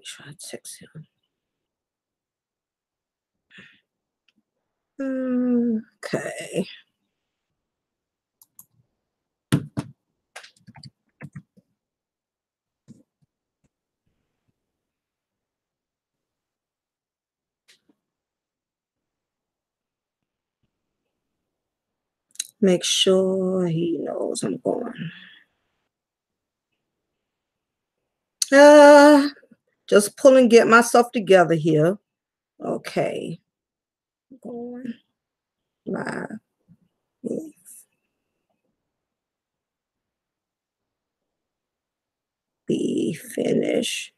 Make sure I text him. Okay. Make sure he knows I'm going. Just pull and get myself together here. Okay. Going live. Be finished.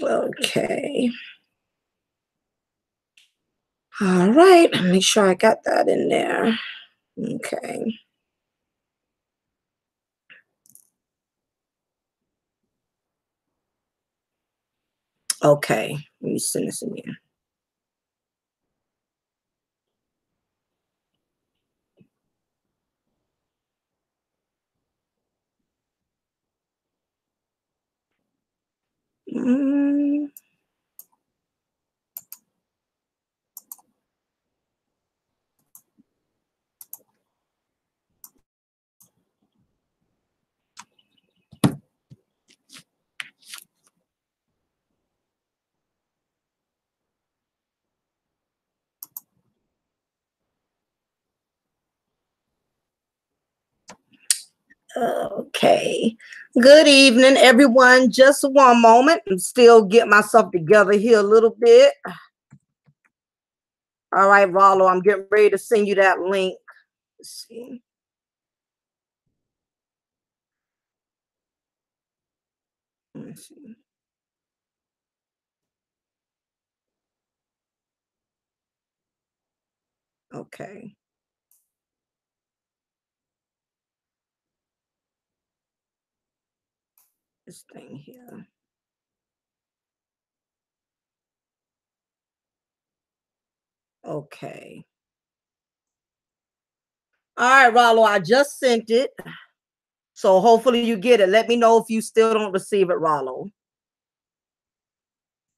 Okay. All right. Make sure I got that in there. Okay. Okay. Let me send this in here. Okay. Good evening, everyone. Just one moment. I'm still getting myself together here a little bit. All right, Rollo, I'm getting ready to send you that link. Let's see. Let's see. Okay. This thing here. Okay. All right, Rollo, I just sent it. So hopefully you get it. Let me know if you still don't receive it, Rollo.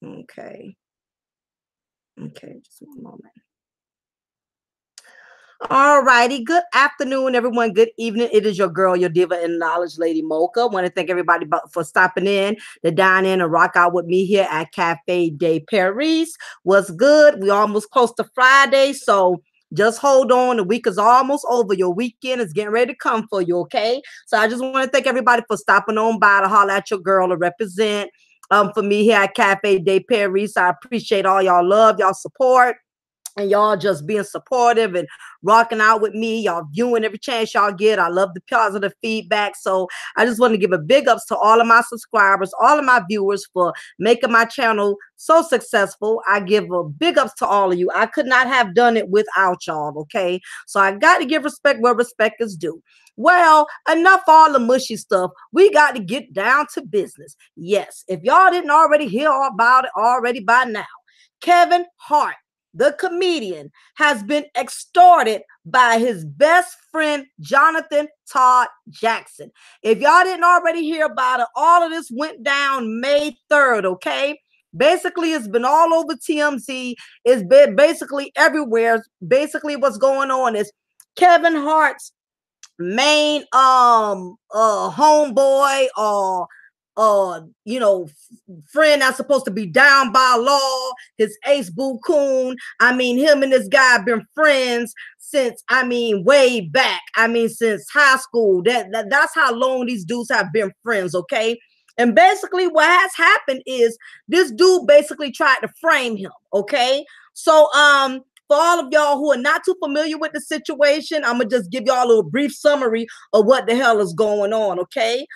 Okay. Okay, just one moment. All righty. Good afternoon, everyone. Good evening. It is your girl, your diva in knowledge, Lady Mocha. I want to thank everybody for stopping in to dine in and rock out with me here at Cafe de Paris. What's good? We almost close to Friday, so just hold on. The week is almost over. Your weekend is getting ready to come for you, okay? So I just want to thank everybody for stopping on by to holler at your girl to represent for me here at Cafe de Paris. I appreciate all y'all love, y'all support. And y'all just being supportive and rocking out with me. Y'all viewing every chance y'all get. I love the positive feedback. So I just want to give a big ups to all of my subscribers, all of my viewers for making my channel so successful. I give a big ups to all of you. I could not have done it without y'all, okay? So I got to give respect where respect is due. Well, enough all the mushy stuff. We got to get down to business. Yes, if y'all didn't already hear about it already by now, Kevin Hart, the comedian, has been extorted by his best friend, Jonathan Todd Jackson. If y'all didn't already hear about it, all of this went down May 3rd, okay? Basically, it's been all over TMZ. It's been basically everywhere. Basically, what's going on is Kevin Hart's main homeboy or you know, friend that's supposed to be down by law, his ace boo coon. I mean, him and this guy have been friends since, I mean, way back. I mean, since high school. That's how long these dudes have been friends, okay? And basically what has happened is this dude basically tried to frame him, okay? So for all of y'all who are not too familiar with the situation, I'm gonna just give y'all a little brief summary of what the hell is going on, okay?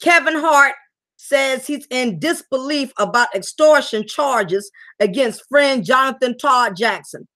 Kevin Hart says he's in disbelief about extortion charges against friend Jonathan Todd Jackson.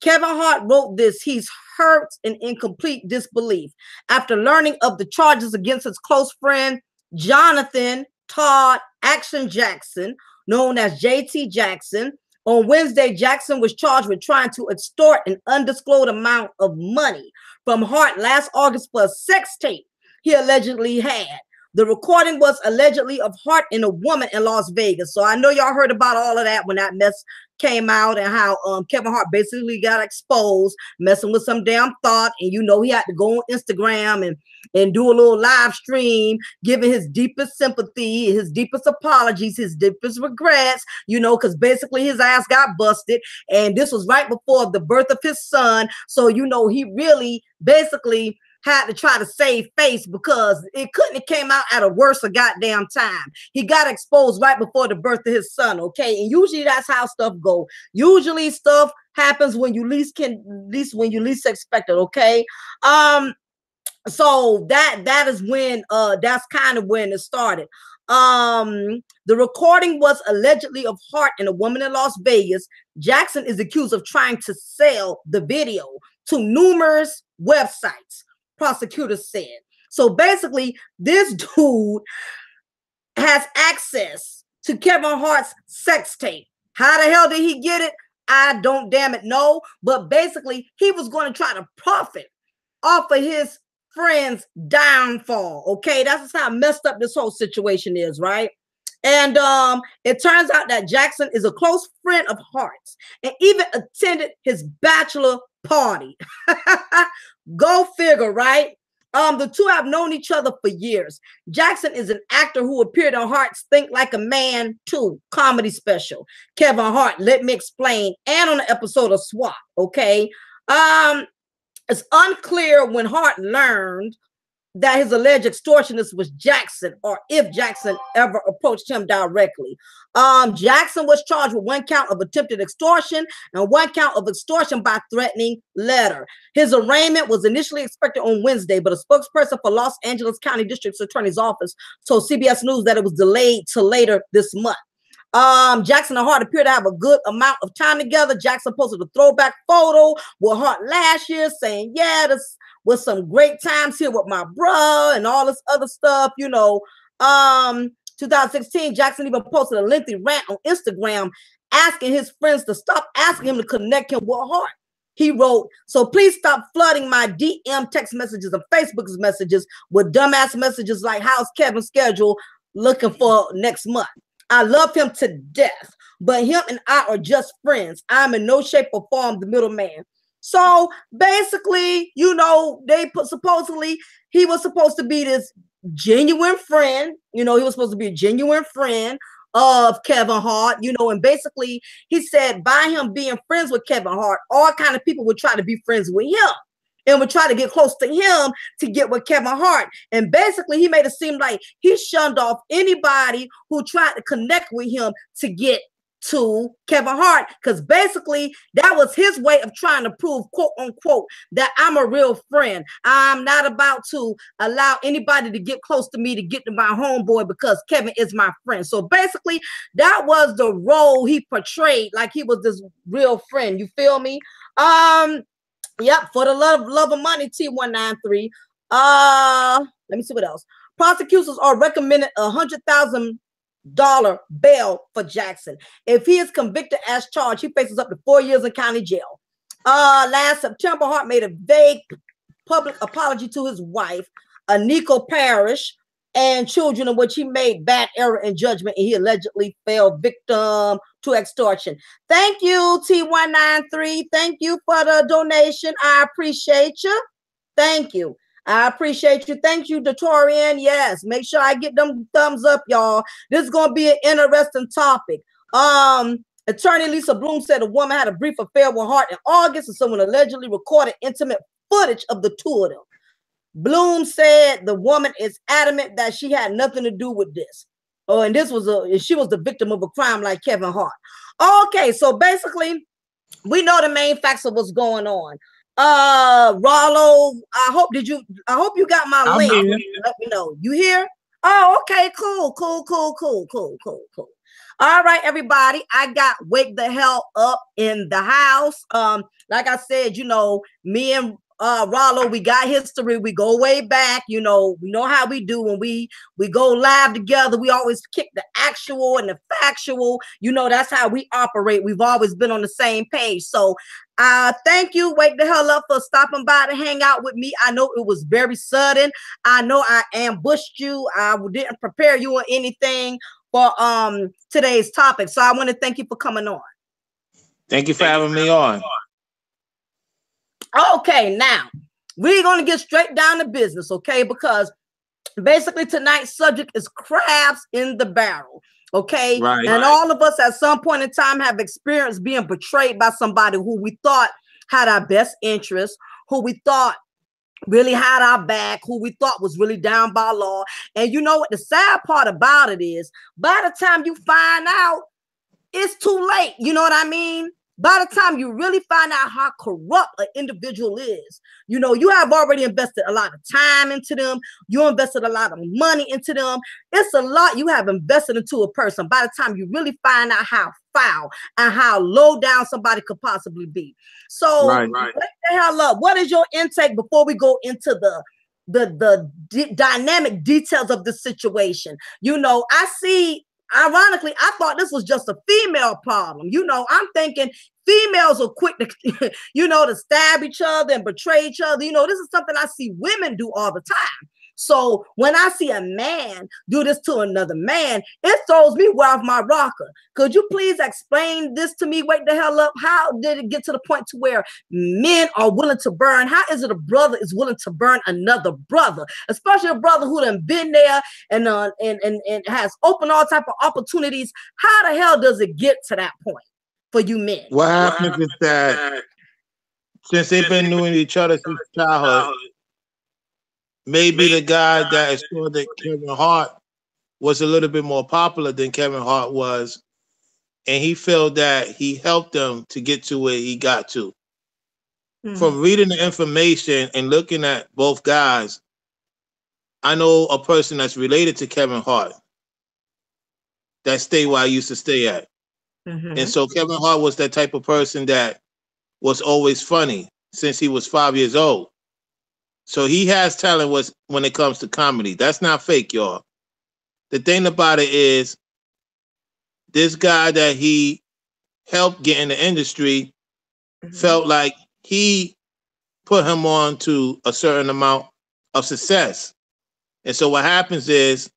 Kevin Hart wrote this. He's hurt and in complete disbelief after learning of the charges against his close friend Jonathan Todd Action Jackson, known as JT Jackson. On Wednesday, Jackson was charged with trying to extort an undisclosed amount of money from Hart last August for a sex tape he allegedly had. The recording was allegedly of Hart and a woman in Las Vegas. So I know y'all heard about all of that when that mess came out, and how Kevin Hart basically got exposed messing with some damn thought. And you know, he had to go on Instagram and do a little live stream giving his deepest sympathy, his deepest apologies, his deepest regrets, you know, because basically his ass got busted. And this was right before the birth of his son. So, you know, he really basically had to try to save face, because it couldn't have came out at a worse goddamn time. He got exposed right before the birth of his son, okay? And usually that's how stuff go. Usually stuff happens when you least expect it, okay? So that is when that's kind of when it started. The recording was allegedly of Hart and a woman in Las Vegas. Jackson is accused of trying to sell the video to numerous websites, prosecutors said. So basically, this dude has access to Kevin Hart's sex tape. How the hell did he get it? I don't damn it know. But basically, he was going to try to profit off of his friend's downfall. Okay, that's how messed up this whole situation is, right? And it turns out that Jackson is a close friend of Hart's and even attended his bachelor party. Go figure, right? The two have known each other for years. Jackson is an actor who appeared on Hart's Think Like a Man 2 comedy special, Kevin Hart, Let Me Explain, and on an episode of SWAT, okay? It's unclear when Hart learned that his alleged extortionist was Jackson, or if Jackson ever approached him directly. Jackson was charged with 1 count of attempted extortion and 1 count of extortion by threatening letter. His arraignment was initially expected on Wednesday, but a spokesperson for Los Angeles County District Attorney's Office told CBS News that it was delayed to later this month. Jackson and Hart appear to have a good amount of time together. Jackson posted a throwback photo with Hart last year saying, yeah, this was some great times here with my bro and all this other stuff, you know. 2016, Jackson even posted a lengthy rant on Instagram asking his friends to stop asking him to connect him with Hart. He wrote, so please stop flooding my DM text messages and Facebook's messages with dumbass messages like, how's Kevin's schedule looking for next month? I love him to death, but him and I are just friends. I'm in no shape or form the middleman. So basically, you know, they put supposedly he was supposed to be this genuine friend. You know, he was supposed to be a genuine friend of Kevin Hart, you know, and basically he said by him being friends with Kevin Hart, all kind of people would try to be friends with him and would try to get close to him to get with Kevin Hart. And basically he made it seem like he shunned off anybody who tried to connect with him to get to Kevin Hart, because basically that was his way of trying to prove, quote unquote, that I'm a real friend. I'm not about to allow anybody to get close to me to get to my homeboy because Kevin is my friend. So basically that was the role he portrayed, like he was this real friend. You feel me? Yep, for the love of money, T193. Let me see what else. Prosecutors are recommending $100,000 bail for Jackson. If he is convicted as charged, he faces up to 4 years in county jail. Last September, Hart made a vague public apology to his wife, Anika Parrish, and children, in which he made bad error in judgment, and he allegedly fell victim to extortion. Thank you, T193. Thank you for the donation. I appreciate you. Thank you. I appreciate you. Thank you, Datorian. Yes, make sure I get them thumbs up, y'all. This is going to be an interesting topic. Attorney Lisa Bloom said a woman had a brief affair with Hart in August, and someone allegedly recorded intimate footage of the two of them. Bloom said the woman is adamant that she had nothing to do with this. Oh, and she was the victim of a crime like Kevin Hart. Okay, so basically, we know the main facts of what's going on. Rollo, I hope you got my link. Let me know. You here? Oh, okay, cool. All right, everybody. I got Wake the Hell Up in the house. Like I said, you know, me and Rollo, we got history. We go way back. You know, we know how we do when we go live together. We always kick the actual and the factual. You know, that's how we operate. We've always been on the same page. So thank you. Wake the hell up for stopping by to hang out with me. I know it was very sudden. I know I ambushed you. I didn't prepare you or anything for today's topic. So I want to thank you for coming on. Thank you for having me on. Okay, now we're going to get straight down to business, okay? Because basically tonight's subject is crabs in the barrel, okay? Right. And all of us at some point in time have experienced being betrayed by somebody who we thought had our best interest, who we thought really had our back, who we thought was really down by law. And you know what the sad part about it is, by the time you find out, it's too late. You know what I mean? By the time you really find out how corrupt an individual is, you know, you have already invested a lot of time into them. You invested a lot of money into them. It's a lot you have invested into a person. By the time you really find out how foul and how low down somebody could possibly be. So right. What the hell up? What is your intake before we go into the dynamic details of the situation? You know, ironically, I thought this was just a female problem. You know, I'm thinking females are quick to, you know, to stab each other and betray each other. You know, this is something I see women do all the time. So when I see a man do this to another man, it throws me way off my rocker. Could you please explain this to me? Wake the hell up. How did it get to the point to where men are willing to burn? How is it a brother is willing to burn another brother, especially a brother who done been there and has opened all type of opportunities? How the hell does it get to that point for you men? What happens is that since they've been knowing each other since childhood, maybe the guy that saw that Kevin Hart was a little bit more popular than Kevin Hart was, and he felt that he helped them to get to where he got to. From reading the information and looking at both guys, I know a person that's related to Kevin Hart that stayed where I used to stay at. And so Kevin Hart was that type of person that was always funny since he was 5 years old. So he has talent when it comes to comedy. That's not fake, y'all. The thing about it is, this guy that he helped get in the industry felt like he put him on to a certain amount of success. And so what happens is,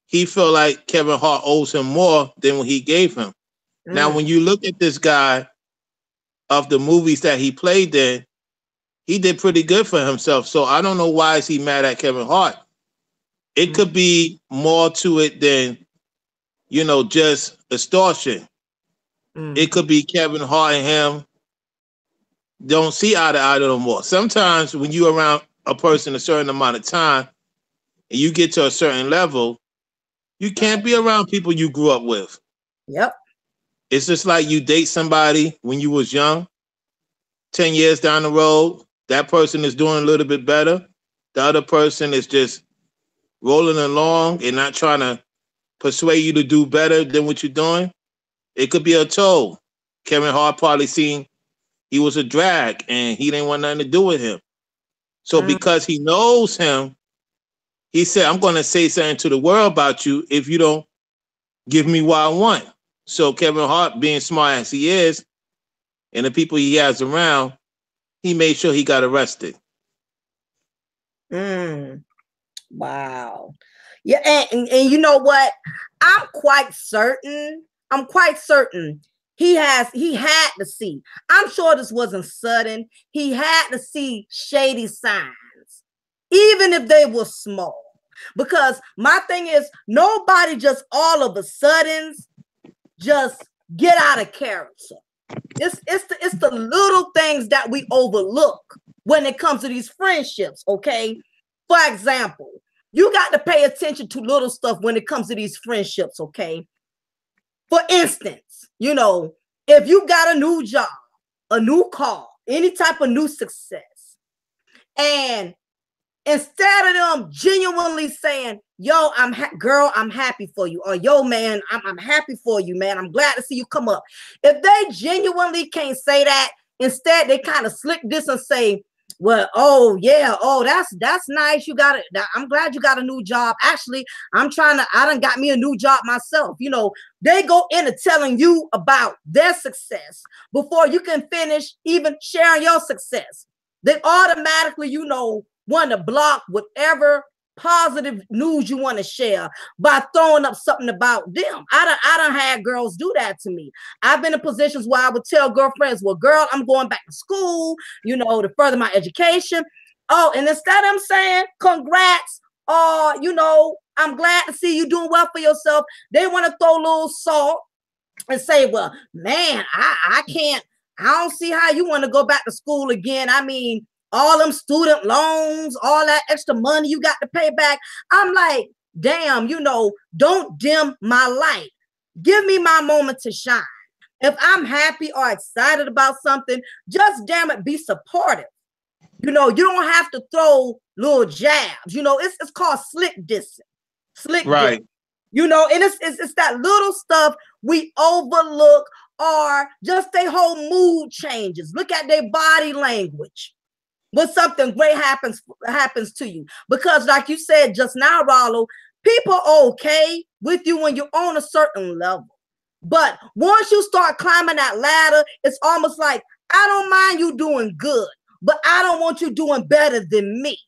he felt like Kevin Hart owes him more than what he gave him. Now, when you look at this guy of the movies that he played in, he did pretty good for himself. So I don't know why is he mad at Kevin Hart. It could be more to it than, you know, just extortion. It could be Kevin Hart and him don't see eye to eye no more. Sometimes when you're around a person a certain amount of time and you get to a certain level, you can't be around people you grew up with. Yep. It's just like you date somebody when you was young. 10 years down the road, that person is doing a little bit better. The other person is just rolling along and not trying to persuade you to do better than what you're doing. It could be a toll. Kevin Hart probably seen he was a drag and he didn't want nothing to do with him. So because he knows him, he said, I'm going to say something to the world about you if you don't give me what I want. So Kevin Hart, being smart as he is, and the people he has around, he made sure he got arrested. Wow. Yeah, and you know what? I'm quite certain he had to see. I'm sure this wasn't sudden. He had to see shady signs, even if they were small. Because my thing is, nobody just all of a sudden just get out of character. It's the little things that we overlook when it comes to these friendships, okay? For example, you got to pay attention to little stuff when it comes to these friendships, okay? For instance, you know, if you got a new job, a new car, any type of new success, and instead of them genuinely saying, yo, girl, I'm happy for you, or yo, man, I'm happy for you, man, I'm glad to see you come up. If they genuinely can't say that, instead they kind of slick this and say, Well, oh yeah, oh that's nice. You got it. I'm glad you got a new job. Actually, I done got me a new job myself. You know, they go into telling you about their success before you can finish even sharing your success. They automatically, you know, want to block whatever positive news you want to share by throwing up something about them. I done had girls do that to me. I've been in positions where I would tell girlfriends, well, girl, I'm going back to school, you know, to further my education. Oh, and instead of them saying, congrats, or, you know, I'm glad to see you doing well for yourself, they want to throw a little salt and say, well, man, I can't, I don't see how you want to go back to school again. I mean, all them student loans, all that extra money you got to pay back. I'm like, damn, you know, don't dim my light. Give me my moment to shine. If I'm happy or excited about something, just damn it, be supportive. You know, you don't have to throw little jabs. You know, it's called slick dissing. Slick Right. dissing. You know, and it's that little stuff we overlook, or just their whole mood changes. Look at their body language when something great happens to you. Because like you said just now, Rollo, people are okay with you when you're on a certain level. But once you start climbing that ladder, it's almost like, I don't mind you doing good, but I don't want you doing better than me.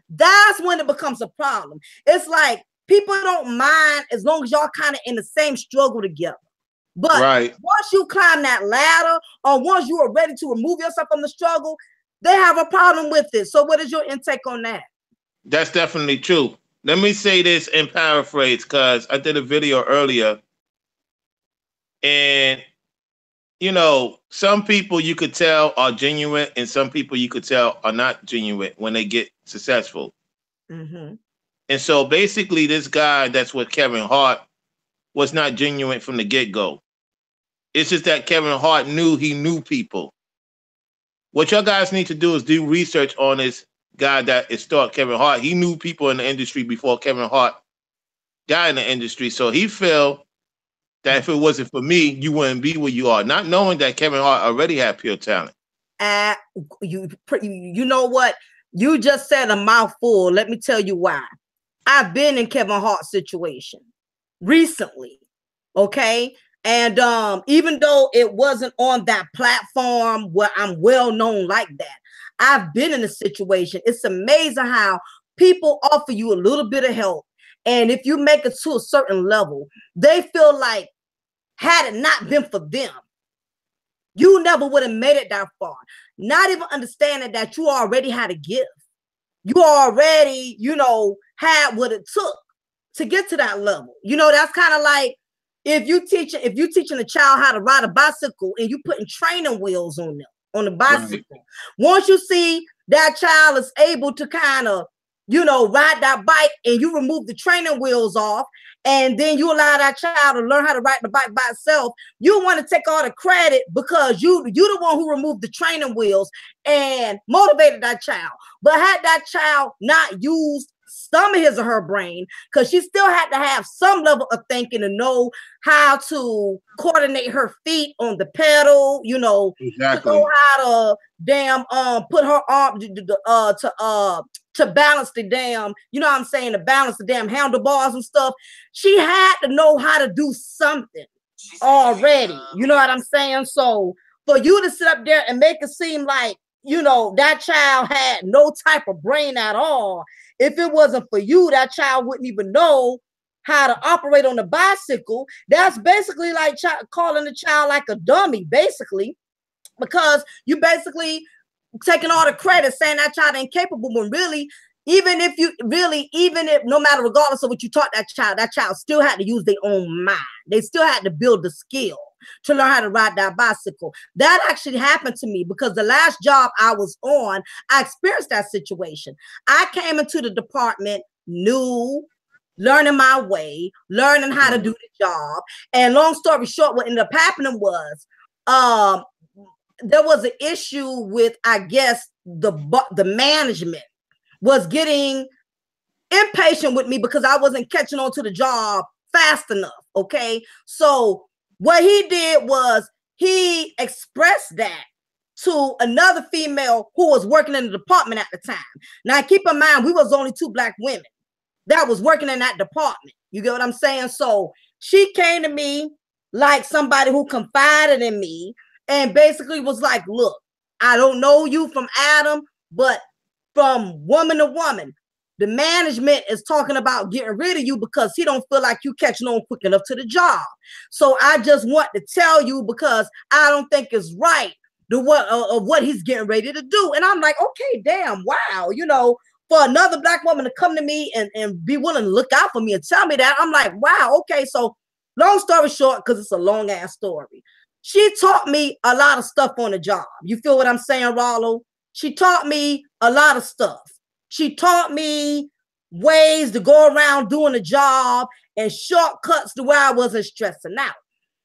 That's when it becomes a problem. It's like people don't mind as long as y'all kind of in the same struggle together. But Right. once you climb that ladder, or once you are ready to remove yourself from the struggle, they have a problem with it. So what is your intake on that? That's definitely true. Let me say this in paraphrase, because I did a video earlier, and you know, some people you could tell are genuine, and some people you could tell are not genuine when they get successful. Mm-hmm. And so basically, this guy that's with Kevin Hart was not genuine from the get go. It's just that Kevin Hart knew he knew people. What y'all guys need to do is do research on this guy that is start Kevin Hart. He knew people in the industry before Kevin Hart got in the industry. So he felt that if it wasn't for me, you wouldn't be where you are. Not knowing that Kevin Hart already had pure talent. Uh, you know what? You just said a mouthful. Let me tell you why. I've been in Kevin Hart's situation recently. Okay. And even though it wasn't on that platform where I'm well known like that, I've been in a situation. It's amazing how people offer you a little bit of help. And if you make it to a certain level, they feel like, had it not been for them, you never would have made it that far. Not even understanding that you already had a gift. You already, you know, had what it took to get to that level. You know, that's kind of like if you teaching a child how to ride a bicycle and you putting training wheels on them on the bicycle. Right. Once you see that child is able to kind of, you know, ride that bike, and you remove the training wheels off, and then you allow that child to learn how to ride the bike by itself, you want to take all the credit because you the one who removed the training wheels and motivated that child. But had that child not used some of his or her brain, because she still had to have some level of thinking to know how to coordinate her feet on the pedal, you know, exactly. to know how to damn put her arm to balance the damn, you know what I'm saying, to balance the damn handlebars and stuff. She had to know how to do something already. You know what I'm saying? So for you to sit up there and make it seem like, you know, that child had no type of brain at all. If it wasn't for you, that child wouldn't even know how to operate on the bicycle. That's basically like calling the child like a dummy, basically, because you basically taking all the credit, saying that child ain't capable, when really, even if no matter, regardless of what you taught that child still had to use their own mind. They still had to build the skill to learn how to ride that bicycle. That actually happened to me because the last job I was on, I experienced that situation. I came into the department new, learning my way, learning how to do the job. And long story short, what ended up happening was there was an issue with, I guess, the management was getting impatient with me because I wasn't catching on to the job fast enough. Okay. So what he did was he expressed that to another female who was working in the department at the time. Now, keep in mind, we was only 2 Black women that was working in that department. You get what I'm saying? So she came to me like somebody who confided in me and basically was like, look, I don't know you from Adam, but from woman to woman, the management is talking about getting rid of you because he don't feel like you catching on quick enough to the job. So I just want to tell you because I don't think it's right of what he's getting ready to do. And I'm like, okay, damn, wow, you know, for another Black woman to come to me and be willing to look out for me and tell me that, I'm like, wow, okay. So long story short, because it's a long ass story, she taught me a lot of stuff on the job. You feel what I'm saying, Rollo? She taught me a lot of stuff. She taught me ways to go around doing the job and shortcuts to where I wasn't stressing out.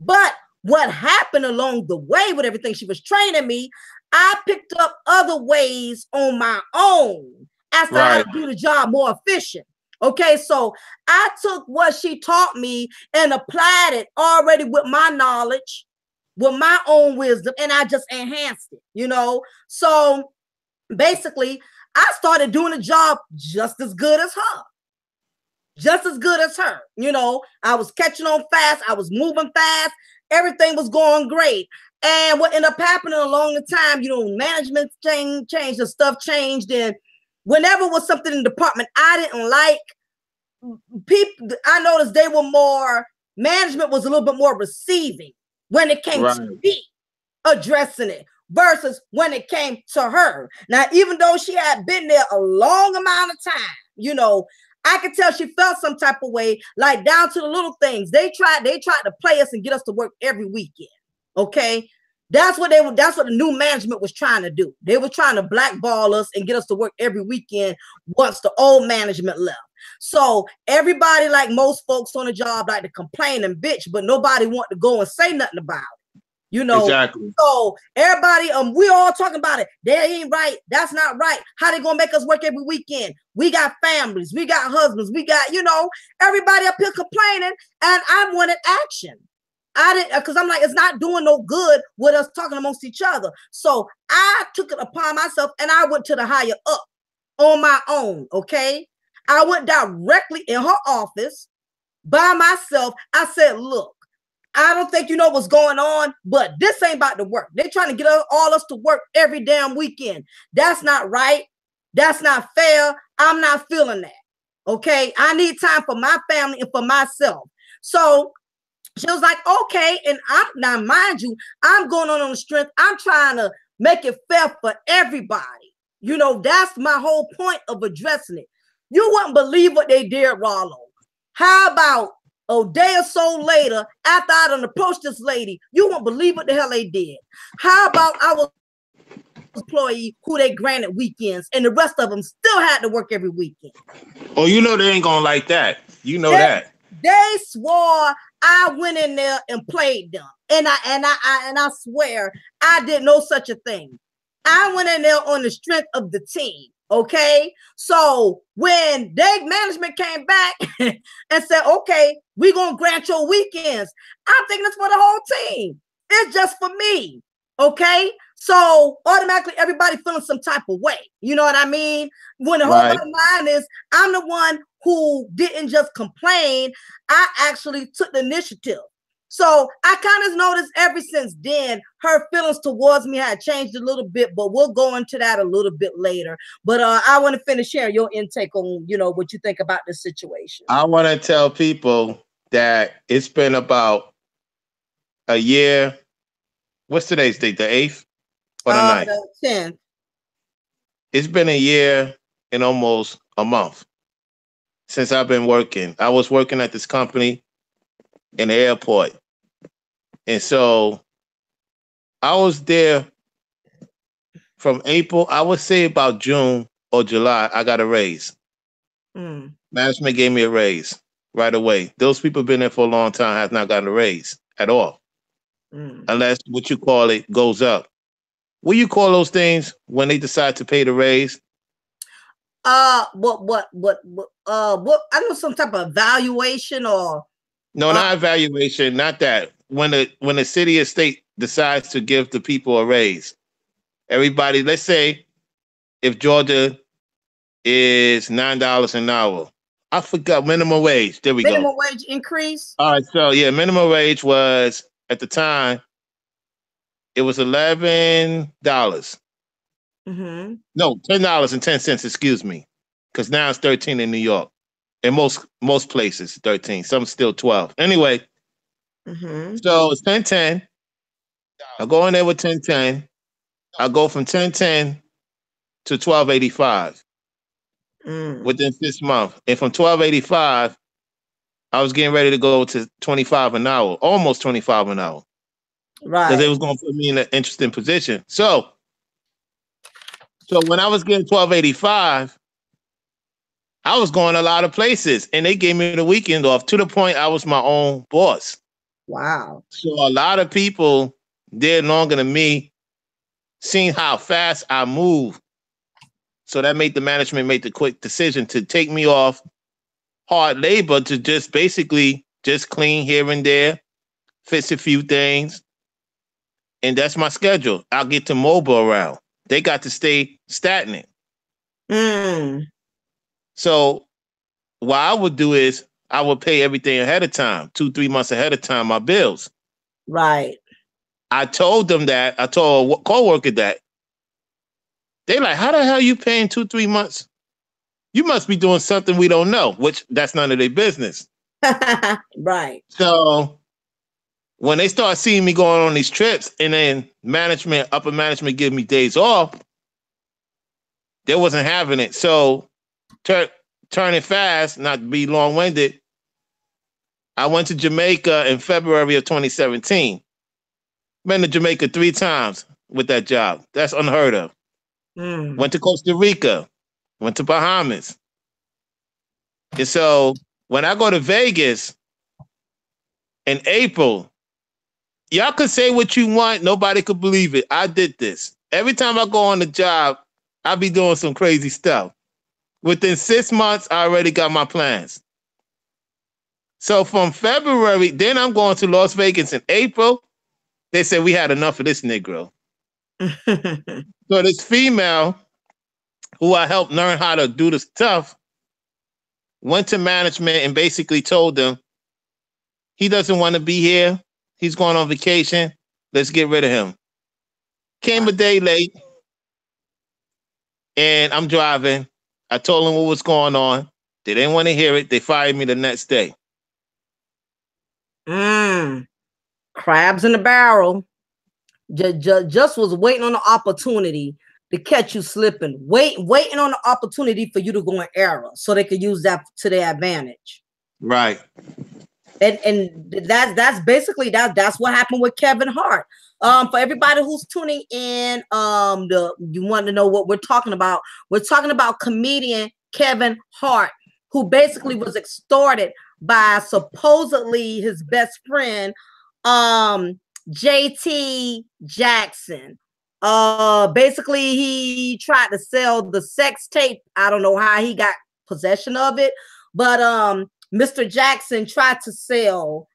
But what happened along the way with everything she was training me, I picked up other ways on my own as to how to do the job more efficient. Okay, so I took what she taught me and applied it already with my knowledge, with my own wisdom, and I just enhanced it, you know? So basically, I started doing the job just as good as her. Just as good as her. You know, I was catching on fast. I was moving fast. Everything was going great. And what ended up happening along the time, you know, management changed, the stuff changed. And whenever was something in the department I didn't like, people, I noticed they were more, management was a little bit more receiving when it came to me addressing it versus when it came to her. Now, even though she had been there a long amount of time, you know, I could tell she felt some type of way, like down to the little things. They tried to play us and get us to work every weekend. Okay. That's what the new management was trying to do. They were trying to blackball us and get us to work every weekend once the old management left. So everybody, like most folks on the job, like to complain and bitch, but nobody want to go and say nothing about it. You know, exactly. So everybody, we all talking about it. That ain't right. That's not right. How they gonna make us work every weekend? We got families, we got husbands, we got, you know, everybody up here complaining, and I wanted action. I didn't, because I'm like, it's not doing no good with us talking amongst each other. So I took it upon myself and I went to the higher up on my own. Okay, I went directly in her office by myself. I said, look, I don't think you know what's going on, but this ain't about to work. They're trying to get all us to work every damn weekend. That's not right. That's not fair. I'm not feeling that. Okay. I need time for my family and for myself. So she was like, okay. And now, mind you, I'm going on the strength. I'm trying to make it fair for everybody. You know, that's my whole point of addressing it. You wouldn't believe what they did, Rollo. How about a day or so later, after I done approached this lady, you won't believe what the hell they did. How about our employee who they granted weekends and the rest of them still had to work every weekend? Oh, you know they ain't gonna like that. You know that. They swore I went in there and played them. And I swear I did no such a thing. I went in there on the strength of the team. Okay, so when their management came back and said, okay, we're gonna grant your weekends, I'm thinking it's for the whole team. It's just for me. Okay, so automatically everybody feeling some type of way. You know what I mean? When the whole bottom line is, I'm the one who didn't just complain, I actually took the initiative. So I kind of noticed ever since then, her feelings towards me had changed a little bit, but we'll go into that a little bit later. But I want to finish sharing your intake on, you know, what you think about this situation. I want to tell people that it's been about a year. What's today's date? The 8th or the 9th? The 10th. It's been a year and almost a month since I've been working. I was working at this company in the airport. And so I was there from April, I would say about June or July, I got a raise. Management gave me a raise right away. Those people have been there for a long time, have not gotten a raise at all. Unless what you call it goes up. What do you call those things when they decide to pay the raise? What I don't know, some type of evaluation or no, not evaluation, not that. When the city or state decides to give the people a raise. Everybody, let's say if Georgia is $9 an hour. I forgot minimum wage. There we go. Minimum wage increase? All right, so yeah, minimum wage was at the time it was $11. Mm-hmm. No, $10.10. Excuse me, because now it's 13 in New York. In most places, 13. Some still 12. Anyway, Mm-hmm. so it's 10.10. I go in there with 10.10. I go from 10.10 to 12.85 Mm. within 6 months, and from 12.85 I was getting ready to go to 25 an hour, almost 25 an hour, because it Right. was going to put me in an interesting position. So when I was getting 12.85, I was going a lot of places, and they gave me the weekend off to the point I was my own boss. Wow. So a lot of people did longer than me, seeing how fast I move. So that made the management make the quick decision to take me off hard labor to just basically just clean here and there, fix a few things, and that's my schedule. I'll get to mobile around. They got to stay stagnant. Mm. So what I would do is I would pay everything ahead of time, 2, 3 months ahead of time, my bills. Right. I told them that. I told a coworker that. They like, how the hell you paying 2, 3 months? You must be doing something we don't know, which that's none of their business. Right. So when they start seeing me going on these trips and then upper management give me days off, they wasn't having it. So turning fast, not to be long-winded, I went to Jamaica in February of 2017. Been to Jamaica 3 times with that job. That's unheard of. Mm. Went to Costa Rica. Went to Bahamas. And so when I go to Vegas in April, y'all could say what you want. Nobody could believe it. I did this. Every time I go on the job, I be doing some crazy stuff. Within 6 months, I already got my plans. So from February, then I'm going to Las Vegas in April. They said we had enough of this Negro. So this female who I helped learn how to do the stuff went to management and basically told them he doesn't want to be here. He's going on vacation. Let's get rid of him. Came a day late and I'm driving. I told them what was going on. They didn't want to hear it. They fired me the next day. Mm. Crabs in the barrel. Just was waiting on the opportunity to catch you slipping. Waiting on the opportunity for you to go in error so they could use that to their advantage. Right. And that's basically that's what happened with Kevin Hart. For everybody who's tuning in, you want to know what we're talking about. We're talking about comedian Kevin Hart, who basically was extorted by supposedly his best friend, JT Jackson. Basically he tried to sell the sex tape. I don't know how he got possession of it, but Mr. Jackson tried to sell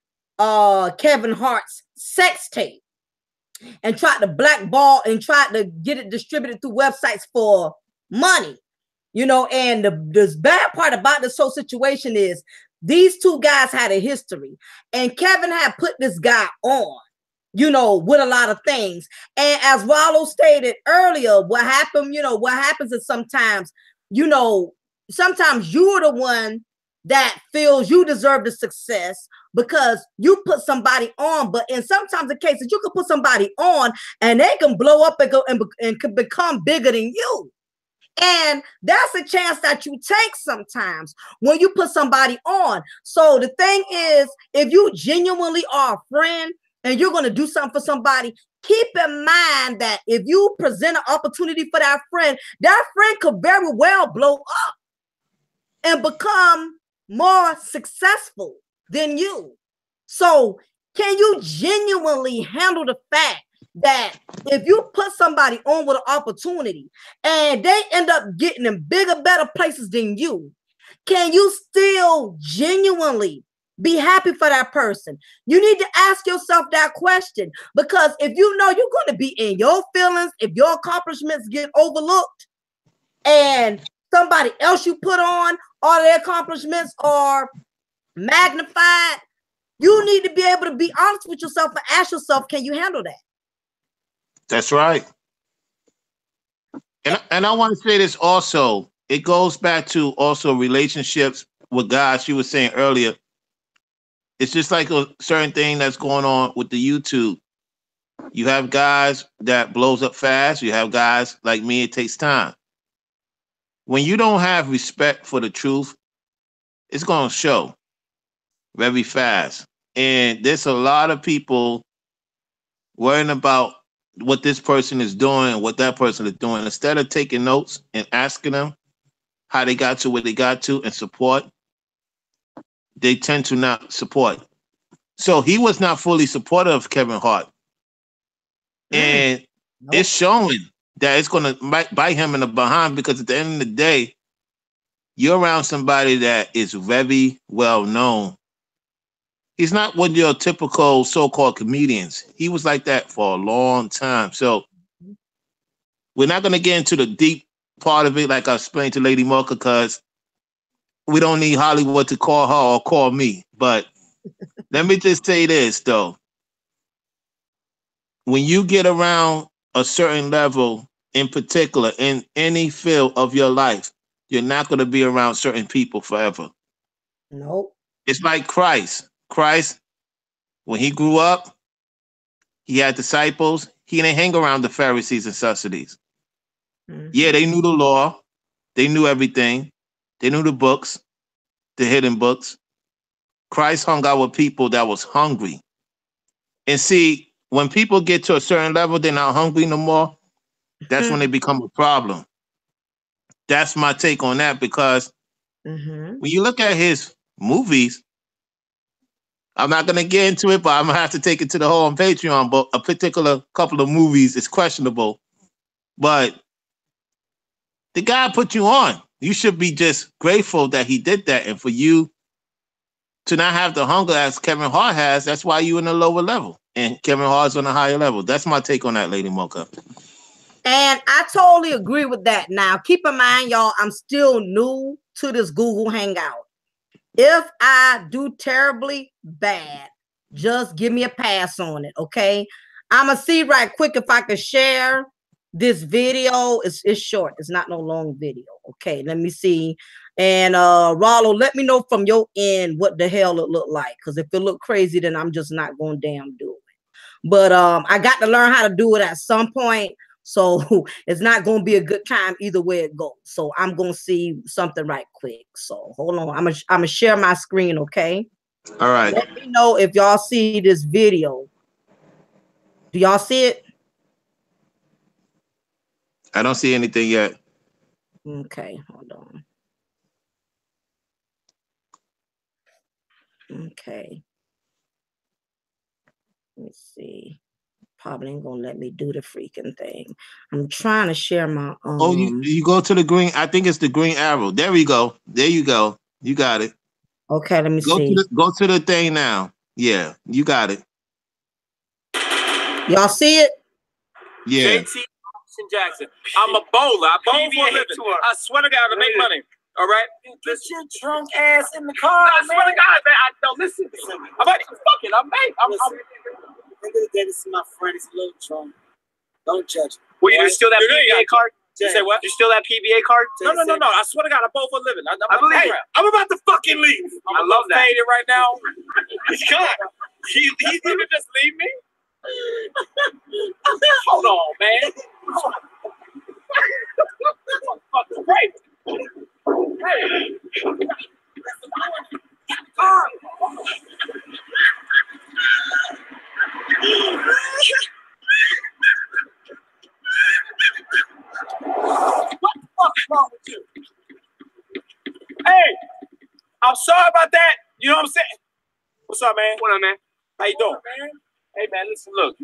Kevin Hart's sex tape and tried to blackball and tried to get it distributed through websites for money. You know, and the bad part about this whole situation is these two guys had a history, and Kevin had put this guy on, you know, with a lot of things. And as Rollo stated earlier, what happened, you know, what happens is sometimes, you know, sometimes you're the one that feels you deserve the success because you put somebody on. But in sometimes the cases, you can put somebody on and they can blow up and go and could become bigger than you. And that's a chance that you take sometimes when you put somebody on. So the thing is, if you genuinely are a friend and you're going to do something for somebody, keep in mind that if you present an opportunity for that friend could very well blow up and become more successful than you. So can you genuinely handle the fact that if you put somebody on with an opportunity and they end up getting in bigger, better places than you, can you still genuinely Be happy for that person. You need to ask yourself that question, because if you know you're going to be in your feelings, if your accomplishments get overlooked and somebody else you put on, all their accomplishments are magnified, you need to be able to be honest with yourself and ask yourself, can you handle that? That's right. And I want to say this also. It goes back to also relationships with God. She was saying earlier, it's just like a certain thing that's going on with the YouTube. You have guys that blows up fast. You have guys like me, it takes time. When you don't have respect for the truth, it's going to show very fast. And there's a lot of people worrying about what this person is doing and what that person is doing. Instead of taking notes and asking them how they got to where they got to and support, they tend to not support. So he was not fully supportive of Kevin Hart. And it's showing that it's going to bite him in the behind, because at the end of the day, you're around somebody that is very well known. He's not one of your typical so-called comedians. He was like that for a long time. So we're not going to get into the deep part of it like I explained to Lady Mocha, because we don't need Hollywood to call her or call me. But let me just say this, though. When you get around a certain level, in particular, in any field of your life, you're not going to be around certain people forever. Nope. It's like Christ. Christ, when he grew up, he had disciples. He didn't hang around the Pharisees and Sadducees. Yeah, they knew the law. They knew everything. They knew the books, the hidden books. Christ hung out with people that was hungry. And see, when people get to a certain level, they're not hungry no more. That's when they become a problem. That's my take on that, because when you look at his movies, I'm not going to get into it, but I'm going to have to take it to the whole on Patreon. But a particular couple of movies is questionable. But the guy put you on. You should be just grateful that he did that. And for you to not have the hunger as Kevin Hart has, that's why you're in a lower level. And Kevin Hart's on a higher level. That's my take on that, Lady Mocha. And I totally agree with that. Now, keep in mind, y'all, I'm still new to this Google Hangout. If I do terribly bad, just give me a pass on it, okay? I'm going to see right quick if I can share this video. It's short. It's not no long video. Okay, let me see. And Rollo, let me know from your end what the hell it looked like. Because if it look crazy, then I'm just not going to damn do it. But I got to learn how to do it at some point. So it's not going to be a good time either way it goes. So I'm going to see something right quick. So hold on. I'm going to share my screen, okay? All right. Let me know if y'all see this video. Do y'all see it? I don't see anything yet. Okay, hold on. Okay. Let me see. Probably ain't gonna let me do the freaking thing. I'm trying to share my Oh, you go to the green. I think it's the green arrow. There we go. There you go. You got it. Okay, let me see. Go to the thing now. Yeah, you got it. Y'all see it? Yeah. JT Jackson. I'm a bowler. I bowl for a living. I swear to God to make money. All right? Get your drunk ass in the car. I swear to God, man. No, listen. I'm like, fuck it. I'm This is my friend. He's a little drunk. Don't judge him. Well, you steal that PBA card? You say what? You steal that PBA card? No. I swear to God, I bowl for a living. I'm about to fucking leave. I love that. Faded right now. He's gone. He's gonna just leave me? Hold on, man. Fucking great. Hey. What the fuck is wrong with you? Hey, I'm sorry about that. You know what I'm saying? What's up, man? What up, man? How you doing? Hey, man, listen, look.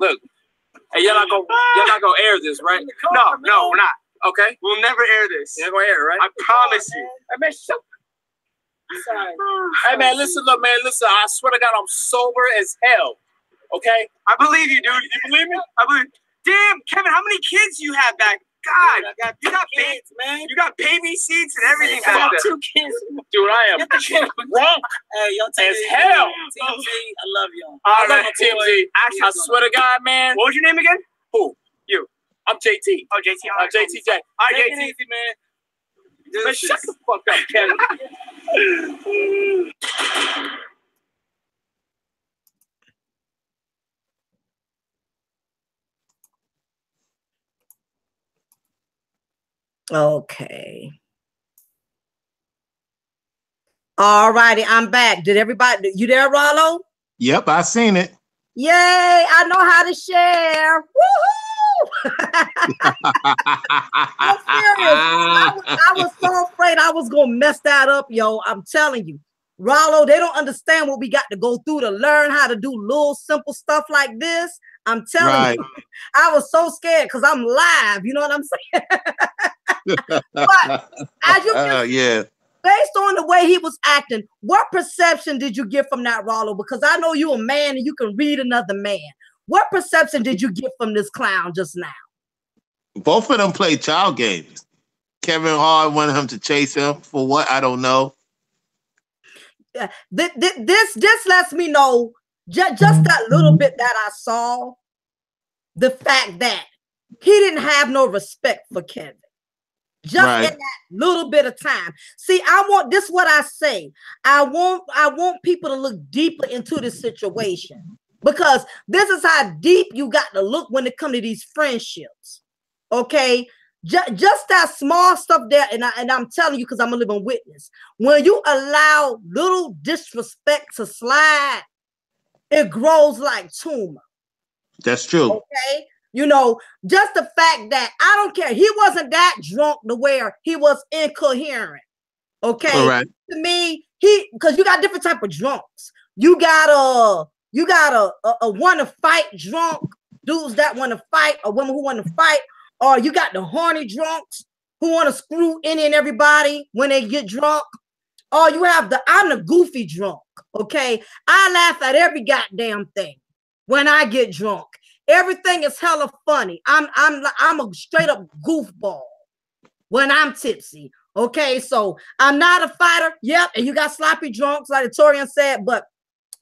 Hey, y'all not gonna air this, right? No, we're not. Okay? We'll never air this. You're not gonna air it, right? I promise you. Hey, man, shut Sorry. Hey man, listen, look, man, listen. I swear to God, I'm sober as hell. Okay? I believe you, dude. You believe me? I believe. Damn, Kevin, how many kids you have back? God, you got kids, man. You got baby seats and everything I got back there. 2 kids. Dude, I am drunk Hey, y'all as hell. TMZ, I love y'all. All right, my TMZ. boy. I swear to God, man. What was your name again? Who? You. I'm JT. Oh, JT. All right, JT J. All right, Take it JT. easy, man. Man, shut the fuck up, Kevin. Okay. All righty, I'm back. Did everybody, you there, Rollo? Yep, I seen it. Yay, I know how to share. Woohoo! I'm serious. I was so afraid I was going to mess that up, yo. I'm telling you. Rollo, they don't understand what we got to go through to learn how to do little simple stuff like this. I'm telling you, I was so scared because I'm live. You know what I'm saying? But as you can yeah. based on the way he was acting, what perception did you get from that, Rollo? Because I know you're a man and you can read another man. What perception did you get from this clown just now? Both of them played child games. Kevin Hart wanted him to chase him for what? I don't know. This lets me know just that little bit that I saw, the fact that he didn't have no respect for Kevin. Just in that little bit of time. See, this is what I say. I want people to look deeper into this situation, because this is how deep you got to look when it comes to these friendships. Okay. Just that small stuff there, and I'm telling you, because I'm a living witness. When you allow little disrespect to slide, it grows like tumor. That's true. Okay. You know, just the fact that I don't care. He wasn't that drunk to where he was incoherent. Okay. Correct. To me, because you got different type of drunks. You got a want to fight drunk, dudes that want to fight, or women who want to fight, or you got the horny drunks who want to screw any and everybody when they get drunk. Or you have I'm the goofy drunk. Okay. I laugh at every goddamn thing when I get drunk. Everything is hella funny. I'm a straight up goofball when I'm tipsy. Okay, so I'm not a fighter. Yep, and you got sloppy drunks, like Torian said, but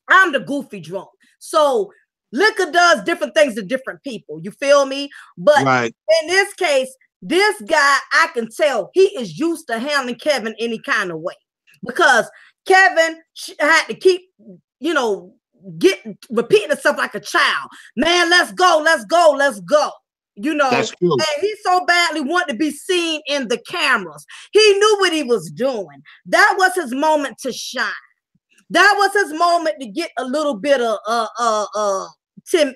I'm the goofy drunk. So liquor does different things to different people. You feel me? But in this case, this guy, I can tell he is used to handling Kevin any kind of way, because Kevin had to keep, repeating itself like a child. Man, let's go, let's go, let's go. And he so badly wanted to be seen in the cameras. He knew what he was doing. That was his moment to shine. That was his moment to get a little bit of 10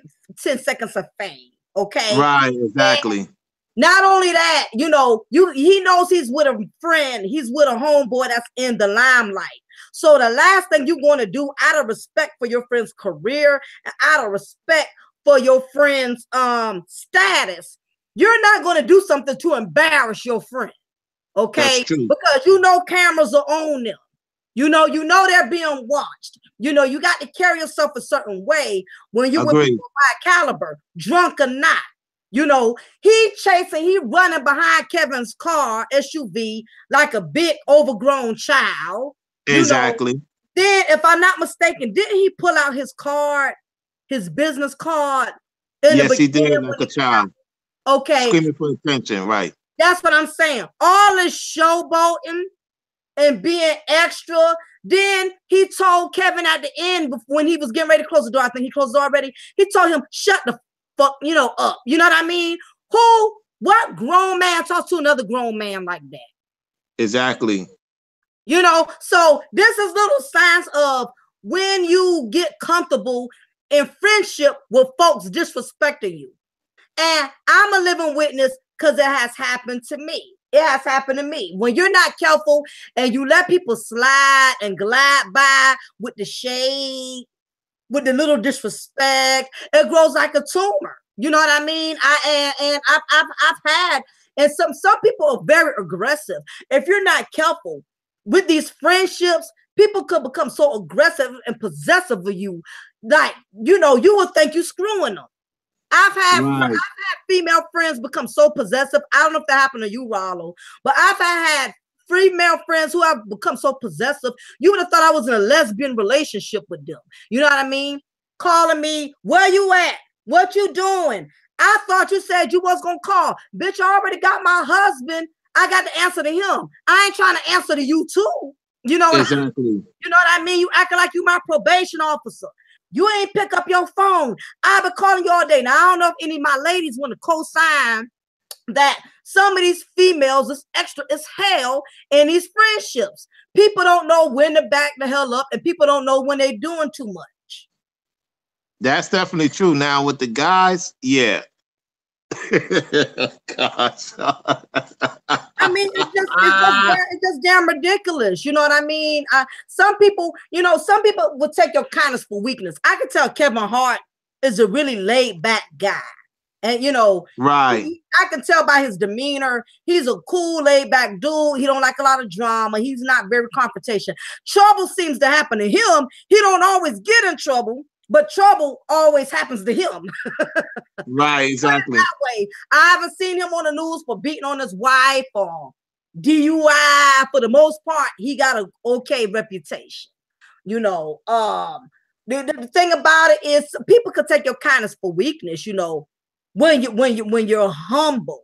seconds of fame. Okay. Right, exactly. And not only that, he knows he's with a friend, he's with a homeboy that's in the limelight. So the last thing you're going to do, out of respect for your friend's career and out of respect for your friend's status, you're not going to do something to embarrass your friend. Okay? Because cameras are on them. They're being watched. You got to carry yourself a certain way when you're with people of high caliber, drunk or not. He running behind Kevin's car, SUV, like a big overgrown child. Exactly. Then, if I'm not mistaken, didn't he pull out his card, his business card? Yes, he did, like a child. Okay. Screaming for attention, right. That's what I'm saying. All this showboating and being extra. Then he told Kevin at the end, when he was getting ready to close the door, I think he closed the door already, he told him, shut the fuck, up. You know what I mean? What grown man talks to another grown man like that? Exactly. So this is little signs of when you get comfortable in friendship with folks disrespecting you. And I'm a living witness because it has happened to me. It has happened to me. When you're not careful and you let people slide and glide by with the shade, with the little disrespect, it grows like a tumor. You know what I mean? I've had, and some people are very aggressive. If you're not careful, with these friendships, people could become so aggressive and possessive of you, like, you know, you would think you screwing them. I've had female friends become so possessive. I don't know if that happened to you, Rollo, but I've had female friends who have become so possessive. You would have thought I was in a lesbian relationship with them. You know what I mean? Calling me, where you at? What you doing? I thought you said you was gonna call. Bitch, I already got my husband. I got to answer to him. I ain't trying to answer to you too. You know what exactly. you know what I mean? You acting like you my probation officer. You ain't pick up your phone. I've been calling you all day. Now, I don't know if any of my ladies want to co-sign that some of these females is extra as hell in these friendships. People don't know when to back the hell up, and people don't know when they're doing too much. That's definitely true. Now with the guys, yeah. Gosh. I mean, it's just damn ridiculous. You know what I mean? Some people, you know, some people will take your kindness for weakness. I can tell Kevin Hart is a really laid back guy. And, you know, right. I can tell by his demeanor, he's a cool, laid back dude. He don't like a lot of drama. He's not very confrontational. Trouble seems to happen to him. He don't always get in trouble, but trouble always happens to him. Right, exactly. That way. I haven't seen him on the news for beating on his wife or DUI. For the most part, he got an okay reputation. You know, the thing about it is people could take your kindness for weakness, you know, when you're humble.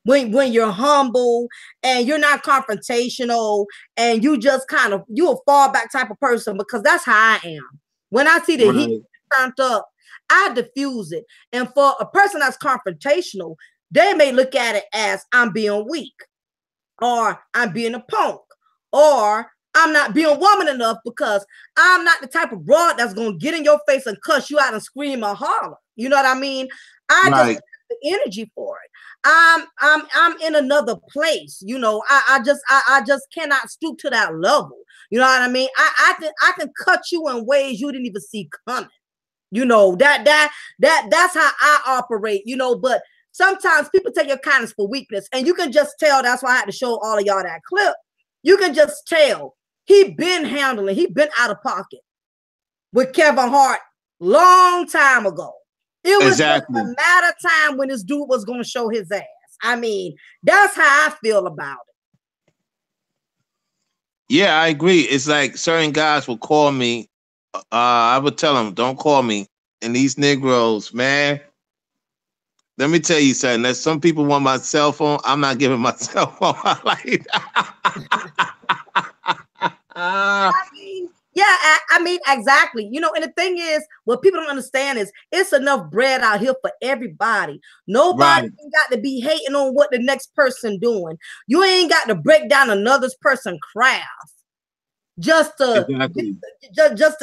When you're humble and you're not confrontational and you just kind of, you a fall back type of person, because that's how I am. When I see the heat turned up, I diffuse it. And for a person that's confrontational, they may look at it as I'm being weak, or I'm being a punk, or I'm not being woman enough, because I'm not the type of broad that's going to get in your face and cuss you out and scream or holler. You know what I mean? I just have the energy for it. I'm in another place. You know, I just cannot stoop to that level. You know what I mean? I can cut you in ways you didn't even see coming. You know, that's how I operate, you know, but sometimes people take your kindness for weakness, and you can just tell. That's why I had to show all of y'all that clip. You can just tell he been out of pocket with Kevin Hart long time ago. It was just a matter of time when this dude was going to show his ass. I mean, that's how I feel about it. Yeah, I agree. It's like certain guys will call me. I would tell them, don't call me. And these Negroes, man, let me tell you something. That some people want my cell phone. I'm not giving my cell phone. I mean, exactly. You know, and the thing is, what people don't understand is it's enough bread out here for everybody. Nobody ain't got to be hating on what the next person doing. You ain't got to break down another person's craft just to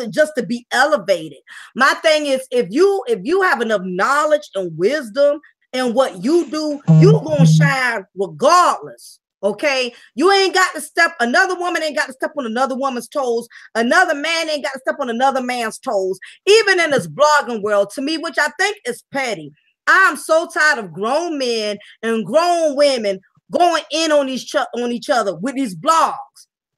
just to be elevated. My thing is, if you have enough knowledge and wisdom in what you do, you gonna shine regardless. Okay, you ain't got to step. Another woman ain't got to step on another woman's toes. Another man ain't got to step on another man's toes. Even in this blogging world, to me, which I think is petty. I'm so tired of grown men and grown women going in on each other with these blogs.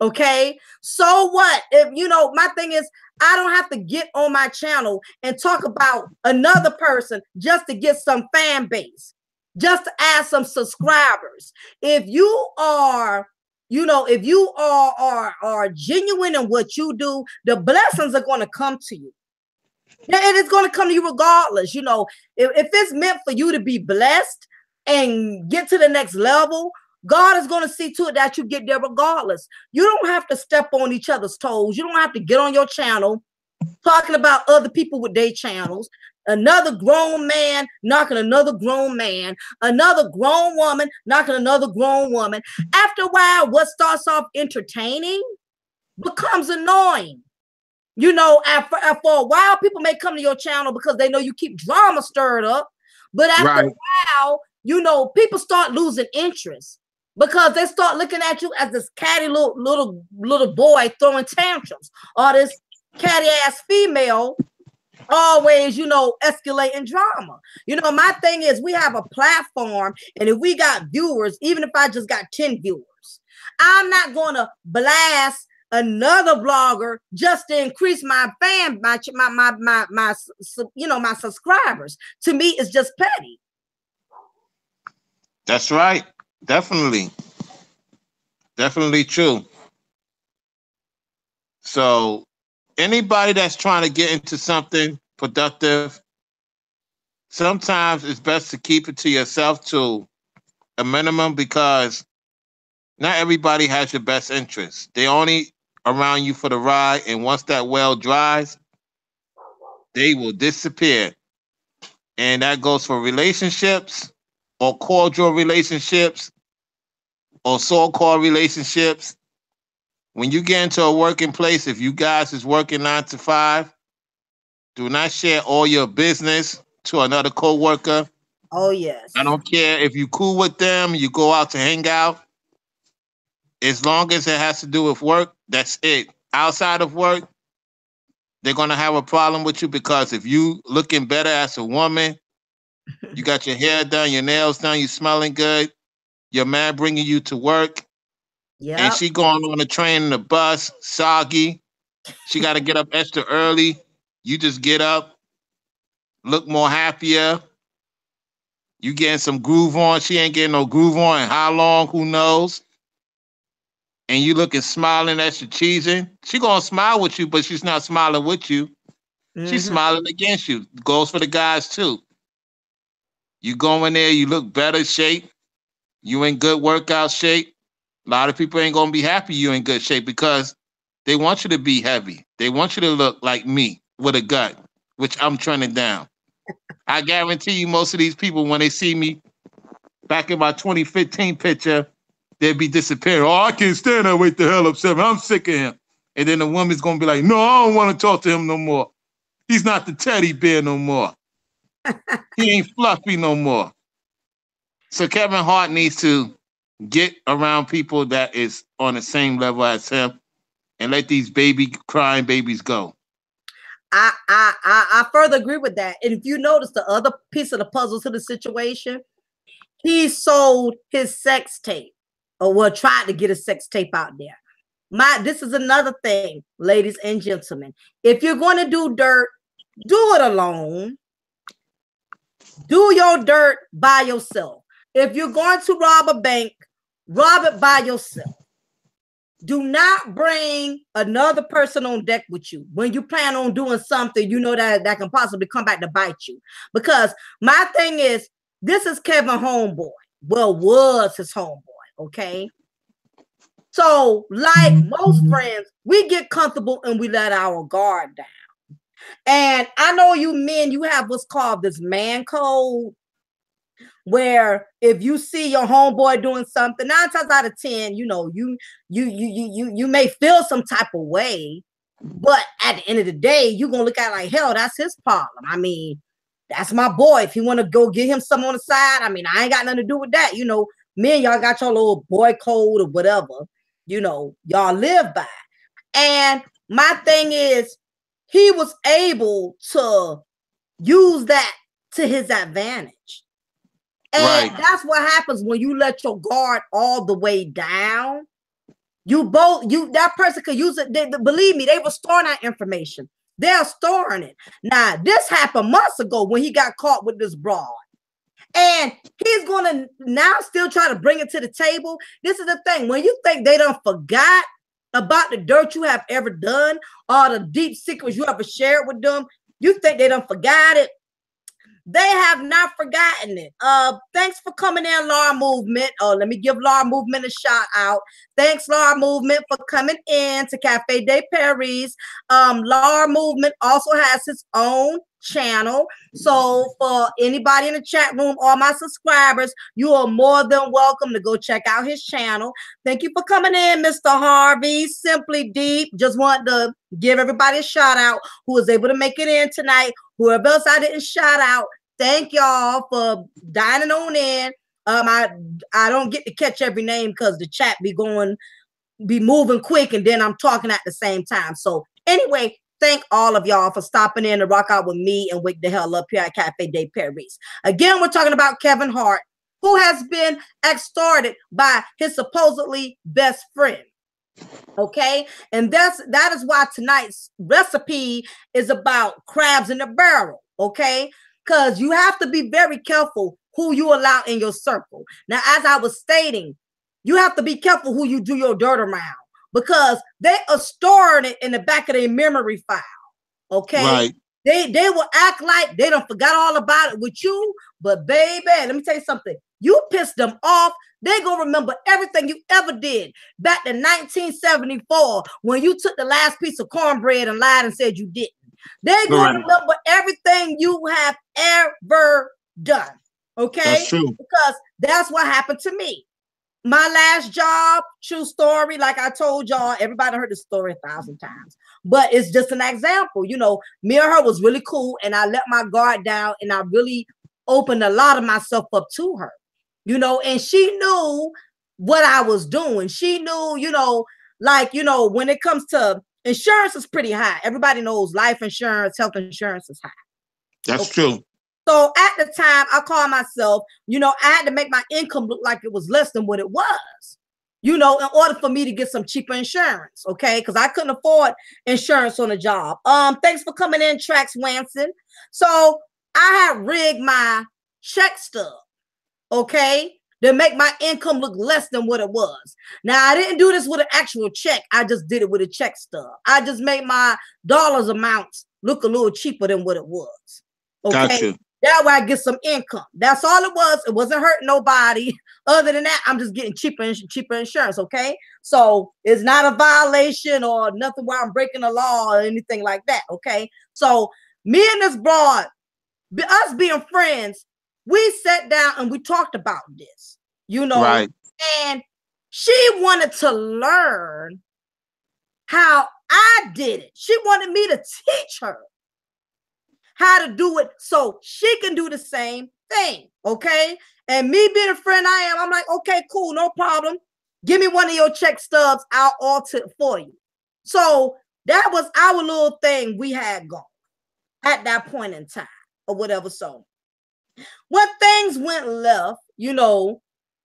Okay, so what? If you know, my thing is, I don't have to get on my channel and talk about another person just to get some fan base, just to add some subscribers. If you are, you know, if you are genuine in what you do, the blessings are going to come to you. And it's going to come to you regardless. You know, if it's meant for you to be blessed and get to the next level, God is going to see to it that you get there regardless. You don't have to step on each other's toes. You don't have to get on your channel talking about other people with their channels. Another grown man knocking another grown man, another grown woman knocking another grown woman. After a while, what starts off entertaining becomes annoying. You know, for a while, people may come to your channel because they know you keep drama stirred up. But after a while, you know, people start losing interest because they start looking at you as this catty little boy throwing tantrums, or this catty ass female always, you know, escalating drama. You know, my thing is, we have a platform, and if we got viewers, even if I just got 10 viewers, I'm not going to blast another blogger just to increase my my subscribers. To me, it's just petty. That's right. Definitely. Definitely true. So anybody that's trying to get into something productive, sometimes it's best to keep it to yourself to a minimum because not everybody has your best interest. They only around you for the ride, and once that well dries, they will disappear. And that goes for relationships or cordial relationships or so-called relationships. When you get into a working place, if you guys is working 9 to 5, do not share all your business to another coworker. Oh, yes. I don't care if you cool with them, you go out to hang out. As long as it has to do with work, that's it. Outside of work, they're gonna have a problem with you because if you looking better as a woman, you got your hair done, your nails done, you smelling good, your man bringing you to work, and Yep. she going on the train and the bus, soggy. She got to get up extra early. You just get up, look more happier. You getting some groove on. She ain't getting no groove on. And how long? Who knows? And you looking smiling at your cheesing. She gonna smile with you, but she's not smiling with you. She's smiling against you. Goes for the guys too. You go in there, you look better shape. You in good workout shape. A lot of people ain't gonna be happy you in good shape because they want you to be heavy. They want you to look like me with a gut, which I'm turning down. I guarantee you most of these people, when they see me back in my 2015 picture, they'd be disappearing. Oh, I can't stand that. Wait the hell up, 7. I'm sick of him. And then the woman's going to be like, no, I don't want to talk to him no more. He's not the teddy bear no more. He ain't fluffy no more. So Kevin Hart needs to get around people that is on the same level as him and let these crying babies go. I further agree with that. And if you notice the other piece of the puzzle to the situation, he sold his sex tape, or tried to get a sex tape out there. This is another thing, ladies and gentlemen. If you're going to do dirt, do it alone. Do your dirt by yourself. If you're going to rob a bank, rob it by yourself. Do not bring another person on deck with you when you plan on doing something you know that can possibly come back to bite you. Because my thing is, this is Kevin homeboy. Well, was his homeboy, okay? So, like most friends, we get comfortable and we let our guard down. And I know you men, you have what's called this man code, where if you see your homeboy doing something, 9 times out of 10, you know, you may feel some type of way, but at the end of the day, you're gonna look at it like, hell, that's his problem. I mean, that's my boy. If you want to go get him some on the side, I mean, I ain't got nothing to do with that. You know, me and y'all got your little boy code or whatever, you know, y'all live by. And my thing is, he was able to use that to his advantage. And that's what happens when you let your guard all the way down. That person could use it. Believe me, they were storing that information. They're storing it. Now, this happened months ago when he got caught with this broad. And he's going to now still try to bring it to the table. This is the thing. When you think they done forgot about the dirt you have ever done or the deep secrets you ever shared with them, you think they done forgot it. They have not forgotten it. Thanks for coming in, Laura Movement. Let me give Laura Movement a shout out. Thanks, Laura Movement, for coming in to Cafe de Paris. Laura Movement also has his own channel. So for anybody in the chat room, all my subscribers, you are more than welcome to go check out his channel. Thank you for coming in, Mr. Harvey. Simply Deep. Just want to give everybody a shout out who was able to make it in tonight. Whoever else I didn't shout out, thank y'all for dining on in. I don't get to catch every name because the chat be moving quick, and then I'm talking at the same time. So anyway, thank all of y'all for stopping in to rock out with me and wake the hell up here at Cafe de Paris. Again, we're talking about Kevin Hart, who has been extorted by his supposedly best friend. Okay, and that is why tonight's recipe is about crabs in the barrel. Okay, because you have to be very careful who you allow in your circle. Now, as I was stating, you have to be careful who you do your dirt around, because they are storing it in the back of their memory file. Okay, Right. They will act like they don't forgot all about it with you, but baby, let me tell you something. You piss them off, they gonna remember everything you ever did back in 1974 when you took the last piece of cornbread and lied and said you didn't. They gonna remember everything you have ever done. Okay, That's true. because that's what happened to me. My last job, true story, like I told y'all, everybody heard the story 1,000 times, but it's just an example. You know, me and her was really cool, and I let my guard down, and I really opened a lot of myself up to her, you know, and she knew what I was doing. She knew, you know, like, you know, when it comes to insurance, is pretty high. Everybody knows life insurance, health insurance is high. That's true. So at the time, I called myself, you know, I had to make my income look like it was less than what it was, you know, in order for me to get some cheaper insurance, okay? Because I couldn't afford insurance on a job. Thanks for coming in, Trax Wanson. So I had rigged my check stub, okay, to make my income look less than what it was. Now, I didn't do this with an actual check. I just did it with a check stub. I just made my dollars amounts look a little cheaper than what it was, okay? Gotcha. That way I get some income. That's all it was. It wasn't hurting nobody. Other than that, I'm just getting cheaper insurance, okay? So it's not a violation or nothing where I'm breaking the law or anything like that, okay? So me and this broad, us being friends, we sat down and we talked about this, you know, Right. and she wanted to learn how I did it. She wanted me to teach her how to do it so she can do the same thing, okay? And me being a friend I am, I'm like, okay, cool, no problem. Give me one of your check stubs, I'll alter it for you. So that was our little thing we had going at that point in time or whatever. So when things went left, you know,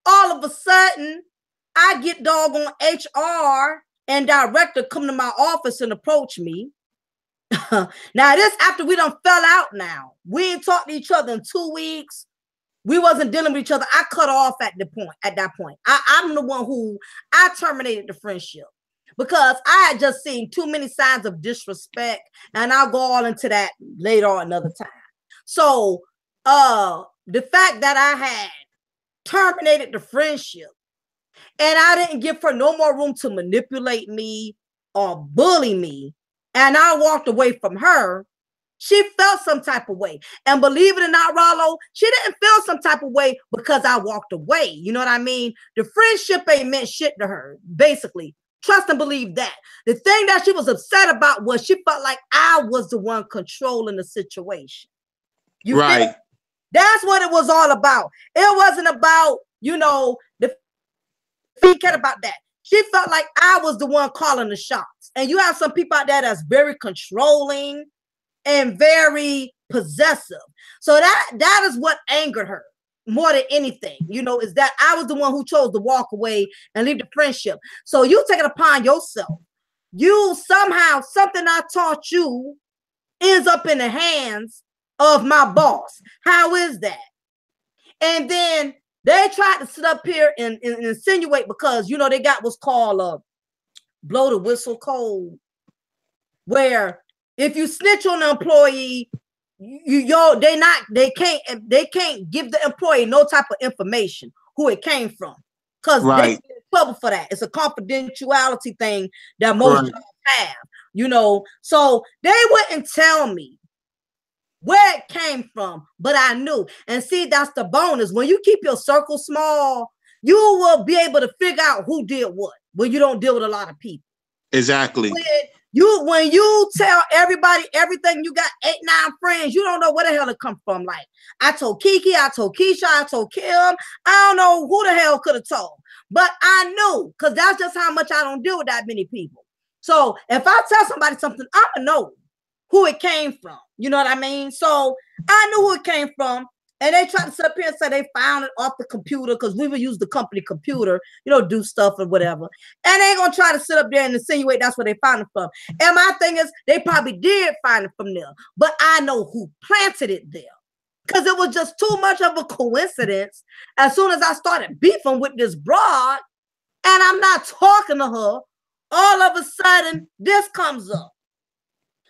all of a sudden, I get doggone HR and director come to my office and approach me. Now this after we done fell out. Now we ain't talked to each other in 2 weeks. We wasn't dealing with each other. I cut off at that point. I'm the one who I terminated the friendship because I had just seen too many signs of disrespect, and I'll go all into that later on another time. So the fact that I had terminated the friendship and I didn't give her no more room to manipulate me or bully me, and I walked away from her, she felt some type of way. And believe it or not, Rollo, she didn't feel some type of way because I walked away. You know what I mean? The friendship ain't meant shit to her, basically. Trust and believe that. The thing that she was upset about was she felt like I was the one controlling the situation. You Right. feel? That's what it was all about. It wasn't about, you know, the she cared about that. She felt like I was the one calling the shots. And you have some people out there that's very controlling and very possessive. So that is what angered her more than anything, you know, is that I was the one who chose to walk away and leave the friendship. So you take it upon yourself. You somehow, something I taught you ends up in the hands of my boss. How is that? And then they tried to sit up here and insinuate, because, you know, they got what's called a blow the whistle code, where if you snitch on an employee, they can't give the employee no type of information who it came from, because they get in trouble for that. It's a confidentiality thing that most jobs have, you know. So they wouldn't tell me where it came from, but I knew. And see, that's the bonus. When you keep your circle small, you will be able to figure out who did what when you don't deal with a lot of people. Exactly. When you tell everybody everything, you got 8, 9 friends, you don't know where the hell it come from. Like, I told Kiki, I told Keisha, I told Kim. I don't know who the hell could have told, but I knew, because that's just how much I don't deal with that many people. So if I tell somebody something, I'm gonna know who it came from. You know what I mean? So I knew who it came from. And they tried to sit up here and say they found it off the computer because we would use the company computer, you know, do stuff or whatever. And they ain't gonna try to sit up there and insinuate that's where they found it from. And my thing is, they probably did find it from there, but I know who planted it there. Because it was just too much of a coincidence. As soon as I started beefing with this broad, and I'm not talking to her, all of a sudden this comes up.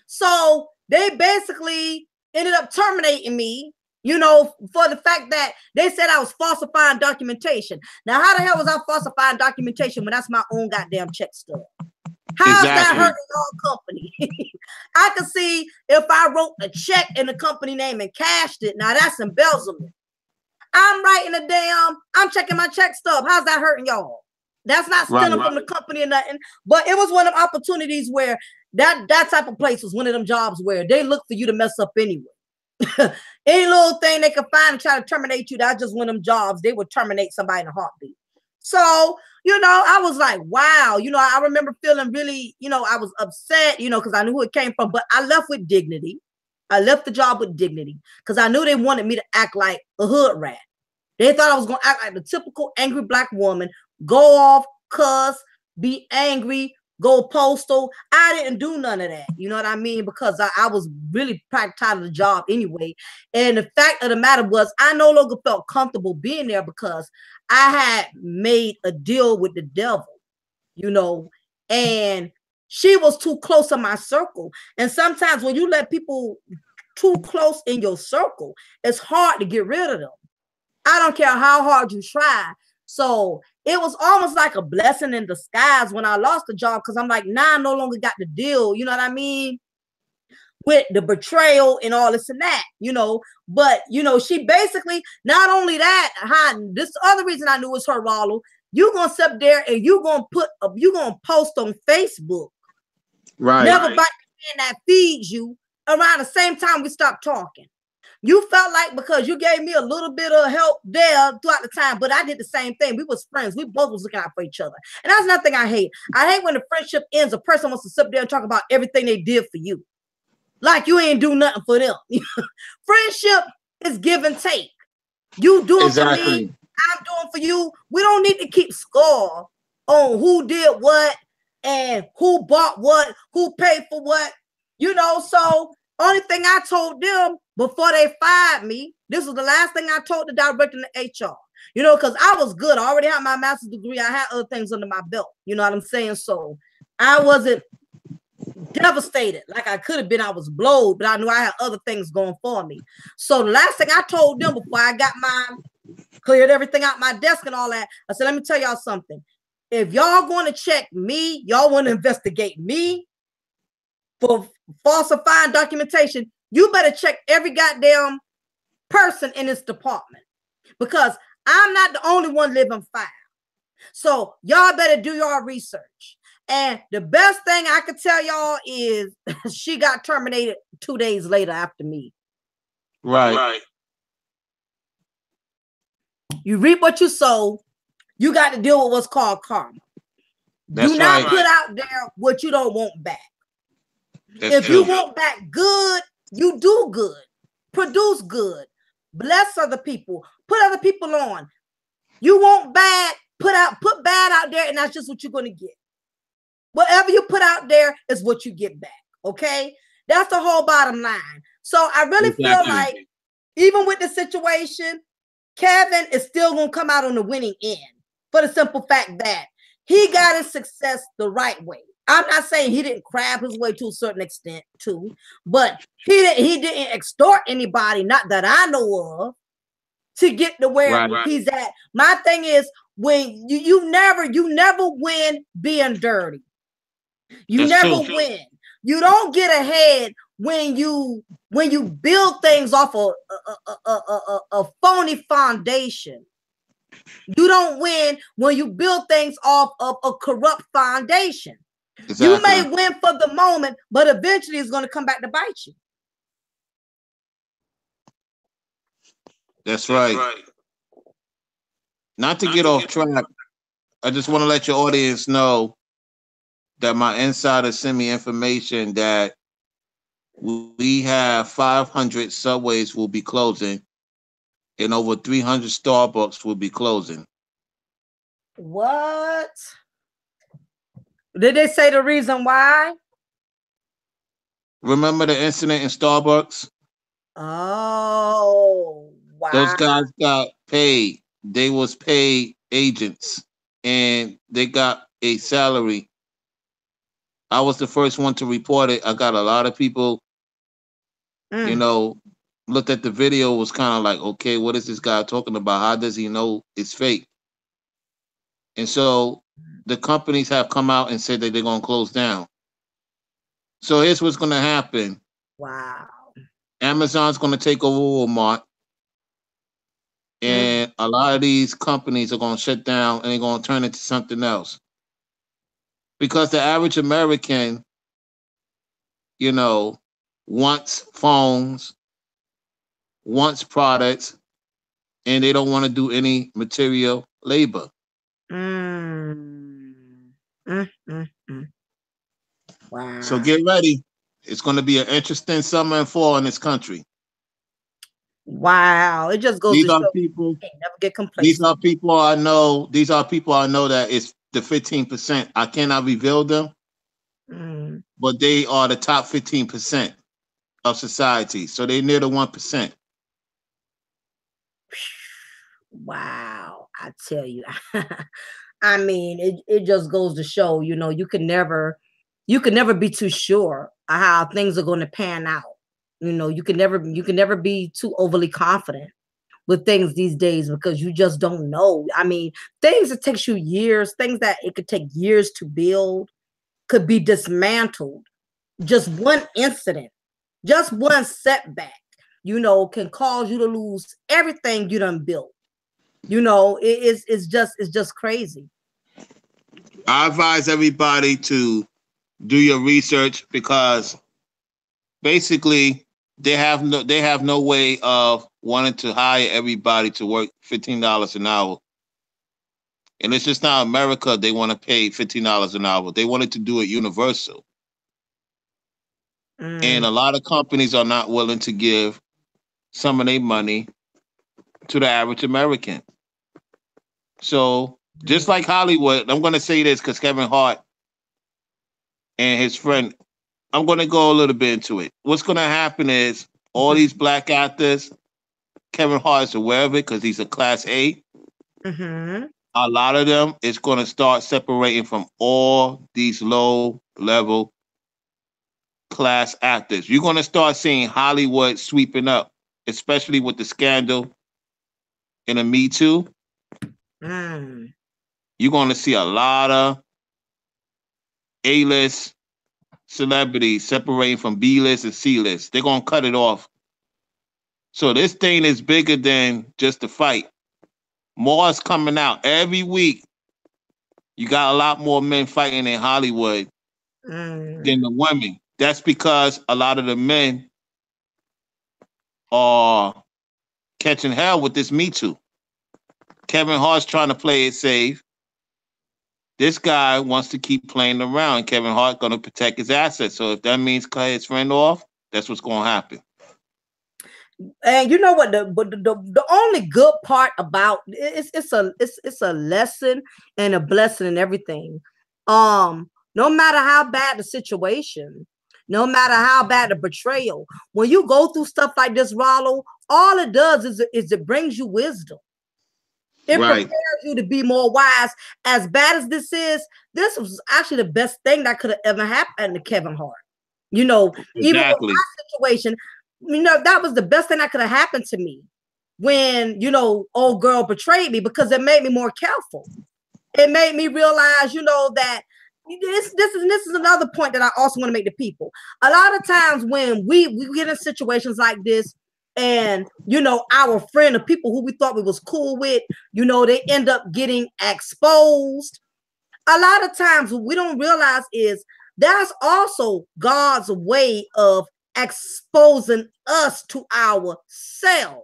So they basically ended up terminating me, you know, for the fact that they said I was falsifying documentation. Now, how the hell was I falsifying documentation when that's my own goddamn check stub? How's that hurting your company? I could see if I wrote a check in the company name and cashed it. Now that's embezzlement. I'm writing I'm checking my check stub. How's that hurting y'all? That's not stealing from the company or nothing. But it was one of the opportunities where that type of place was one of them jobs where they look for you to mess up anyway. Any little thing they could find and try to terminate you, that's just one of them jobs. They would terminate somebody in a heartbeat. So, you know, I was like, wow, you know, I remember feeling really, you know, I was upset, you know, because I knew who it came from, but I left with dignity. I left the job with dignity because I knew they wanted me to act like a hood rat. They thought I was going to act like the typical angry black woman, go off, cuss, be angry, go postal. I didn't do none of that. You know what I mean? Because I was really tired of the job anyway. And the fact of the matter was I no longer felt comfortable being there because I had made a deal with the devil, you know, and she was too close to my circle. And sometimes when you let people too close in your circle, it's hard to get rid of them. I don't care how hard you try. So it was almost like a blessing in disguise when I lost the job because I'm like, nah, I no longer got the deal. You know what I mean? With the betrayal and all this and that, you know. But, you know, she basically, not only that, this other reason I knew was her, Rollo. You gonna sit up there and you gonna post on Facebook. Right. Never bite the hand that feeds you around the same time we stopped talking. You felt like because you gave me a little bit of help there throughout the time, but I did the same thing. We was friends. We both was looking out for each other. And that's nothing I hate. I hate when the friendship ends, a person wants to sit there and talk about everything they did for you. Like you ain't do nothing for them. Friendship is give and take. You doing for me, I'm doing for you. We don't need to keep score on who did what and who bought what, who paid for what. You know, so only thing I told them before they fired me, this was the last thing I told the director in the HR. You know, because I was good. I already had my master's degree. I had other things under my belt. You know what I'm saying? So I wasn't devastated like I could have been. I was blowed, but I knew I had other things going for me. So the last thing I told them before I got cleared everything out my desk and all that, I said, let me tell y'all something. If y'all going to check me, y'all want to investigate me for falsifying documentation, you better check every goddamn person in this department because I'm not the only one living fire. So y'all better do your research. And the best thing I could tell y'all is she got terminated 2 days later after me. Right. You reap what you sow. You got to deal with what's called karma. Do not put out there what you don't want back. If you want back good, you do good. Produce good. Bless other people. Put other people on. You want bad, put bad out there, and that's just what you're going to get. Whatever you put out there is what you get back. Okay? That's the whole bottom line. So I really feel like even with the situation, Kevin is still going to come out on the winning end for the simple fact that he got his success the right way. I'm not saying he didn't crab his way to a certain extent too, but he didn't extort anybody, not that I know of, to get to where he's at. My thing is when you never win being dirty. You never win. You don't get ahead when you build things off a phony foundation. You don't win when you build things off of a corrupt foundation. Exactly. You may win for the moment, but eventually it's going to come back to bite you. That's right. Not to get off track, I just want to let your audience know that my insider sent me information that we have 500 subways will be closing and over 300 Starbucks will be closing. What? Did they say the reason why? Remember the incident in Starbucks? Oh, Those wow. guys got paid. They was paid agents, and they got a salary. I was the first one to report it. I got a lot of people, you Mm, know, looked at the video, was kind of like, okay, what is this guy talking about? How does he know it's fake? And so the companies have come out and said that they're going to close down. So here's what's going to happen. wow. Amazon's going to take over Walmart, Mm, and a lot of these companies are going to shut down and they're going to turn into something else. Because the average American, you know, wants phones, wants products, and they don't want to do any material labor. mm, mm. So Wow. get ready. It's going to be an interesting summer and fall in this country. Wow. It just goes These to are show people. you can't never get These complacent. are people I know. These are people I know that it's the 15%. I cannot reveal them, Mm, but they are the top 15% of society. So they near the 1%. wow. I tell you. I mean, it just goes to show, you can never be too sure of how things are going to pan out. You can never be too overly confident with things these days because you just don't know. I mean, things that takes you years, things that it could take years to build could be dismantled. Just one incident, just one setback, can cause you to lose everything you done built. It's just crazy. I advise everybody to do your research because basically they have no way of wanting to hire everybody to work $15 an hour. And it's just not America they want to pay $15 an hour. They wanted to do it universal. And Mm, a lot of companies are not willing to give some of their money to the average American. So just mm, like Hollywood, I'm gonna say this because Kevin Hart and his friend, I'm gonna go a little bit into it. What's gonna happen is all these black actors, Kevin Hart is aware of it because he's a class A. mhm, A lot of them is gonna start separating from all these low level class actors. You're gonna start seeing Hollywood sweeping up, especially with the scandal in the Me Too. mm. You're gonna see a lot of A-list celebrities separating from B-list and C-list. They're gonna cut it off. So this thing is bigger than just the fight. More is coming out every week. You got a lot more men fighting in Hollywood than Mm. the women. That's because a lot of the men are catching hell with this Me Too. Kevin Hart's trying to play it safe. This guy wants to keep playing around. Kevin Hart going to protect his assets. So if that means cut his friend off, that's what's going to happen. And you know what? The only good part about it's a lesson and a blessing and everything. No matter how bad the situation, no matter how bad the betrayal, when you go through stuff like this, Rollo, all it does is it brings you wisdom. It prepares Right. you to be more wise. As bad as this was actually the best thing that could have ever happened to Kevin Hart. Even with Exactly. my situation, that was the best thing that could have happened to me when, old girl betrayed me because it made me more careful. It made me realize, that this is another point that I also want to make to people. A lot of times when we get in situations like this, and our friend, the people who we thought we was cool with, they end up getting exposed. A lot of times what we don't realize is that's also God's way of exposing us to ourselves.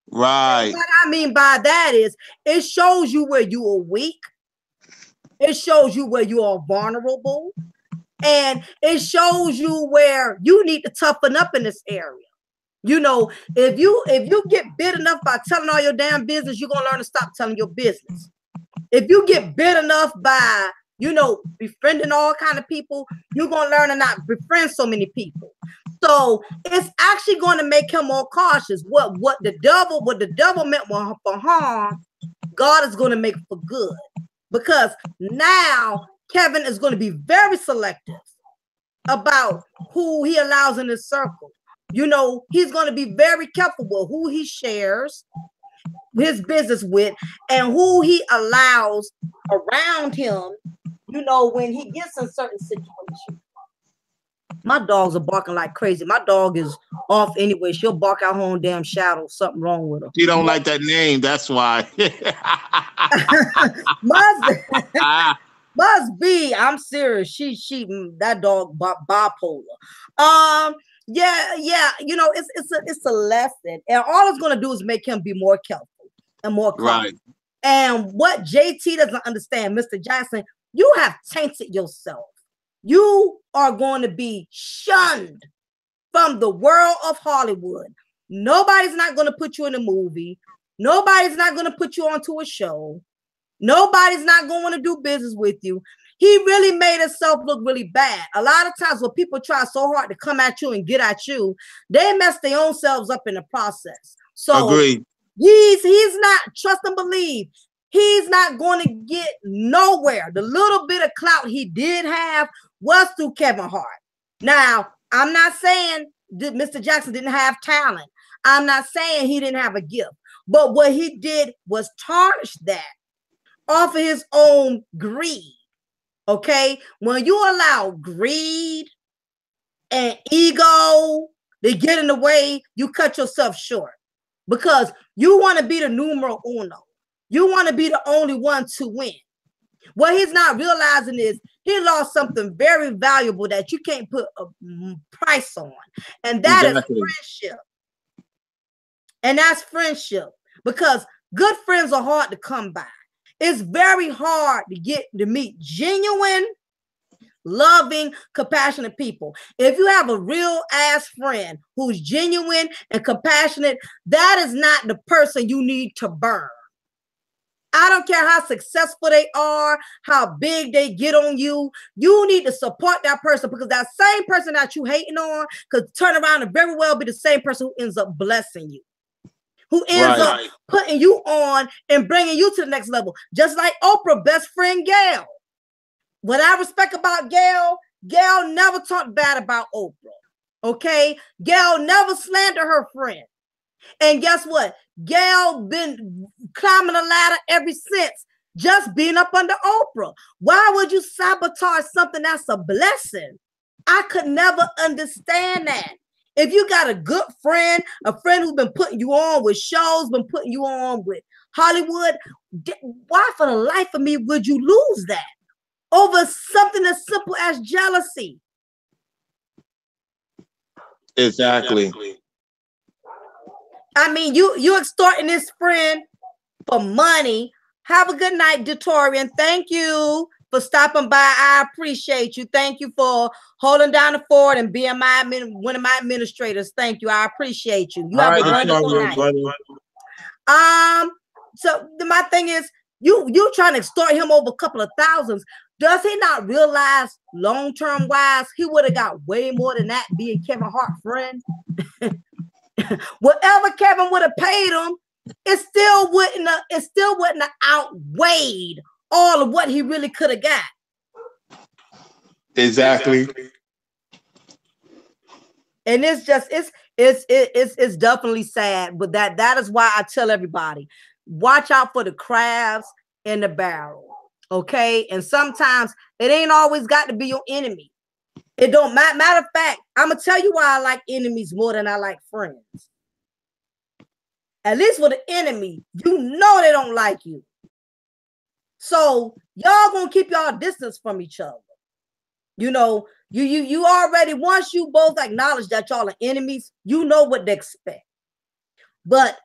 And Right. what I mean by that is it shows you where you are weak. It shows you where you are vulnerable. And it shows you where you need to toughen up in this area. You know, if you get bit enough by telling all your damn business, you're gonna learn to stop telling your business. If you get bit enough by, you know, befriending all kind of people, you're gonna learn to not befriend so many people. So it's actually going to make him more cautious. What the devil meant for harm, God is going to make for good. Because now Kevin is going to be very selective about who he allows in his circle. You know, he's going to be very careful with who he shares his business with and who he allows around him, you know, when he gets in certain situations. My dogs are barking like crazy. My dog is off anyway. She'll bark out her own damn shadow. Something wrong with her. She don't like that name. That's why. must be. I'm serious. She that dog bipolar. Yeah. You know, it's a lesson, and all it's gonna do is make him be more careful and more cautious. Right. And what JT doesn't understand, Mr. Jackson, you have tainted yourself. You are going to be shunned from the world of Hollywood. Nobody's not going to put you in a movie. Nobody's not going to put you onto a show. Nobody's not going to do business with you. He really made himself look really bad. A lot of times when people try so hard to come at you and get at you, they mess their own selves up in the process. So agreed. He's not, trust and believe, he's not going to get nowhere. The little bit of clout he did have was through Kevin Hart. Now, I'm not saying that Mr. Jackson didn't have talent. I'm not saying he didn't have a gift. But what he did was tarnish that off of his own greed. Okay? When you allow greed and ego to get in the way, you cut yourself short. Because you want to be the numero uno. You want to be the only one to win. What he's not realizing is he lost something very valuable that you can't put a price on. And that is friendship. And that's friendship. Because good friends are hard to come by. It's very hard to meet genuine, loving, compassionate people. If you have a real ass friend who's genuine and compassionate, that is not the person you need to burn. I don't care how successful they are, how big they get on you. You need to support that person, because that same person that you hating on could turn around and very well be the same person who ends up blessing you, who ends up putting you on and bringing you to the next level. Just like Oprah's best friend, Gail. What I respect about Gail never talked bad about Oprah. Okay? Gail never slandered her friend. And guess what? Gail been climbing the ladder ever since, just being up under Oprah. Why would you sabotage something that's a blessing? I could never understand that. If you got a good friend, a friend who's been putting you on with shows, been putting you on with Hollywood, why for the life of me would you lose that over something as simple as jealousy? Exactly. I mean, you extorting this friend for money. Have a good night, Detorian. Thank you for stopping by. I appreciate you. Thank you for holding down the fort and being one of my administrators. Thank you. I appreciate you. You have a wonderful night. So my thing is, you trying to extort him over a couple of thousands. Does he not realize long-term wise, he would have got way more than that being Kevin Hart friend? Whatever Kevin would have paid him, it still wouldn't have outweighed all of what he really could have got. Exactly. And it's definitely sad, but that is why I tell everybody, watch out for the crabs in the barrel. Okay. And sometimes it ain't always got to be your enemy. It don't matter. Matter of fact, I'm gonna tell you why I like enemies more than I like friends. At least with an enemy, you know they don't like you. So y'all gonna keep y'all distance from each other. You know, you already, once you both acknowledge that y'all are enemies, you know what to expect. But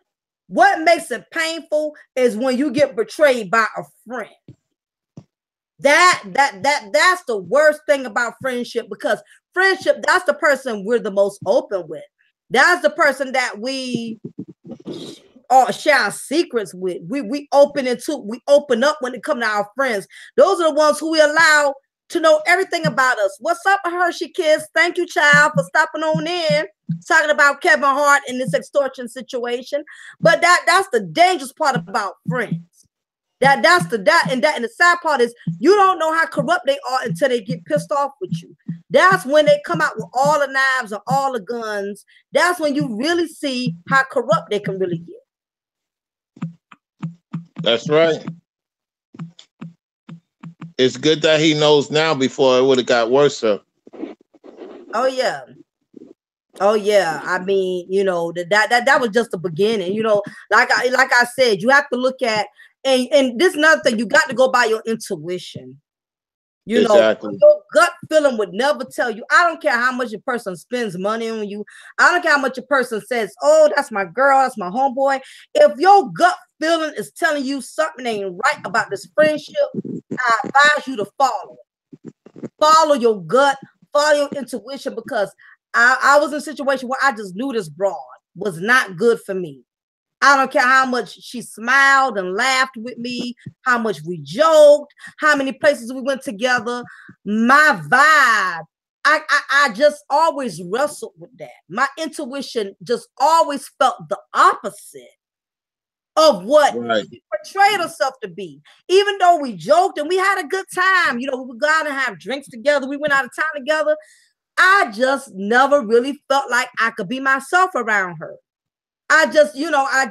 what makes it painful is when you get betrayed by a friend. That's the worst thing about friendship, because friendship, that's the person we're the most open with. That's the person that we or share secrets with. We open up when it comes to our friends. Those are the ones who we allow to know everything about us. What's up, Hershey Kids? Thank you, child, for stopping on in, talking about Kevin Hart in this extortion situation. But that's the dangerous part about friends. And the sad part is you don't know how corrupt they are until they get pissed off with you. That's when they come out with all the knives and all the guns. That's when you really see how corrupt they can really get. That's right. It's good that he knows now before it would have got worse. Oh yeah. Oh yeah. I mean, you know, that was just the beginning. You know, like I said, you have to look at and this is another thing, you got to go by your intuition. You exactly. know, your gut feeling would never tell you. I don't care how much a person spends money on you. I don't care how much a person says, oh, that's my girl, that's my homeboy. If your gut feeling is telling you something ain't right about this friendship, I advise you to follow it. Follow your gut, follow your intuition, because I was in a situation where I just knew this broad was not good for me. I don't care how much she smiled and laughed with me, how much we joked, how many places we went together. My vibe, I just always wrestled with that. My intuition just always felt the opposite of what she portrayed herself to be. Even though we joked and we had a good time, you know, we would go out and have drinks together. We went out of town together. I just never really felt like I could be myself around her. I just, you know, I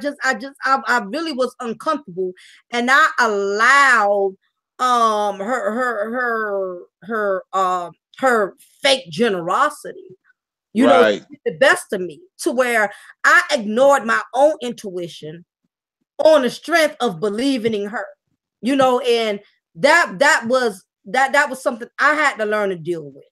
really was uncomfortable, and I allowed her fake generosity, you know, to get the best of me, to where I ignored my own intuition on the strength of believing in her, you know, and that was something I had to learn to deal with.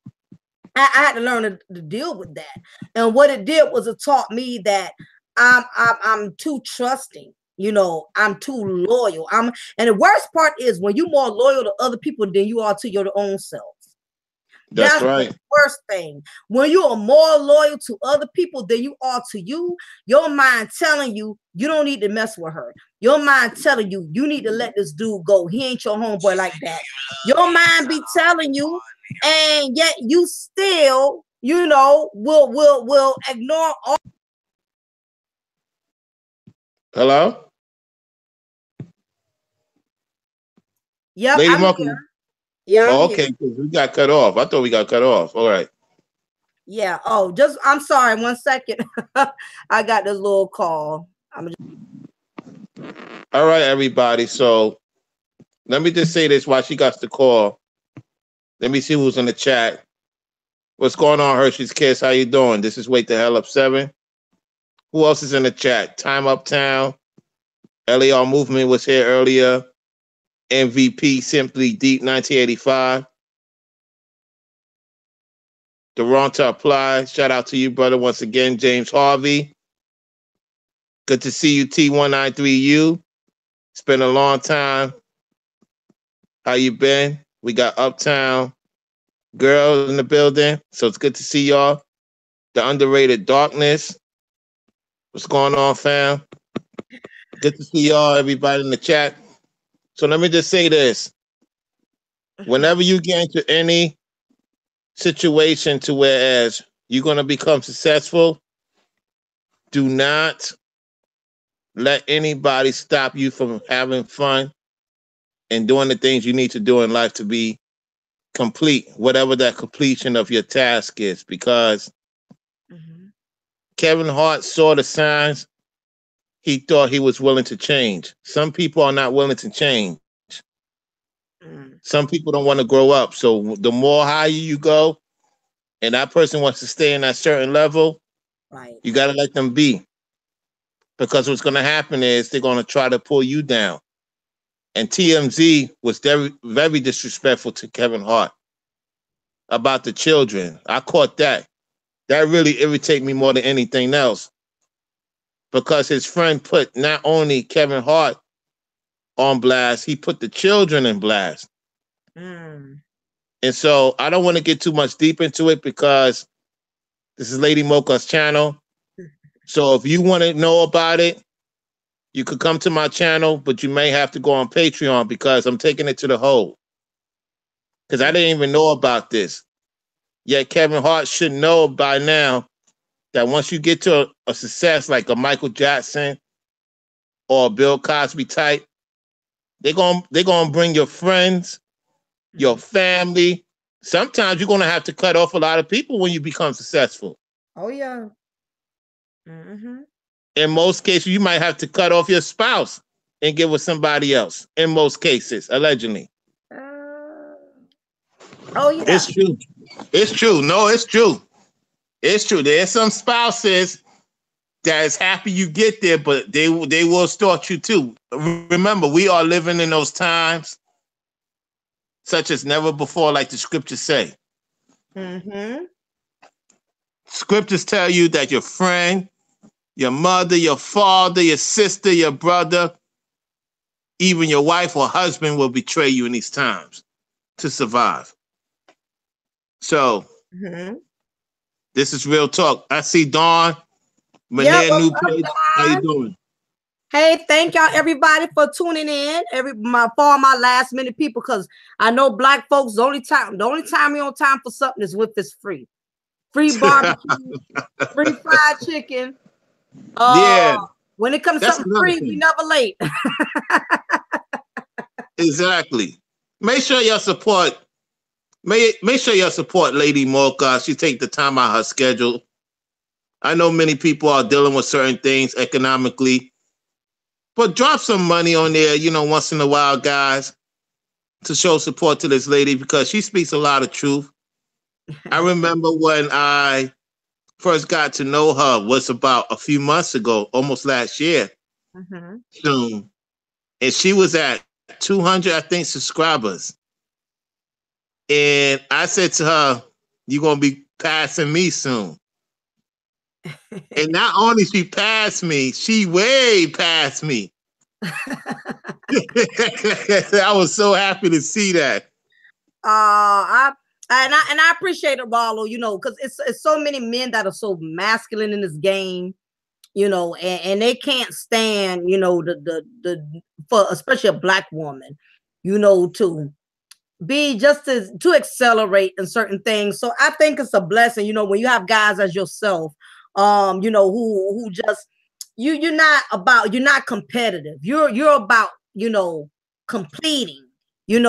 I had to learn to deal with that, and what it did was it taught me that I'm too trusting, you know, I'm too loyal. And the worst part is when you're more loyal to other people than you are to your own self. That's right. The worst thing. When you are more loyal to other people than you are to you, your mind telling you you don't need to mess with her. Your mind telling you you need to let this dude go. He ain't your homeboy like that. Your mind be telling you, and yet you still, you know, will ignore all. Hello? Yeah, Lady Mocha. Yeah. Oh, okay. We got cut off. I thought we got cut off. All right. Yeah. Oh, I'm sorry. 1 second. I got this little call. All right, everybody. So let me just say this while she got the call. Let me see who's in the chat. What's going on, Hershey's Kiss? How you doing? This is Wake the Hell Up 7. Who else is in the chat? Time Uptown. LAR Movement was here earlier. MVP Simply Deep 1985. The Wrong to Apply. Shout out to you, brother, once again. James Harvey. Good to see you, T193U. It's been a long time. How you been? We got Uptown Girls in the building, so it's good to see y'all. The Underrated Darkness. What's going on, fam? Good to see y'all, everybody in the chat. So let me just say this. Whenever you get into any situation to whereas you're going to become successful, do not let anybody stop you from having fun and doing the things you need to do in life to be complete, whatever that completion of your task is, because Kevin Hart saw the signs. He thought he was willing to change. Some people are not willing to change. Some people don't want to grow up. So the more higher you go, and that person wants to stay in that certain level, you got to let them be. Because what's going to happen is they're going to try to pull you down. And TMZ was very, very disrespectful to Kevin Hart about the children. I caught that. That really irritated me more than anything else. Because his friend put not only Kevin Hart on blast, he put the children in blast. And so I don't want to get too much deep into it because this is Lady Mocha's channel. So if you want to know about it, you could come to my channel, but you may have to go on Patreon because I'm taking it to the hole. Because I didn't even know about this. Yet Kevin Hart should know by now that once you get to a success like a Michael Jackson or a Bill Cosby type, they're gonna bring your friends, your family. Sometimes you're gonna have to cut off a lot of people when you become successful. Oh yeah. Mm-hmm. In most cases, you might have to cut off your spouse and get with somebody else. In most cases, allegedly. Oh yeah. It's true. It's true. No, it's true. It's true. There's some spouses that is happy you get there, but they will stalk you too. Remember, we are living in those times such as never before, like the scriptures say. Mm-hmm. Scriptures tell you that your friend, your mother, your father, your sister, your brother, even your wife or husband will betray you in these times to survive. So this is real talk. I see Dawn, Yeah, Manette, what's new up, page. How you Dawn? doing? Hey, thank y'all everybody for tuning in. For all my last minute people, because I know black folks the only time we on time for something is if it's free. Free barbecue, free fried chicken. Yeah, When it comes to that's something another free, we thing. never late. Exactly. Make sure y'all support. Make sure y'all support Lady Mocha. She take the time out of her schedule. I know many people are dealing with certain things economically, but drop some money on there, once in a while, guys, to show support to this lady because she speaks a lot of truth. I remember when I first got to know her was about a few months ago, almost last year, soon, and she was at 200, I think, subscribers. And I said to her, "You're gonna be passing me soon." And not only she passed me, she way passed me. I was so happy to see that. I appreciate it, Rollo, because it's so many men that are so masculine in this game, and they can't stand, the for especially a black woman, to be just to accelerate in certain things. So I think it's a blessing, when you have guys as yourself, who just you're not competitive. You're about, completing. You're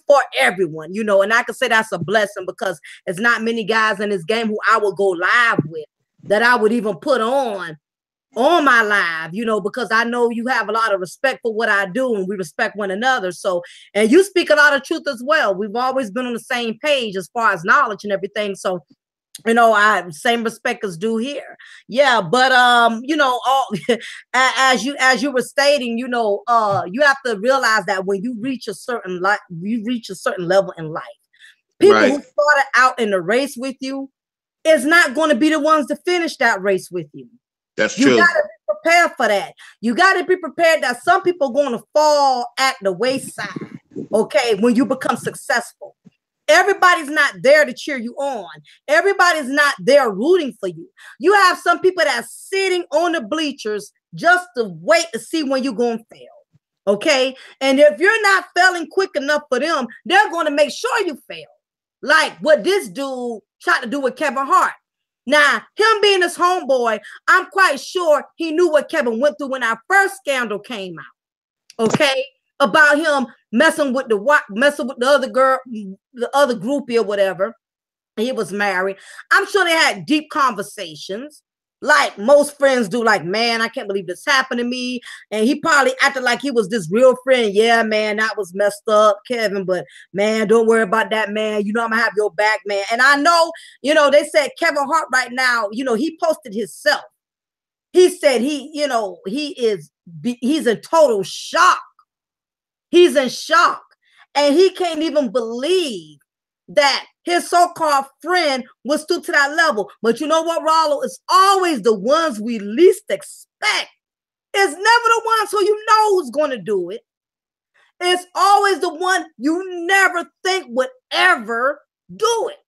for everyone, and I can say that's a blessing because it's not many guys in this game who I would go live with that I would even put on my live, because I know you have a lot of respect for what I do and we respect one another. So, and you speak a lot of truth as well. We've always been on the same page as far as knowledge and everything. So, I same respect as due here. Yeah, but all as you were stating, you have to realize that when you reach a certain level in life, people who Right. started out in the race with you is not going to be the ones to finish that race with you. That's You got true. to be prepared for that. You got to be prepared that some people are going to fall at the wayside, okay, when you become successful. Everybody's not there to cheer you on. Everybody's not there rooting for you. You have some people that's sitting on the bleachers just to wait to see when you're going to fail, okay? And if you're not failing quick enough for them, they're going to make sure you fail. Like what this dude tried to do with Kevin Hart. Now, him being his homeboy, I'm quite sure he knew what Kevin went through when our first scandal came out. Okay, about him messing with the other girl, the other groupie or whatever. He was married. I'm sure they had deep conversations, like most friends do. Like, man, I can't believe this happened to me. And he probably acted like he was this real friend. Yeah, man, that was messed up, Kevin. But man, don't worry about that, man. I'm gonna have your back, man. And I know, they said Kevin Hart right now. He posted himself. He said he's in total shock. He's in shock, and he can't even believe that his so-called friend was stood to that level. But you know what, Rollo? It's always the ones we least expect. It's never the ones who you know who's going to do it. It's always the one you never think would ever do it.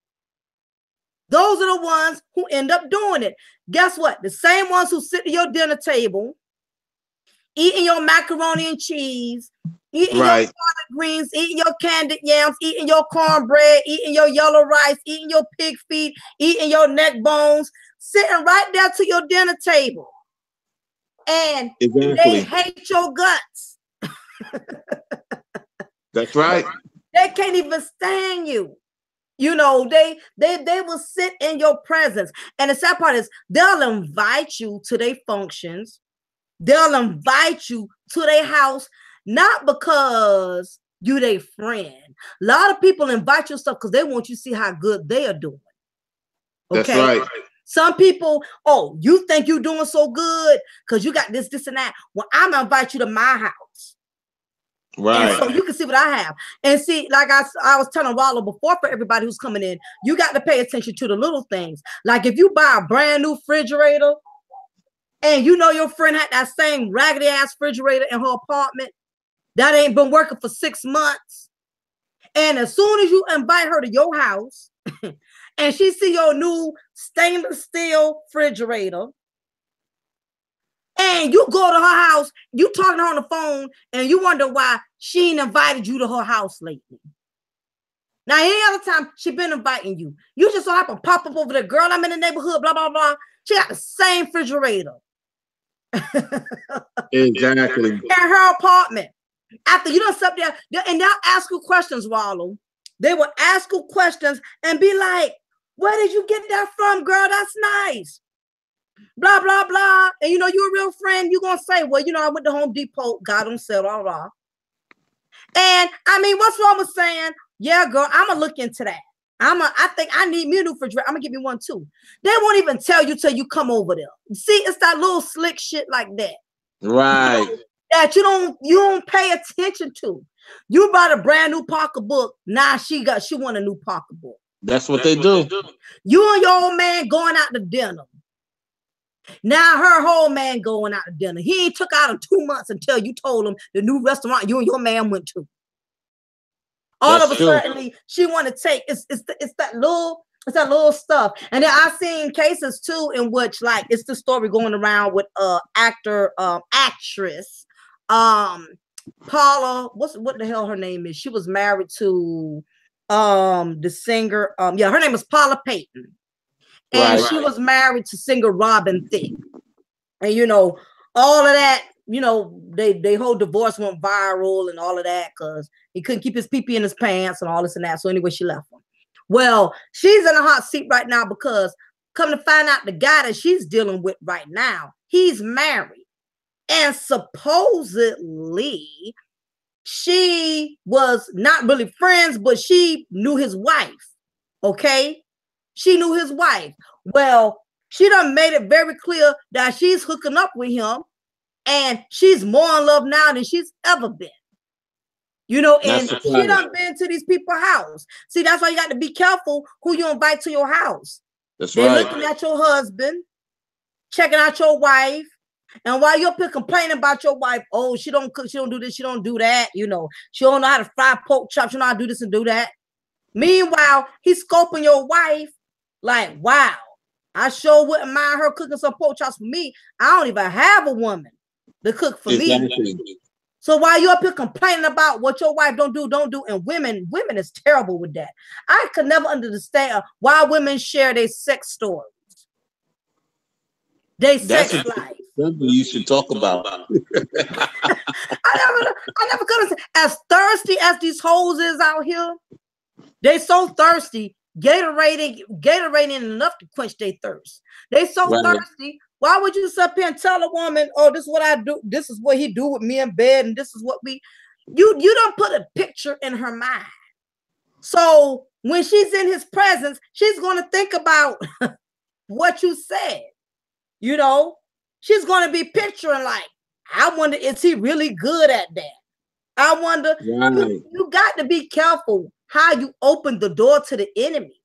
Those are the ones who end up doing it. Guess what? The same ones who sit at your dinner table, eating your macaroni and cheese, eating your collard greens, eating your candied yams, eating your cornbread, eating your yellow rice, eating your pig feet, eating your neck bones, sitting right there to your dinner table. And they hate your guts. That's right. They can't even stand you. You know, they will sit in your presence. And the sad part is they'll invite you to their functions. They'll invite you to their house, not because you their friend. A lot of people invite you stuff because they want you to see how good they are doing. Okay? That's right. Some people, oh, you think you're doing so good because you got this, and that. Well, I'm gonna invite you to my house. Right. And so you can see what I have. And see, like I was telling Rollo before, for everybody who's coming in, you got to pay attention to the little things. Like if you buy a brand new refrigerator and you know your friend had that same raggedy ass refrigerator in her apartment that ain't been working for 6 months. And as soon as you invite her to your house and she see your new stainless steel refrigerator, and you go to her house, you talking to her on the phone, and you wonder why she ain't invited you to her house lately. Now, any other time she been inviting you, you just so happen to pop up over there, girl, I'm in the neighborhood, blah, blah, blah. She got the same refrigerator. Exactly. In her apartment. After you done sit there, and they'll ask you questions, Wallow. They will ask you questions and be like, where did you get that from, girl? That's nice. Blah, blah, blah. And you know, you're a real friend. You're going to say, well, you know, I went to Home Depot, got them set, all right. And I mean, what's wrong with saying, yeah, girl, I'm going to look into that. I think I need me a new refrigerator. I'm going to give you one too. They won't even tell you till you come over there. See, it's that little slick shit like that. Right. You know, that you don't pay attention to. You bought a brand new pocketbook. Now she want a new pocketbook. That's what they do. You and your old man going out to dinner. Now her whole man going out to dinner. He ain't took out in 2 months until you told him the new restaurant you and your man went to. All of a sudden, she want to take it's that little stuff. And then I've seen cases too in which, like, it's the story going around with actress Paula, what the hell her name is? She was married to the singer, her name is Paula Payton. And she was married to singer Robin Thicke. And you know, all of that, you know, they whole divorce went viral and all of that because he couldn't keep his pee-pee in his pants and all this and that. So anyway, she left him. Well, she's in a hot seat right now because come to find out the guy that she's dealing with right now, he's married. And supposedly she was not really friends, but she knew his wife. Okay? She knew his wife. Well, she done made it very clear that she's hooking up with him and she's more in love now than she's ever been. You know, and she done been to these people's house. See, that's why you got to be careful who you invite to your house. They're looking at your husband, checking out your wife. And while you're up here complaining about your wife, oh, she don't cook, she don't do this, she don't do that, you know, she don't know how to fry pork chops, she know how to do this and do that. Meanwhile, he's scoping your wife like, wow, I sure wouldn't mind her cooking some pork chops for me. I don't even have a woman to cook for me. So while you're up here complaining about what your wife don't do, and women is terrible with that. I could never understand why women share their sex stories. They sex life. You should talk about. I never could understand. As thirsty as these hoes is out here, they so thirsty. Gatorade ain't enough to quench their thirst. They so thirsty. Why would you sit up here and tell a woman, oh, this is what I do, this is what he do with me in bed, and this is what we you don't put a picture in her mind. So when she's in his presence, she's gonna think about what you said. You know, she's going to be picturing like, I wonder, is he really good at that? I wonder, you got to be careful how you open the door to the enemy.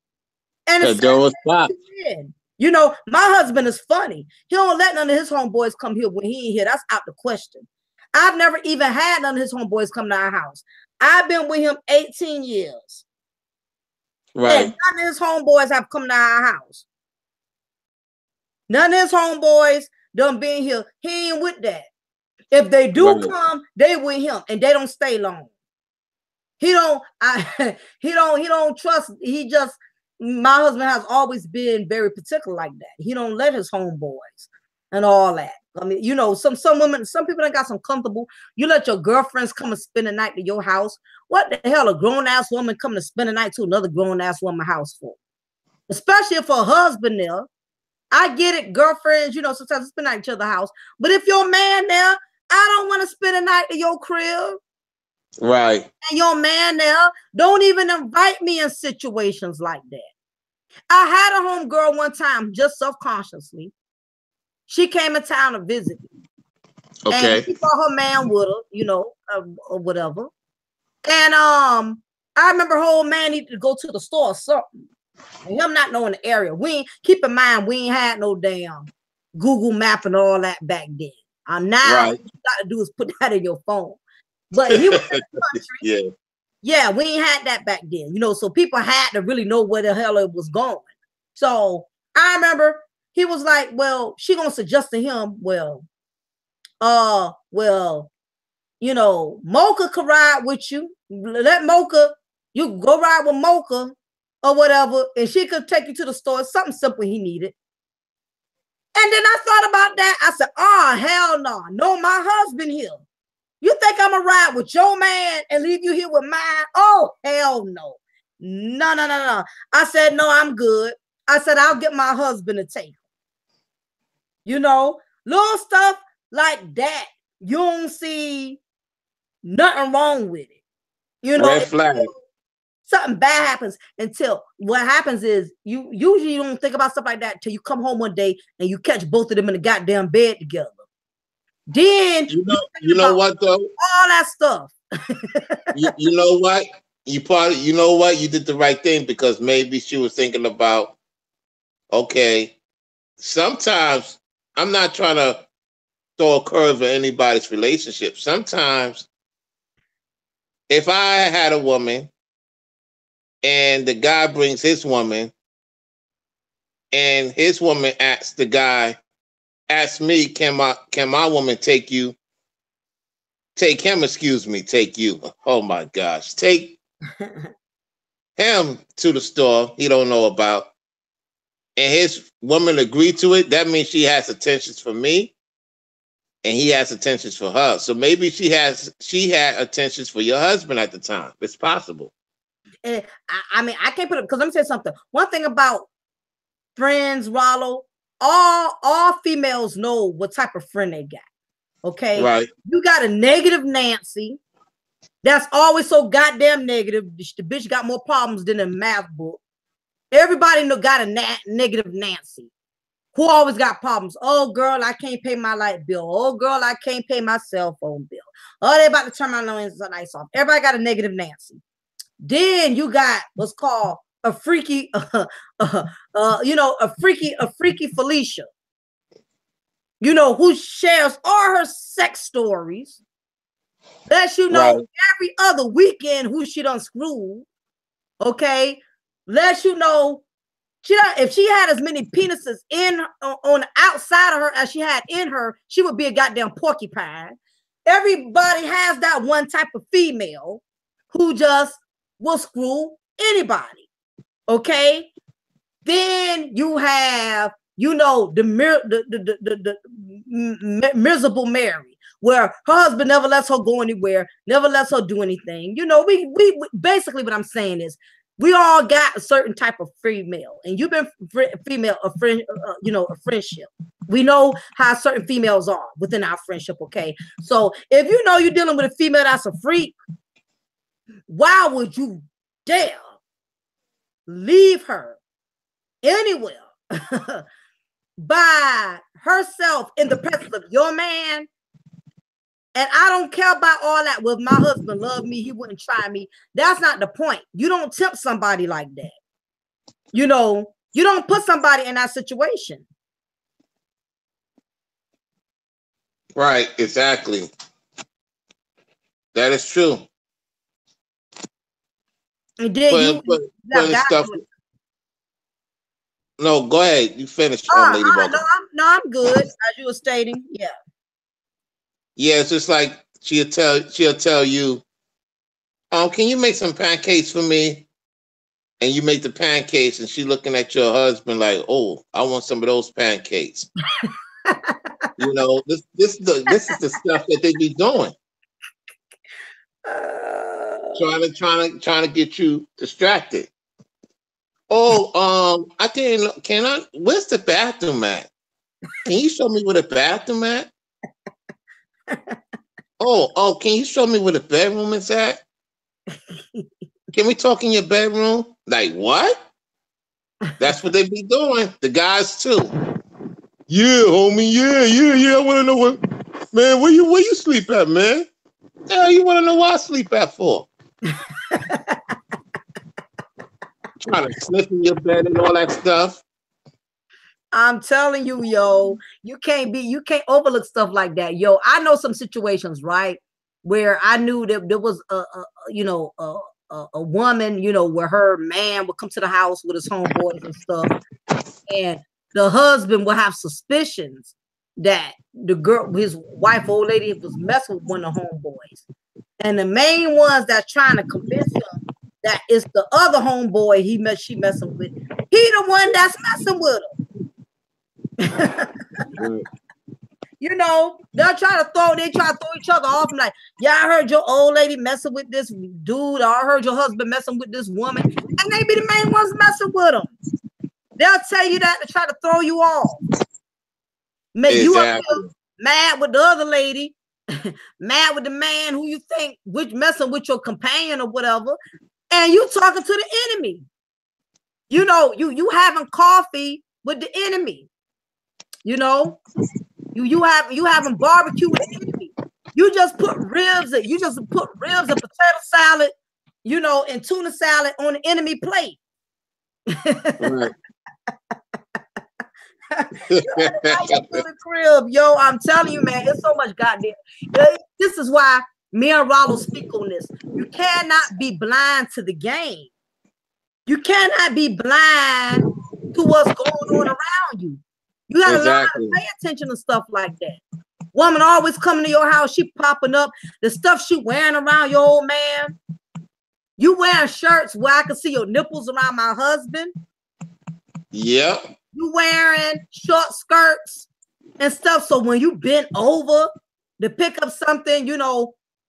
And the door was locked. You know, my husband is funny. He don't let none of his homeboys come here when he ain't here. That's out the question. I've never even had none of his homeboys come to our house. I've been with him 18 years. Right. And none of his homeboys have come to our house. None of his homeboys done been here. He ain't with that. If they do come, they with him, and they don't stay long. He don't. He don't trust. He just. My husband has always been very particular like that. He don't let his homeboys and all that. I mean, you know, some women, some people that got some comfortable. You let your girlfriends come and spend the night to your house. What the hell, a grown ass woman coming to spend the night to another grown ass woman house for? Especially if her husband there. I get it, girlfriends, you know, sometimes spend the night at each other's house. But if your man there, I don't want to spend a night at your crib. Right. And your man there, don't even invite me in situations like that. I had a homegirl one time, just self-consciously. She came in town to visit me. Okay. And she brought her man with her, you know, or whatever. And I remember her old man needed to go to the store or something. And him not knowing the area. Keep in mind, we ain't had no damn Google map and all that back then. Now what you got to do is put that in your phone. But he was in the country. Yeah, we ain't had that back then, you know, so people had to really know where the hell it was going. So I remember he was like, well, she gonna suggest to him, well, you know, Mocha could ride with you. Let Mocha, you go ride with Mocha or whatever, and she could take you to the store. It's something simple he needed. And then I thought about that. I said, oh, hell no. No, my husband here. You think I'm going to ride with your man and leave you here with mine? Oh, hell no. No. I said, no, I'm good. I said, I'll get my husband to take her. You know, little stuff like that. You don't see nothing wrong with it. You know, red flag. Something bad happens until what happens is you usually don't think about stuff like that until you come home one day and you catch both of them in the goddamn bed together. Then you know what though? All that stuff. you know what? You know what? You did the right thing because maybe she was thinking about, okay, sometimes I'm not trying to throw a curve in anybody's relationship. Sometimes if I had a woman and the guy brings his woman and his woman asks the guy, ask me, can my woman take you? Take him, excuse me, take you. Oh my gosh. Take him to the store he don't know about. And his woman agreed to it. That means she has intentions for me. And he has intentions for her. So maybe she had intentions for your husband at the time. It's possible. And I mean, I can't put it because let me say something. One thing about friends, Rollo, all females know what type of friend they got. Okay. Right. You got a negative Nancy. That's always so goddamn negative. The bitch got more problems than a math book. Everybody got a negative Nancy who always got problems. Oh, girl, I can't pay my light bill. Oh, girl, I can't pay my cell phone bill. Oh, they about to turn my lights off. Everybody got a negative Nancy. Then you got what's called a freaky, you know, a freaky Felicia. You know, who shares all her sex stories. Lets you know every other weekend who she done screwed. Okay. Lets you know if she had as many penises on the outside of her as she had in her, she would be a goddamn porcupine. Everybody has that one type of female who just will screw anybody. Okay. Then you have, you know, the miserable Mary, where her husband never lets her go anywhere, never lets her do anything. You know, we basically what I'm saying is we all got a certain type of female, and you've been female, a friend, you know, a friendship. We know how certain females are within our friendship. Okay, so if you know you're dealing with a female that's a freak, why would you dare leave her anywhere by herself in the presence of your man? And I don't care about all that. Well, if my husband loved me, he wouldn't try me. That's not the point. You don't tempt somebody like that. You know, you don't put somebody in that situation. Right, exactly. That is true. And then you have putting got stuff. to. No, go ahead. You finish, Lady Mocha. No, I'm good. As you were stating, yeah. Yeah, it's just like she'll tell you, can you make some pancakes for me? And you make the pancakes, and she looking at your husband like, oh, I want some of those pancakes. You know, this is the stuff that they be doing. Trying to get you distracted. Oh, where's the bathroom at? Can you show me where the bathroom at? Oh, can you show me where the bedroom is at? Can we talk in your bedroom? Like what? That's what they be doing. The guys too. Yeah, homie. Yeah. I want to know man, where you sleep at, man? Yeah, you want to know where I sleep at for? Trying to slip in your bed and all that stuff. I'm telling you, yo, you can't overlook stuff like that. Yo, I know some situations, right, where I knew that there was a woman, where her man would come to the house with his homeboys and stuff, and the husband would have suspicions that the girl, his wife, old lady, was messing with one of the homeboys, and the main ones that's trying to convince him that it's the other homeboy she messing with. He the one that's messing with her. They try to throw each other off. I'm like, yeah, I heard your old lady messing with this dude, or I heard your husband messing with this woman, and they be the main ones messing with them. They'll tell you that to try to throw you off. Make you up here mad with the other lady, mad with the man who you think messing with your companion or whatever, and you talking to the enemy. You having coffee with the enemy. You having barbecue with the enemy. You just put ribs and potato salad, and tuna salad on the enemy plate. Right. The crib, yo, I'm telling you, man, it's so much goddamn. This is why me and Rollo speak on this. You cannot be blind to the game. You cannot be blind to what's going on around you. You gotta learn how to pay attention to stuff like that. Woman always coming to your house, she popping up the stuff she wearing around your old man. You wearing shirts where I can see your nipples around my husband. Yep. You wearing short skirts and stuff. So when you bend over to pick up something,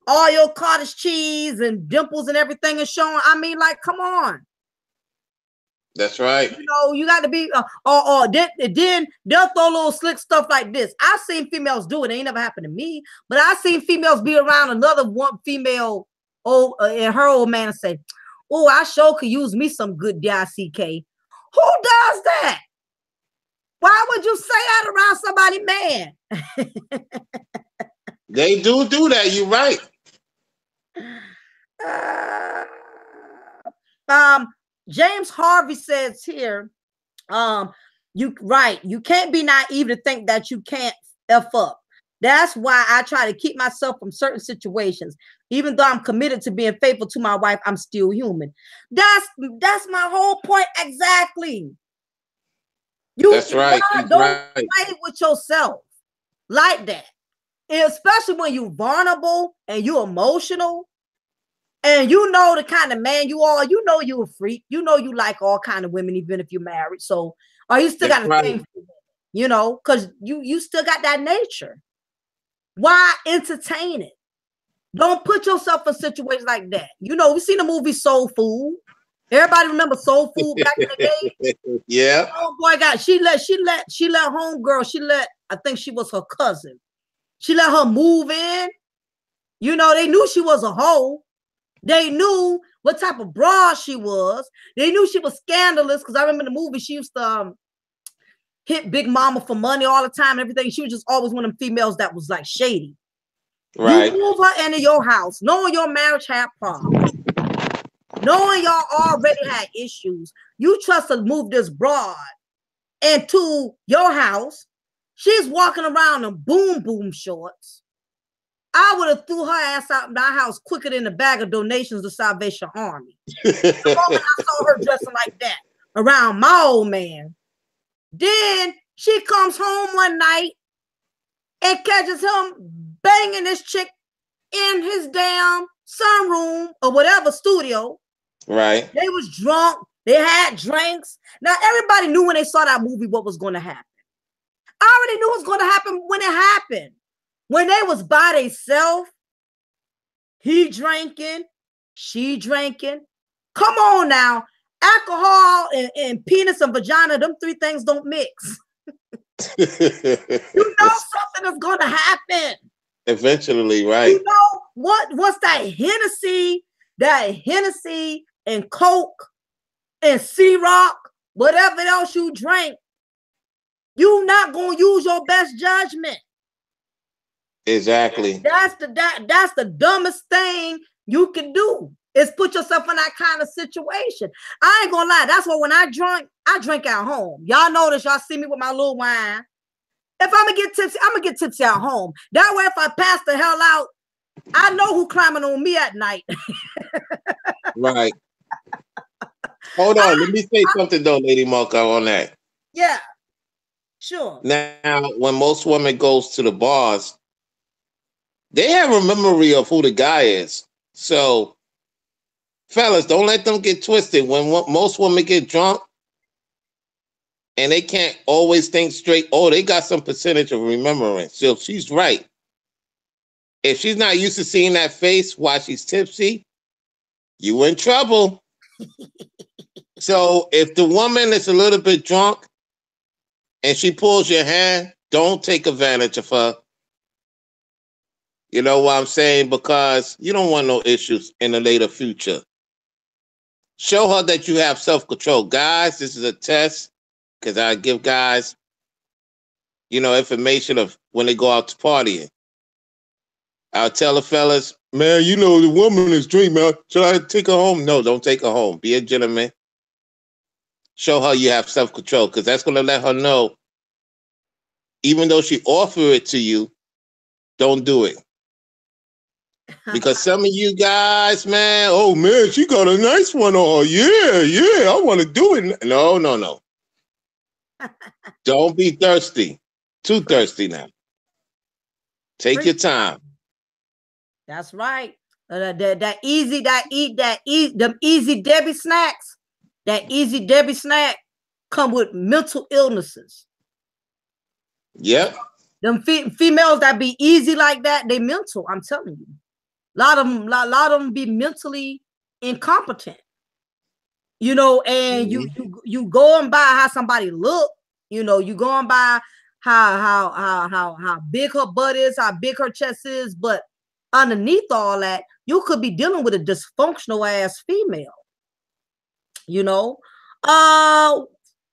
all your cottage cheese and dimples and everything is showing. I mean, like, come on. That's right. You got to be, then they'll throw little slick stuff like this. I've seen females do it. It ain't never happened to me, but I've seen females be around another one female, and her old man and say, oh, I sure could use me some good DICK. Who does that? Why would you say that around somebody, man? They do that. You're right. James Harvey says here, you can't be naive to think that you can't F up. That's why I try to keep myself from certain situations. Even though I'm committed to being faithful to my wife, I'm still human. That's my whole point exactly. That's right. Don't play with yourself like that. And especially when you're vulnerable and you're emotional. And the kind of man you are, you're a freak. You like all kind of women, even if you're married. So, you still got a thing for them, because you still got that nature. Why entertain it? Don't put yourself in situations like that. We seen the movie Soul Food. Everybody remember Soul Food back in the day? Yeah. Oh boy, she let homegirl. I think she was her cousin. She let her move in. They knew she was a hoe. They knew what type of broad she was. They knew she was scandalous because I remember in the movie she used to hit Big Mama for money all the time and everything. She was just always one of them females that was like shady. Right. You move her into your house, knowing your marriage had problems, knowing y'all already had issues. You trust to move this broad into your house. She's walking around in boom shorts. I would have threw her ass out of my house quicker than the bag of donations to Salvation Army. The moment I saw her dressing like that around my old man. Then she comes home one night and catches him banging this chick in his damn sunroom or whatever studio. Right. They was drunk. They had drinks. Now, everybody knew when they saw that movie what was going to happen. I already knew what was going to happen when it happened. When they was by themselves, he drinking, she drinking. Come on now. Alcohol and penis and vagina, them three things don't mix. You know something is going to happen. Eventually, right. You know what's that Hennessy and Coke and C-Rock, whatever else you drink, you not going to use your best judgment. Exactly. That's the dumbest thing you can do is put yourself in that kind of situation. I ain't gonna lie. That's why when I drink at home. Y'all notice, y'all see me with my little wine. If I'm gonna get tipsy, I'm gonna get tipsy at home. That way, if I pass the hell out, I know who climbing on me at night. Right. Hold on. Let me say something though, Lady Mocha, on that. Yeah. Sure. Now, when most women goes to the bars, they have a memory of who the guy is. So, fellas, don't let them get twisted. When most women get drunk and they can't always think straight, oh, they got some percentage of remembrance. So, if she's right, if she's not used to seeing that face while she's tipsy, you in trouble. So, if the woman is a little bit drunk and she pulls your hand, don't take advantage of her. You know what I'm saying? Because you don't want no issues in the later future. Show her that you have self-control. Guys, this is a test because I give guys, information of when they go out to partying. I'll tell the fellas, man, the woman is drink, man. Should I take her home? No, don't take her home. Be a gentleman. Show her you have self-control because that's going to let her know, even though she offer it to you, don't do it. Because some of you guys, man, oh man, she got a nice one on. Yeah, I want to do it. No. Don't be thirsty. Too thirsty now. Take your time. That's right. Them easy Debbie snacks. That easy Debbie snack come with mental illnesses. Yep. Them females that be easy like that, they mental. I'm telling you. A lot of them be mentally incompetent, and you go and by how somebody look, you go and by how big her butt is, how big her chest is, but underneath all that, you could be dealing with a dysfunctional ass female,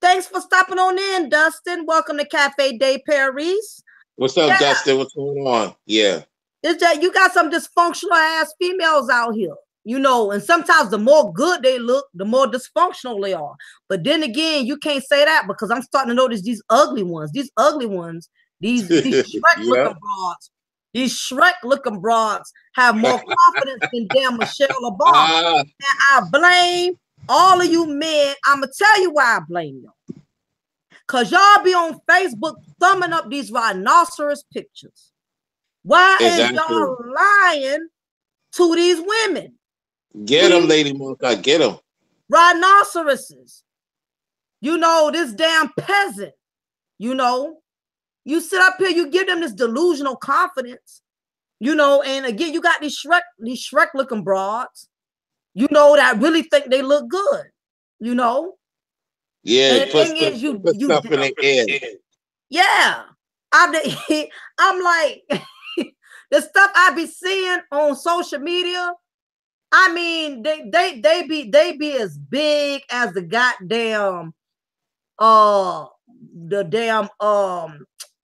Thanks for stopping on in, Dustin. Welcome to Cafe Day Paris. What's up, Dustin? What's going on? Yeah. It's that you got some dysfunctional ass females out here, and sometimes the more good they look, the more dysfunctional they are. But then again, you can't say that because I'm starting to notice these ugly ones, these Shrek looking broads have more confidence than damn Michelle Obama. And I blame all of you men. I'm gonna tell you why I blame y'all. Cause y'all be on Facebook thumbing up these rhinoceros pictures. Why is y'all lying to these women? Get them, Lady Mocha, get them. Rhinoceroses. This damn peasant. You sit up here, you give them this delusional confidence. And again, you got these Shrek looking broads, that really think they look good, Yeah, and the thing is, you stuff in the air. Yeah. I'm like, the stuff I be seeing on social media, I mean, they be as big as the goddamn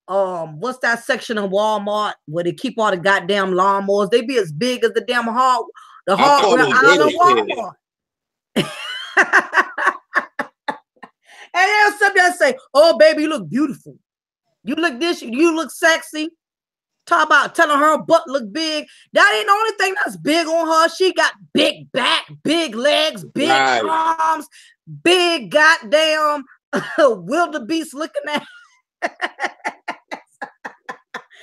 what's that section of Walmart where they keep all the goddamn lawnmowers? They be as big as the damn hardware aisle of Walmart. And they'll sit there and say, "Oh, baby, you look beautiful. You look this. You look sexy." Talk about telling her butt look big. That ain't the only thing that's big on her. She got big back, big legs, big arms, big goddamn wildebeest looking at.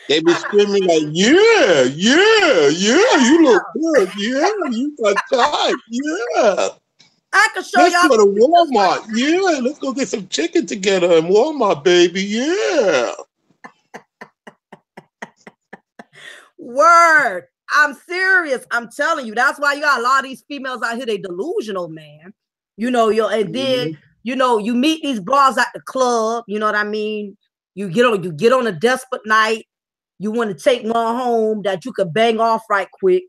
They be screaming like, yeah, you look good, yeah, you got tight, yeah. I can show Let's y'all. go to Walmart, yeah, let's go get some chicken together in Walmart, baby, yeah. Word. I'm serious. I'm telling you. That's why you got a lot of these females out here. They delusional, man. You know, and then you know, you meet these bras at the club. You know what I mean? You get on a desperate night. You want to take one home that you could bang off right quick.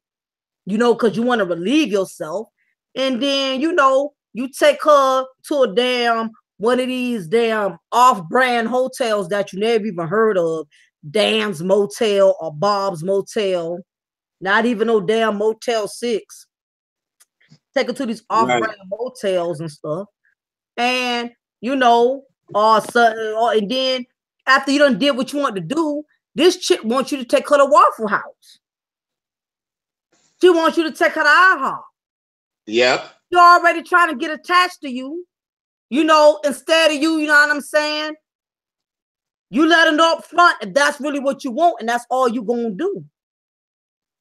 You know, because you want to relieve yourself. And then, you know, you take her to a damn one of these damn off-brand hotels that you never even heard of. Dan's Motel or Bob's Motel, not even no damn Motel 6. Take her to these off-brand motels and stuff, and you know, and then after you done did what you want to do, this chick wants you to take her to Waffle House. She wants you to take her to IHOP. Yep. You're already trying to get attached to you, you know, instead of you know what I'm saying? You let her know up front if that's really what you want, and that's all you're gonna do.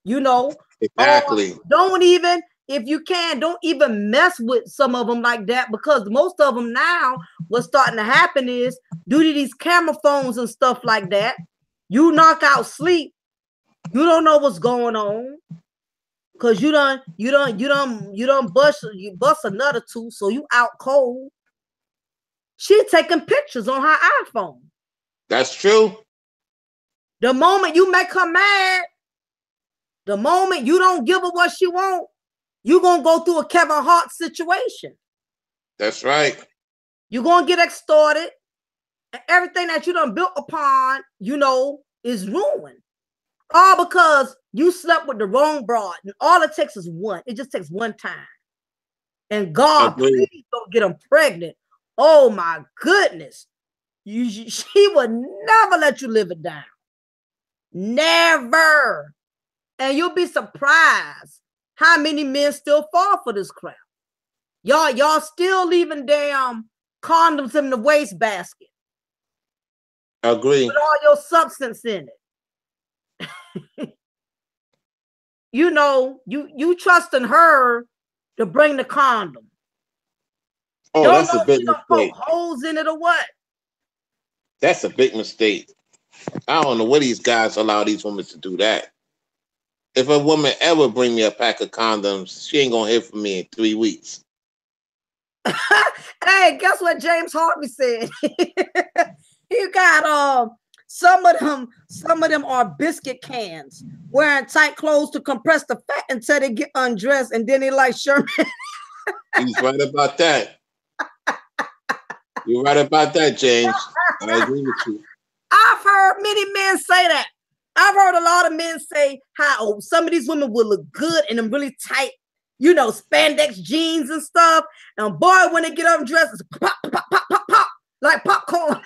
You know, exactly. Don't even, if you can, don't even mess with some of them like that, because most of them now, what's starting to happen is due to these camera phones and stuff like that, you knock out sleep, you don't know what's going on, because you bust a nut or two, so you out cold. She taking pictures on her iPhone. That's true. The moment you make her mad, the moment you don't give her what she wants, you're going to go through a Kevin Hart situation. That's right. You're going to get extorted. And everything that you done built upon, you know, is ruined. All because you slept with the wrong broad. And all it takes is one. It just takes one time. And God, please don't get them pregnant. Oh, my goodness. She would never let you live it down. Never. And you'll be surprised how many men still fall for this crap. Y'all still leaving damn condoms in the wastebasket. Agree. With all your substance in it. You know, you trusting her to bring the condom. Oh, don't that's know a big if she mistake. don't poke holes in it or what. That's a big mistake. I don't know what these guys allow these women to do that. If a woman ever bring me a pack of condoms, she ain't gonna hear from me in 3 weeks. Hey, guess what James Harvey said? He got some of them are biscuit cans wearing tight clothes to compress the fat until they get undressed, and then they like Sherman. He's right about that. You're right about that, James. I agree with you. I've heard many men say that. I've heard a lot of men say how some of these women will look good in them really tight, you know, spandex jeans and stuff. And boy, when they get undressed, it's pop, pop, pop, pop, pop, like popcorn.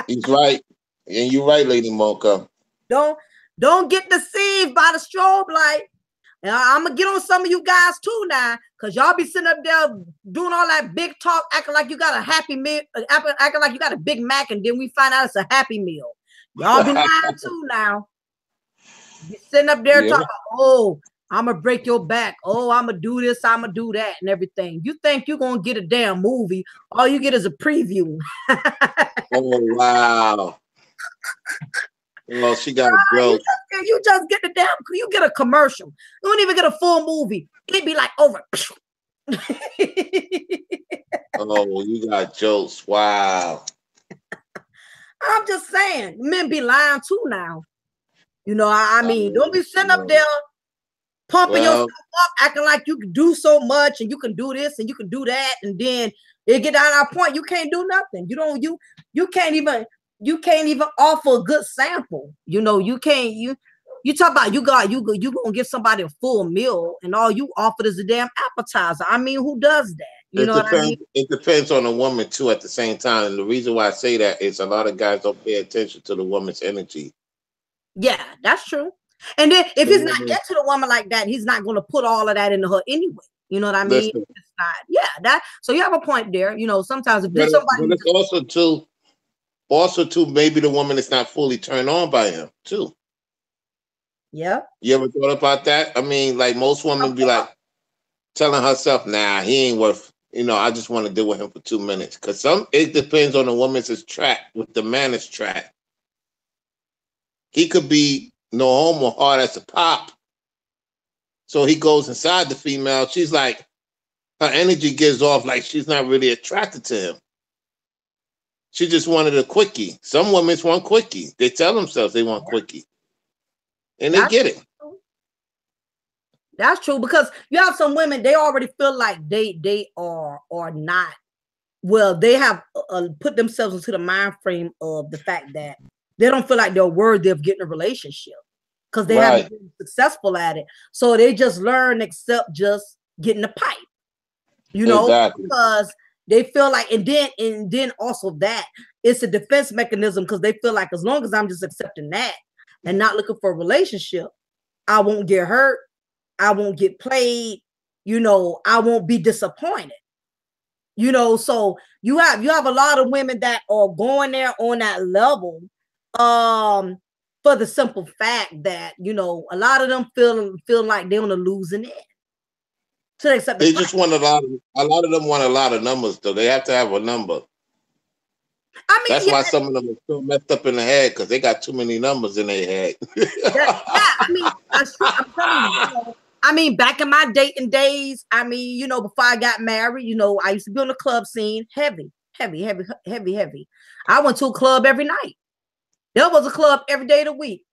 He's right. And you're right, Lady Mocha. Don't get deceived by the strobe light. And I'm gonna get on some of you guys too now, because y'all be sitting up there doing all that big talk, acting like you got a happy meal, acting like you got a Big Mac, and then we find out it's a Happy Meal. Y'all be lying too now. Be sitting up there talking, oh, I'm gonna break your back. Oh, I'm gonna do this, I'm gonna do that, and everything. You think you're gonna get a damn movie? All you get is a preview. Oh wow. Well, she got a growth. You just get the damn, you get a commercial. You don't even get a full movie. It'd be like over. Oh, you got jokes. Wow. I'm just saying, men be lying too now. You know, I mean, don't be sitting up there pumping yourself up, acting like you can do so much and you can do this and you can do that, and then it get down our point, you can't do nothing. You can't even offer a good sample. You know, you talk about you gonna give somebody a full meal and all you offered is a damn appetizer. I mean, who does that? You know what I mean? It depends on the woman too. At the same time, and the reason why I say that is a lot of guys don't pay attention to the woman's energy. Yeah, that's true. And then if The he's not woman, into the woman like that, he's not going to put all of that into her anyway. You know what I mean? listen, It's not. Yeah, that. So you have a point there. You know, sometimes if but, there's somebody, but it's also too, maybe the woman is not fully turned on by him too. yeah, You ever thought about that? I mean, like most women be like telling herself, "Nah, he ain't worth." I just want to deal with him for 2 minutes. Cause it depends on the woman's track. With the man is track, he could be no homo hard as a pop. So he goes inside the female. She's like, her energy gives off like she's not really attracted to him. She just wanted a quickie. Some women want quickie. They tell themselves they want quickie, and they that's get it. true. That's true because you have some women they already feel like they are or not. Well, they have put themselves into the mind frame of the fact that they don't feel like they're worthy of getting a relationship because they haven't Right. been successful at it. So they just learn except just getting the pipe. Exactly. Because they feel like, and then also that it's a defense mechanism because they feel like as long as I'm just accepting that and not looking for a relationship, I won't get hurt, I won't get played, I won't be disappointed. So you have a lot of women that are going there on that level, for the simple fact that a lot of them feel like they're on the losing end. They just want a lot of them want a lot of numbers though. They have to have a number. I mean, That's why some of them are so messed up in the head because they got too many numbers in their head. I mean, that's true. I'm telling you, I mean, back in my dating days, I mean, before I got married, I used to be on the club scene, heavy. I went to a club every night. There was a club every day of the week.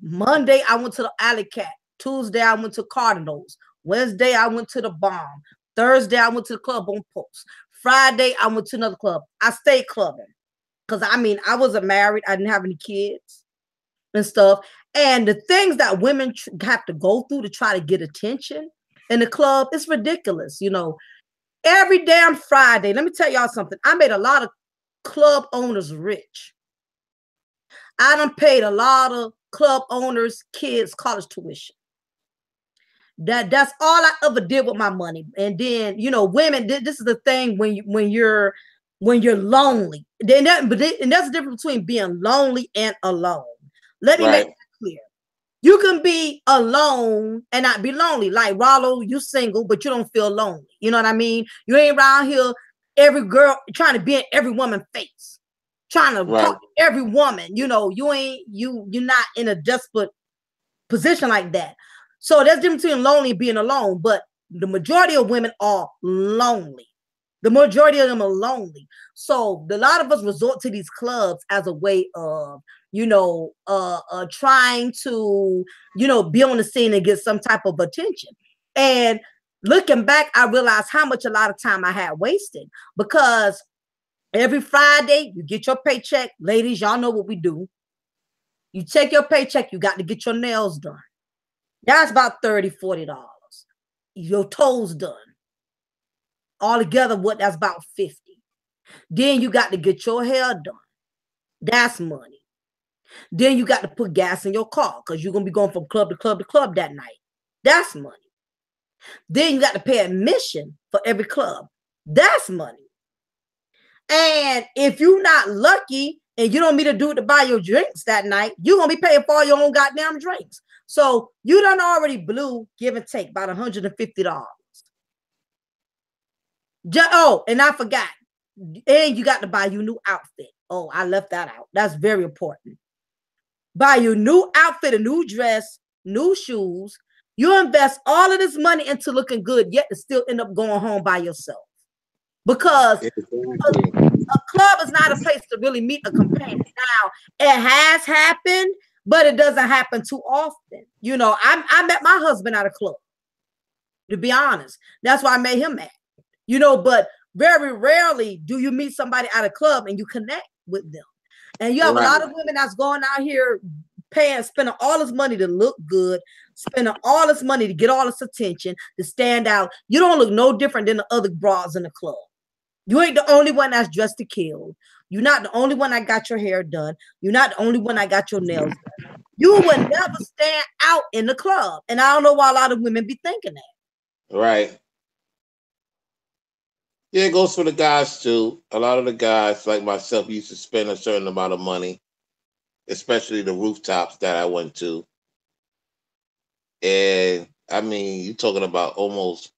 Monday, I went to the Alley Cat. Tuesday, I went to Cardinals. Wednesday, I went to the Bomb. Thursday, I went to the club on Post. Friday, I went to another club. I stayed clubbing because I wasn't married. I didn't have any kids and stuff. And the things that women have to go through to try to get attention in the club, it's ridiculous. Every damn Friday, let me tell y'all something. I made a lot of club owners rich. I done paid a lot of club owners' kids college tuition. That's all I ever did with my money. And then, women, this is the thing when you're lonely. And that's the difference between being lonely and alone. Let me make that clear. You can be alone and not be lonely. Like Rollo, you single, but you don't feel lonely. You know what I mean? You ain't around here every girl trying to be in every woman's face, trying to talk to every woman. You're not in a desperate position like that. So there's a difference between lonely and being alone, but the majority of women are lonely. The majority of them are lonely. So a lot of us resort to these clubs as a way of, trying to, be on the scene and get some type of attention. And looking back, I realized how much a lot of time I had wasted because every Friday you get your paycheck. Ladies, y'all know what we do. You take your paycheck, you got to get your nails done. That's about $30, $40. Your toes done. Altogether, that's about $50. Then you got to get your hair done. That's money. Then you got to put gas in your car because you're going to be going from club to club to club that night. That's money. Then you got to pay admission for every club. That's money. And if you're not lucky and you don't meet a dude to buy your drinks that night, you're going to be paying for all your own goddamn drinks. So you done already blew, give and take, about $150. Oh, and I forgot. And you got to buy your new outfit. Oh, I left that out. That's very important. Buy your new outfit, a new dress, new shoes. You invest all of this money into looking good, yet to still end up going home by yourself. Because a club is not a place to really meet a companion. Now, it has happened, but it doesn't happen too often. I met my husband at a club, to be honest. That's why I met him at. But very rarely do you meet somebody at a club and you connect with them. And you have a lot of women that's going out here spending all this money to look good, spending all this money to get all this attention, to stand out. You don't look no different than the other bras in the club. You ain't the only one that's dressed to kill. You're not the only one that got your hair done. You're not the only one that got your nails done. You would never stand out in the club. And I don't know why a lot of women be thinking that. Right. Yeah, it goes for the guys too. A lot of the guys, like myself, used to spend a certain amount of money, especially the rooftops that I went to. And I mean, you're talking about almost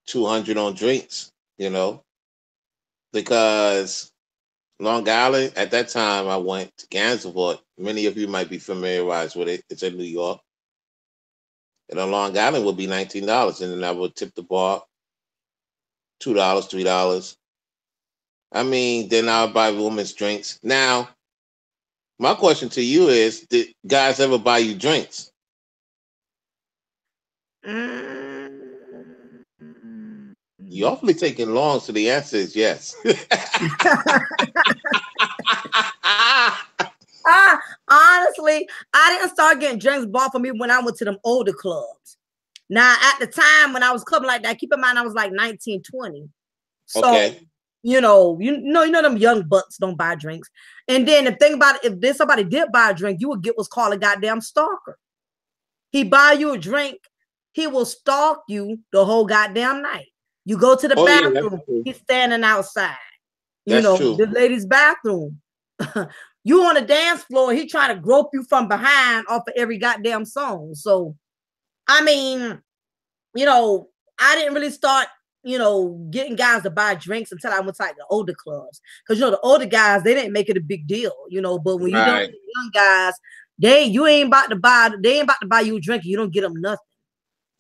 200 on drinks, you know, because Long Island, at that time, I went to Gansevoort. Many of you might be familiarized with it. It's in New York. And on Long Island would be $19. And then I would tip the bar $2, $3. I mean, then I would buy women's drinks. Now, my question to you is, did guys ever buy you drinks? You're awfully taking long, so the answer is yes. Honestly, I didn't start getting drinks bought for me when I went to them older clubs. Now, at the time when I was clubbing like that, keep in mind I was like 19, 20. So, okay. you know, them young bucks don't buy drinks. And then the thing about it, if somebody did buy a drink, you would get what's called a goddamn stalker. He buy you a drink, he will stalk you the whole goddamn night. You go to the bathroom, he's standing outside. That's true. The ladies' bathroom. You on the dance floor, he trying to grope you from behind off of every goddamn song. So, I mean, I didn't really start, getting guys to buy drinks until I went to like the older clubs. Because, the older guys, they didn't make it a big deal, but when you don't young guys, they ain't about to buy you a drink. You don't get them nothing.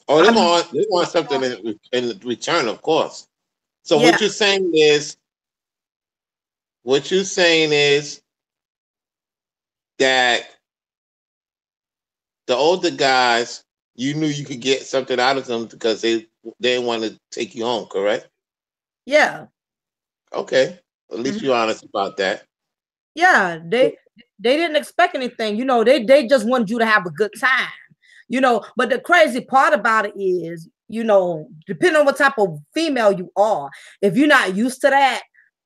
Oh, they want something in return, of course. So yeah. What you're saying is that the older guys, you knew you could get something out of them because they didn't want to take you home, correct? Yeah. Okay. At least you're honest about that. Yeah, they didn't expect anything. They just wanted you to have a good time. But the crazy part about it is, depending on what type of female you are, if you're not used to that,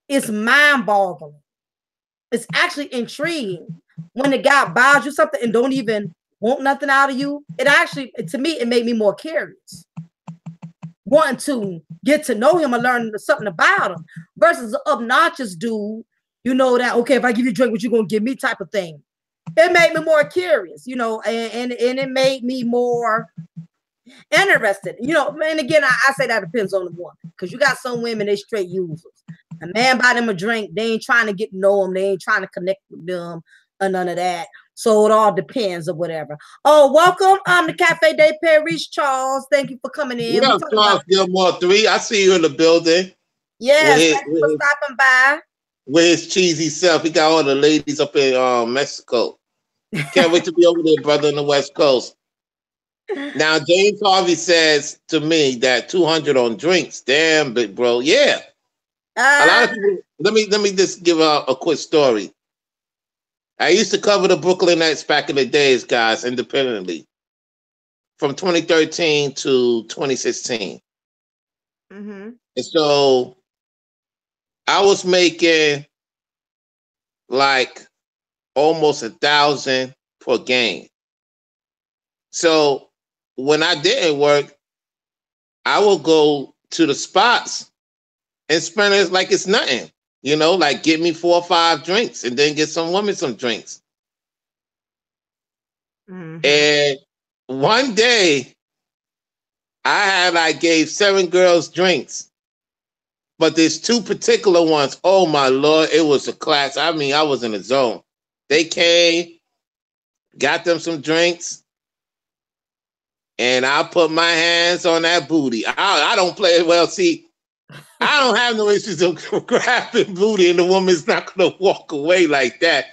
it's mind-boggling. It's actually intriguing when the guy buys you something and don't even want nothing out of you. It actually, to me, it made me more curious, wanting to get to know him and learn something about him, versus an obnoxious dude, that, okay, if I give you a drink, what you gonna give me type of thing. It made me more curious, and it made me more interested. And again, I say that depends on the woman, because you got some women, they straight users. A man buy them a drink, they ain't trying to get to know them, they ain't trying to connect with them or none of that. So it all depends or whatever. Oh, welcome to Cafe de Paris, Charles. Thank you for coming in. What up, Charles Gilmore 3? I see you in the building. Yes, thank you for stopping by. With his cheesy self. He got all the ladies up in Mexico. Can't wait to be over there, brother, on the West Coast. Now, James Harvey says to me that 200 on drinks. Damn, big bro. Yeah. A lot of people. Let me just give a quick story. I used to cover the Brooklyn Nets back in the days, guys, independently, from 2013 to 2016. Mm-hmm. And so I was making like almost 1,000 per game. So when I didn't work, I would go to the spots and spend it like it's nothing. Like get me 4 or 5 drinks and then get some women some drinks. Mm-hmm. And one day I gave 7 girls drinks, but there's 2 particular ones. Oh my Lord, it was a class. I mean, I was in a zone. They came, got them some drinks, and I put my hands on that booty. I don't play well. See, I don't have no issues of grabbing booty, and the woman's not gonna walk away like that.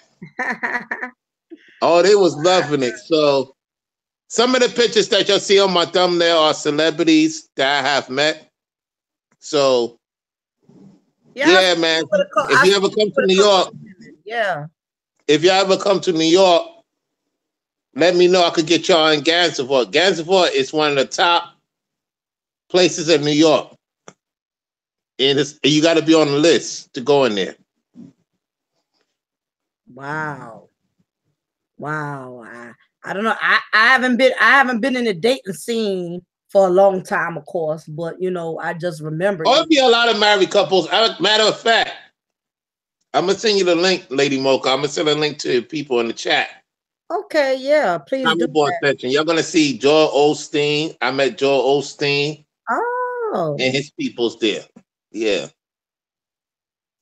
Oh, they was loving it. So some of the pictures that you'll see on my thumbnail are celebrities that I have met. So yeah, man. If you ever come to New York, yeah. If you ever come to New York, let me know. I could get y'all in Gansevoort. Gansevoort is one of the top places in New York. And you got to be on the list to go in there. Wow. Wow. I don't know. I haven't been in the dating scene for a long time, of course, but you know, I just remember. Oh, there'll be a lot of married couples. Matter of fact, I'm gonna send you the link, Lady Mocha. I'm gonna send a link to people in the chat. Okay, yeah, please do that. Section. You're gonna see Joel Osteen. I met Joel Osteen. Oh. And his people's there. Yeah.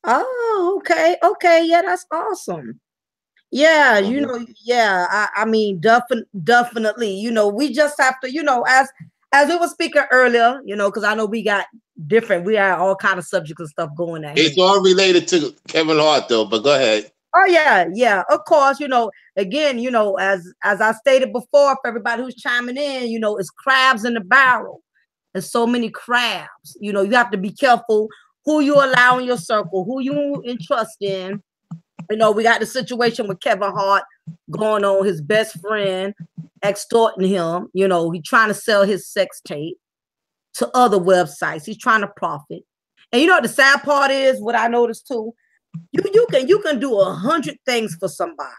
Oh, okay. Okay, yeah, that's awesome. Yeah, you know, yeah, I mean, definitely, you know, we just have to, you know, as we were speaking earlier, you know, because I know we got we have all kind of subjects and stuff going on. It's all related to Kevin Hart, though, but go ahead. Oh, yeah, yeah, of course, you know, again, you know, as I stated before, for everybody who's chiming in, you know, it's crabs in the barrel. There's so many crabs. You know, you have to be careful who you allow in your circle, who you entrust in. You know, we got the situation with Kevin Hart going on, his best friend extorting him. You know, he's trying to sell his sex tape to other websites. He's trying to profit. And you know what the sad part is, what I noticed too, you can do 100 things for somebody.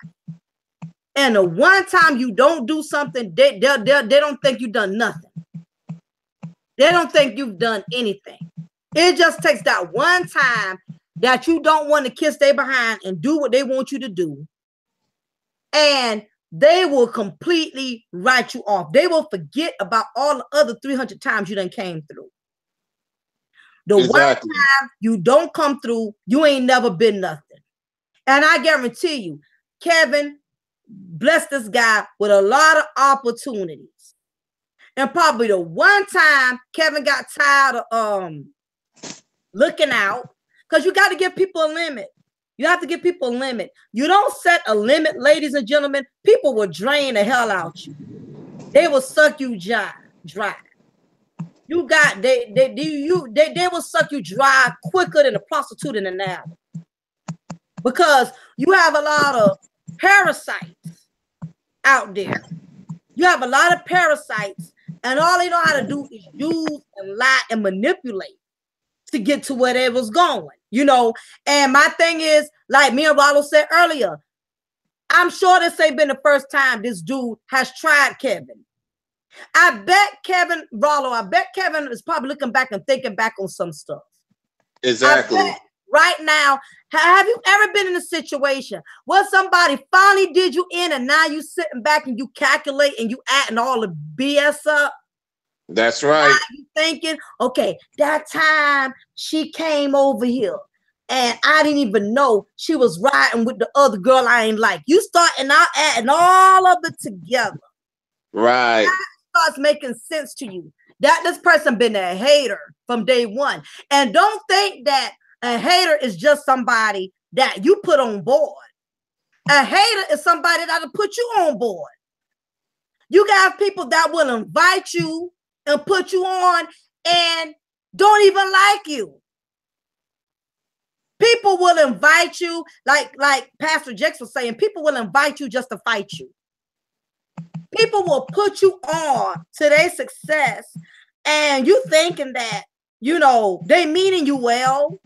And the one time you don't do something, they don't think you've done nothing. They don't think you've done anything. It just takes that one time that you don't want to kiss their behind and do what they want you to do. And they will completely write you off. They will forget about all the other 300 times you done came through. The one time you don't come through, you ain't never been nothing. And I guarantee you, Kevin blessed this guy with a lot of opportunities. And probably the one time Kevin got tired of looking out, because you got to give people a limit. You have to give people a limit. You don't set a limit, ladies and gentlemen, people will drain the hell out you. They will suck you dry. You got they will suck you dry quicker than a prostitute in an alley. Because you have a lot of parasites out there. You have a lot of parasites, and all they know how to do is use and lie and manipulate to get to where they was going, you know. And my thing is, like me and Rollo said earlier, I'm sure this ain't been the first time this dude has tried Kevin. I bet Kevin is probably looking back and thinking back on some stuff. Exactly. Right now, have you ever been in a situation where somebody finally did you in and now you sitting back and you calculate and you adding all the BS up? That's right. Now you thinking, okay, that time she came over here and I didn't even know she was riding with the other girl I ain't like. You starting out adding all of it together. Right. That starts making sense to you. That this person been a hater from day one. And don't think that a hater is just somebody that you put on board. A hater is somebody that'll put you on board. You got people that will invite you and put you on and don't even like you. People will invite you, like Pastor Jex was saying, people will invite you just to fight you. People will put you on to their success, and you thinking that, you know, they meaning you well.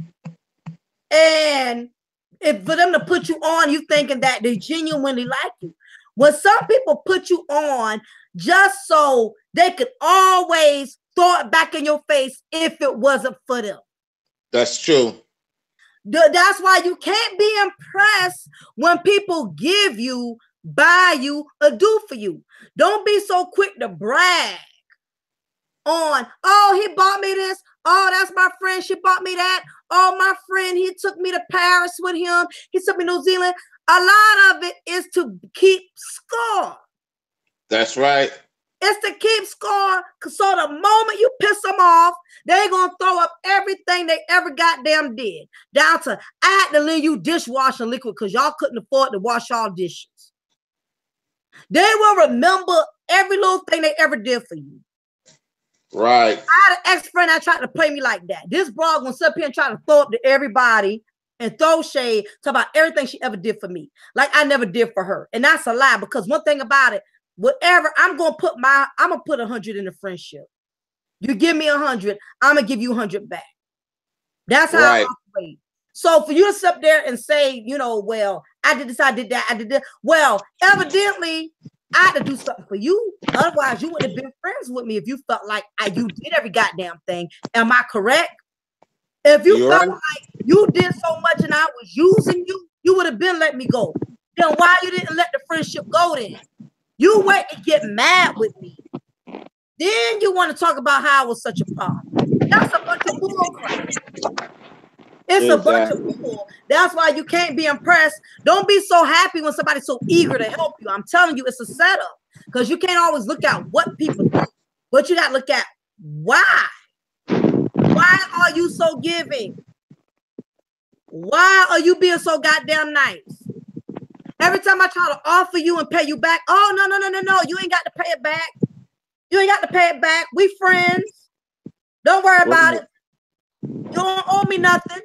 And if for them to put you on, you thinking that they genuinely like you. When some people put you on just so they could always throw it back in your face if it wasn't for them. That's true. That's why you can't be impressed when people give you, buy you, or do for you. Don't be so quick to brag on, oh, he bought me this. Oh, that's my friend. She bought me that. Oh, my friend, he took me to Paris with him. He took me to New Zealand. A lot of it is to keep score. That's right. It's to keep score. So the moment you piss them off, they're going to throw up everything they ever goddamn did. Down to, I had to lend you dishwashing liquid because y'all couldn't afford to wash y'all dishes. They will remember every little thing they ever did for you. Right. I had an ex-friend that tried to play me like that. This broad gonna sit up here and try to throw up to everybody and throw shade to about everything she ever did for me. Like I never did for her. And that's a lie, because one thing about it, whatever, I'm gonna put 100 in the friendship. You give me 100, I'm gonna give you 100 back. That's how I operate. So for you to sit up there and say, you know, well, I did this, I did that, I did that. Well, evidently, I had to do something for you. Otherwise, you wouldn't have been friends with me if you felt like you did every goddamn thing. Am I correct? If you felt like you did so much and I was using you, you would have been let me go. Then why you didn't let the friendship go then? You wait to get mad with me. Then you want to talk about how I was such a problem. That's a bunch of bull crap. It's a bunch of bull. That's why you can't be impressed. Don't be so happy when somebody's so eager to help you. I'm telling you, it's a setup. Because you can't always look at what people do, but you got to look at why. Why are you so giving? Why are you being so goddamn nice? Every time I try to offer you and pay you back, oh, no. You ain't got to pay it back. You ain't got to pay it back. We friends. Don't worry about it. You don't owe me nothing.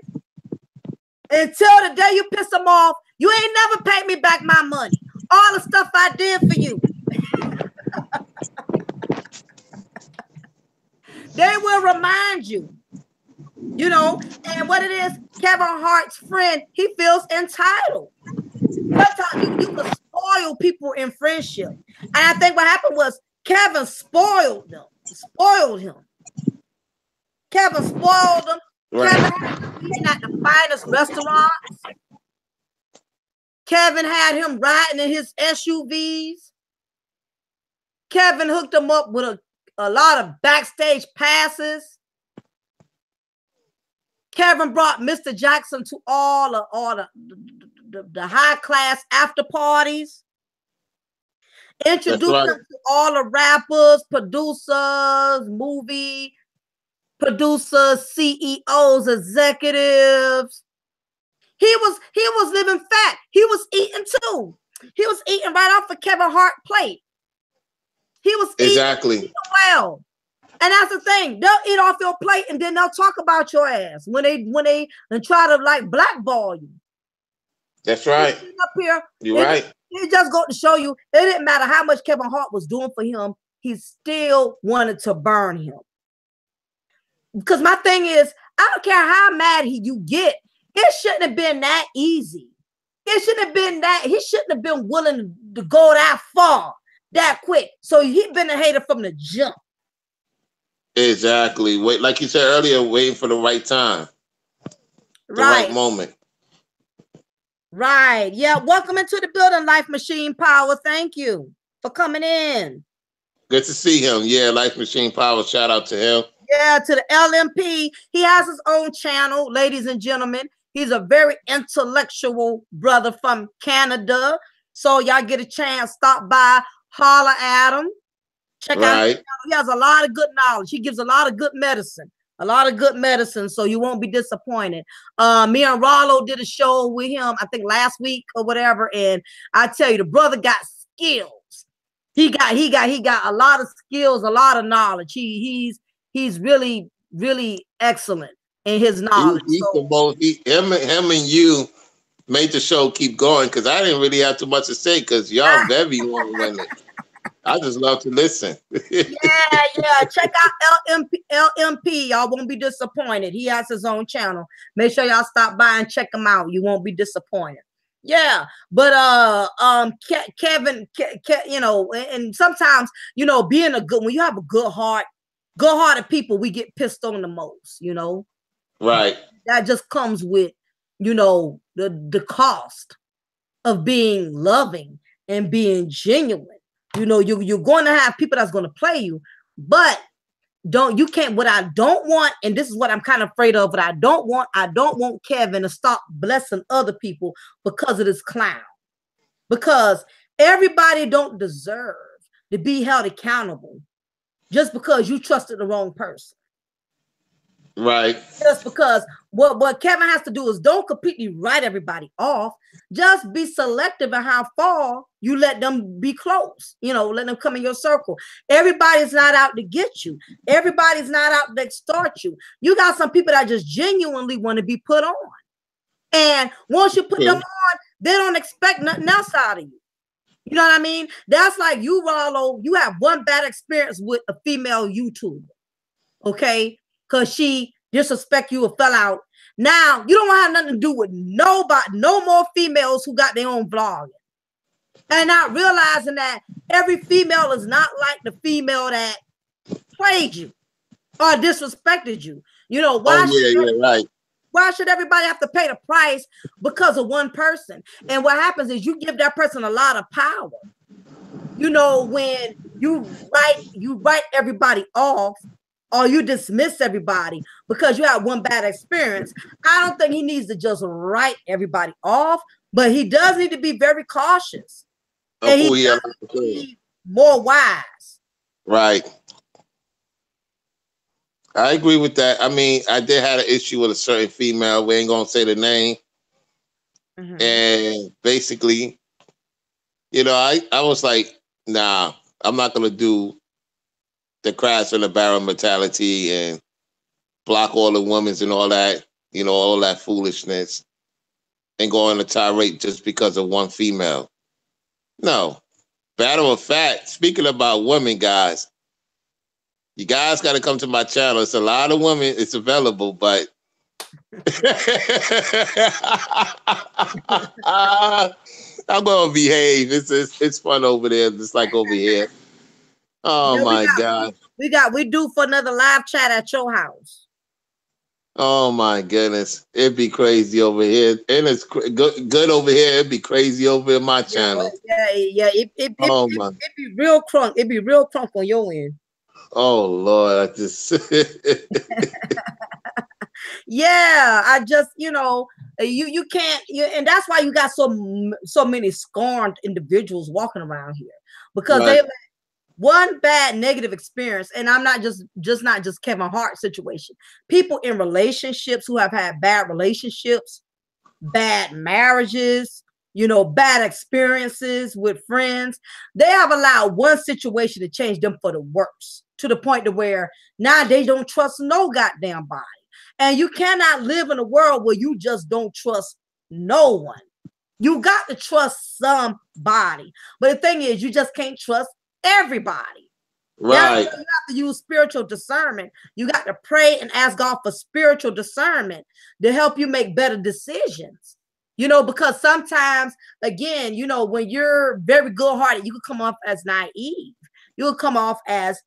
Until the day you piss them off, you ain't never paid me back my money. All the stuff I did for you. They will remind you. You know, and what it is, Kevin Hart's friend, he feels entitled. Sometimes you can spoil people in friendship. And I think what happened was Kevin spoiled them. Spoiled him. Kevin spoiled them. Right. Kevin had him eating at the finest restaurants. Kevin had him riding in his SUVs. Kevin hooked him up with a lot of backstage passes. Kevin brought Mr. Jackson to all the high class after parties. Introduced him to all the rappers, producers, movie producers, CEOs, executives. He was living fat. He was eating too. He was eating right off of Kevin Hart plate. He was eating well. And that's the thing. They'll eat off your plate and then they'll talk about your ass when they try to like blackball you. That's right. Up here, you're right. It just go to show you it didn't matter how much Kevin Hart was doing for him. He still wanted to burn him. Because my thing is, I don't care how mad you get. It shouldn't have been that easy. It shouldn't have been that. He shouldn't have been willing to go that far, that quick. So he been a hater from the jump. Exactly. Wait, like you said earlier, waiting for the right time. The right moment. Right. Yeah. Welcome into the building, Life Machine Power. Thank you for coming in. Good to see him. Yeah, Life Machine Power. Shout out to him. Yeah, to the LMP. He has his own channel, ladies and gentlemen. He's a very intellectual brother from Canada. So y'all get a chance, stop by, holler at him. Check out his channel. He has a lot of good knowledge. He gives a lot of good medicine. A lot of good medicine, so you won't be disappointed. Me and Rollo did a show with him, I think last week or whatever, and I tell you, the brother got skills. He got a lot of skills, a lot of knowledge. He's really, really excellent in his knowledge. Him and you made the show keep going because I didn't really have too much to say because y'all very long-winded. I just love to listen. yeah. Check out LMP. Y'all won't be disappointed. He has his own channel. Make sure y'all stop by and check him out. You won't be disappointed. Yeah, but Kevin, you know, and sometimes, you know, when you have a good-hearted people, we get pissed on the most, you know. Right. That just comes with, you know, the cost of being loving and being genuine. You know, you're going to have people that's going to play you, but what I don't want, and this is what I'm kind of afraid of, but I don't want Kevin to stop blessing other people because of this clown. Because everybody don't deserve to be held accountable just because you trusted the wrong person. Right. Just because what Kevin has to do is don't completely write everybody off. Just be selective in how far you let them be close. You know, let them come in your circle. Everybody's not out to get you. Everybody's not out to extort you. You got some people that just genuinely want to be put on. And once you put them on, they don't expect nothing else out of you. You know what I mean? That's like you, Rollo, you have one bad experience with a female YouTuber, okay? Because she disrespect you or fell out. Now, you don't want to have nothing to do with nobody, no more females who got their own vlog. And not realizing that every female is not like the female that played you or disrespected you. You know, Right. why should everybody have to pay the price because of one person? And what happens is you give that person a lot of power. You know, when you write everybody off or you dismiss everybody because you have one bad experience, I don't think he needs to just write everybody off, but he does need to be very cautious. And he does be more wise. Right. I agree with that. I mean, I did have an issue with a certain female. We ain't gonna say the name. And basically, you know, I was like, nah, I'm not gonna do the crash in the barrel mentality and block all the women and all that, you know, all that foolishness and go on a tirade just because of one female. No. Matter of fact, speaking about women, guys, you guys got to come to my channel. It's a lot of women. It's available, but I'm gonna behave. It's fun over there, just like over here. Oh yeah, my God. We do for another live chat at your house. Oh my goodness. It'd be crazy over here. And it's good over here. It'd be crazy over in my channel. Yeah. It'd be real crunk. It'd be real crunk on your end. Oh Lord, I just yeah, I just, you know, you can't, and that's why you got so many scorned individuals walking around here because they one bad negative experience, and I'm not just Kevin Hart situation. People in relationships who have had bad relationships, bad marriages, you know, bad experiences with friends, they have allowed one situation to change them for the worse, to the point to where now they don't trust no goddamn body. And you cannot live in a world where you just don't trust no one. You got to trust somebody. But the thing is, you just can't trust everybody. Right. You have to use spiritual discernment. You got to pray and ask God for spiritual discernment to help you make better decisions. You know, because sometimes, again, you know, when you're very good-hearted, you could come off as naive. You will come off as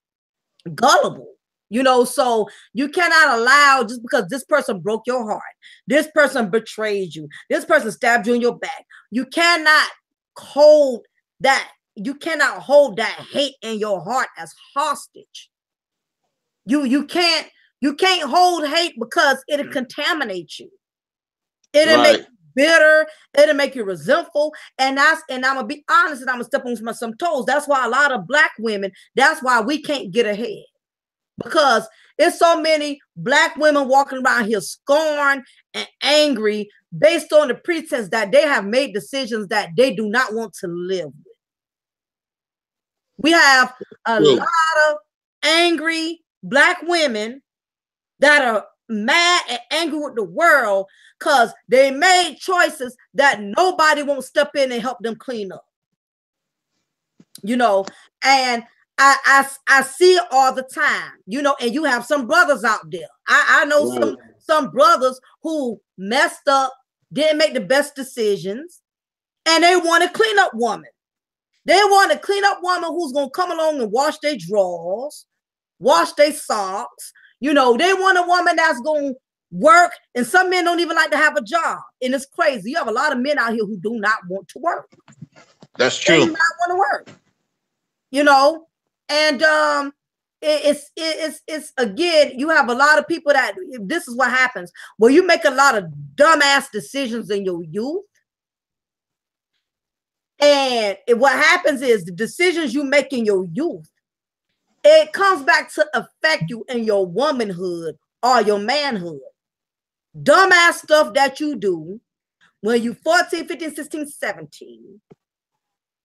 gullible. You know, so you cannot allow, just because this person broke your heart, this person betrayed you, this person stabbed you in your back, you cannot hold that. You cannot hold that hate in your heart as hostage. You can't hold hate because it'll contaminate you. It'll make you bitter. It'll make you resentful. And I'm gonna be honest, and I'm gonna step on some toes. That's why a lot of Black women, that's why we can't get ahead. Because it's so many Black women walking around here scorned and angry based on the pretense that they have made decisions that they do not want to live with. We have a lot of angry Black women that are mad and angry with the world because they made choices that nobody won't step in and help them clean up. You know, and I see it all the time, you know, and you have some brothers out there. I know some brothers who messed up, didn't make the best decisions, and they want a cleanup woman. They want a cleanup woman who's gonna come along and wash their drawers, wash their socks. You know, they want a woman that's gonna work, and some men don't even like to have a job. And it's crazy. You have a lot of men out here who do not want to work. That's true. They do not want to work. You know. And it's again, you have a lot of people that this is what happens. Well, you make a lot of dumbass decisions in your youth. And what happens is the decisions you make in your youth, it comes back to affect you in your womanhood or your manhood. Dumbass stuff that you do when you 14, 15, 16, 17.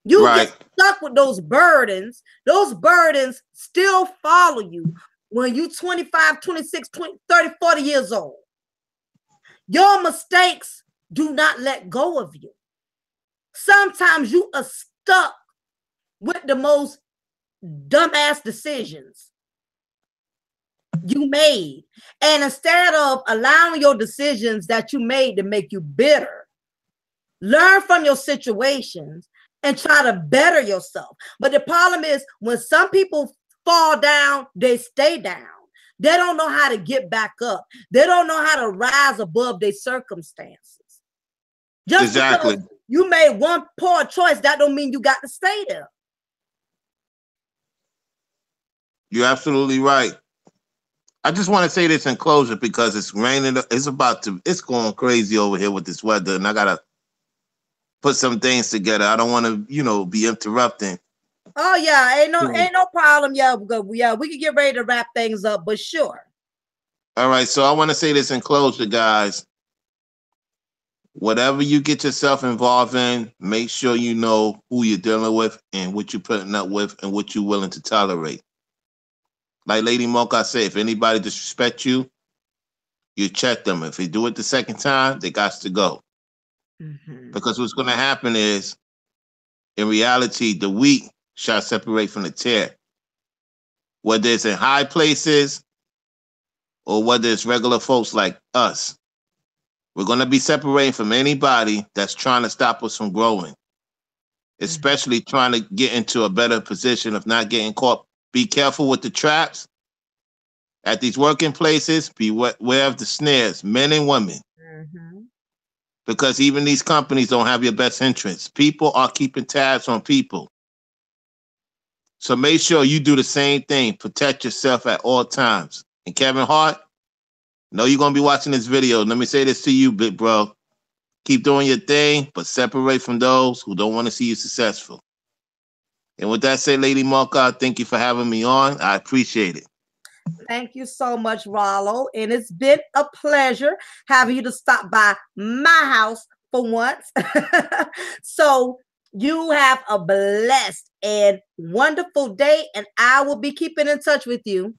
You get stuck with those burdens. Those burdens still follow you when you're 25, 26, 20, 30, 40 years old. Your mistakes do not let go of you. Sometimes you are stuck with the most dumbass decisions you made. And instead of allowing your decisions that you made to make you bitter, learn from your situations and try to better yourself. But the problem is when some people fall down, they stay down. They don't know how to get back up. They don't know how to rise above their circumstances. Just because you made one poor choice, that don't mean you got to stay there. You're absolutely right. I just want to say this in closure because it's raining. It's going crazy over here with this weather, and I gotta put some things together. I don't want to, be interrupting. Oh yeah, ain't no problem. Yeah, we can get ready to wrap things up, but sure. All right, so I want to say this in closure, guys. Whatever you get yourself involved in, make sure you know who you're dealing with and what you're putting up with and what you're willing to tolerate. Like Lady Mocha said, if anybody disrespect you, you check them. If they do it the second time, they got to go. Because what's going to happen is, in reality, the wheat shall separate from the tare. Whether it's in high places or whether it's regular folks like us, we're going to be separating from anybody that's trying to stop us from growing, especially trying to get into a better position of not getting caught. Be careful with the traps at these working places. Beware of the snares, men and women. Because even these companies don't have your best interests. People are keeping tabs on people. So make sure you do the same thing. Protect yourself at all times. And Kevin Hart, I know you're going to be watching this video. Let me say this to you, big bro. Keep doing your thing, but separate from those who don't want to see you successful. And with that said, Lady Mocha, thank you for having me on. I appreciate it. Thank you so much, Rollo. And it's been a pleasure having you to stop by my house for once. So you have a blessed and wonderful day, and I will be keeping in touch with you.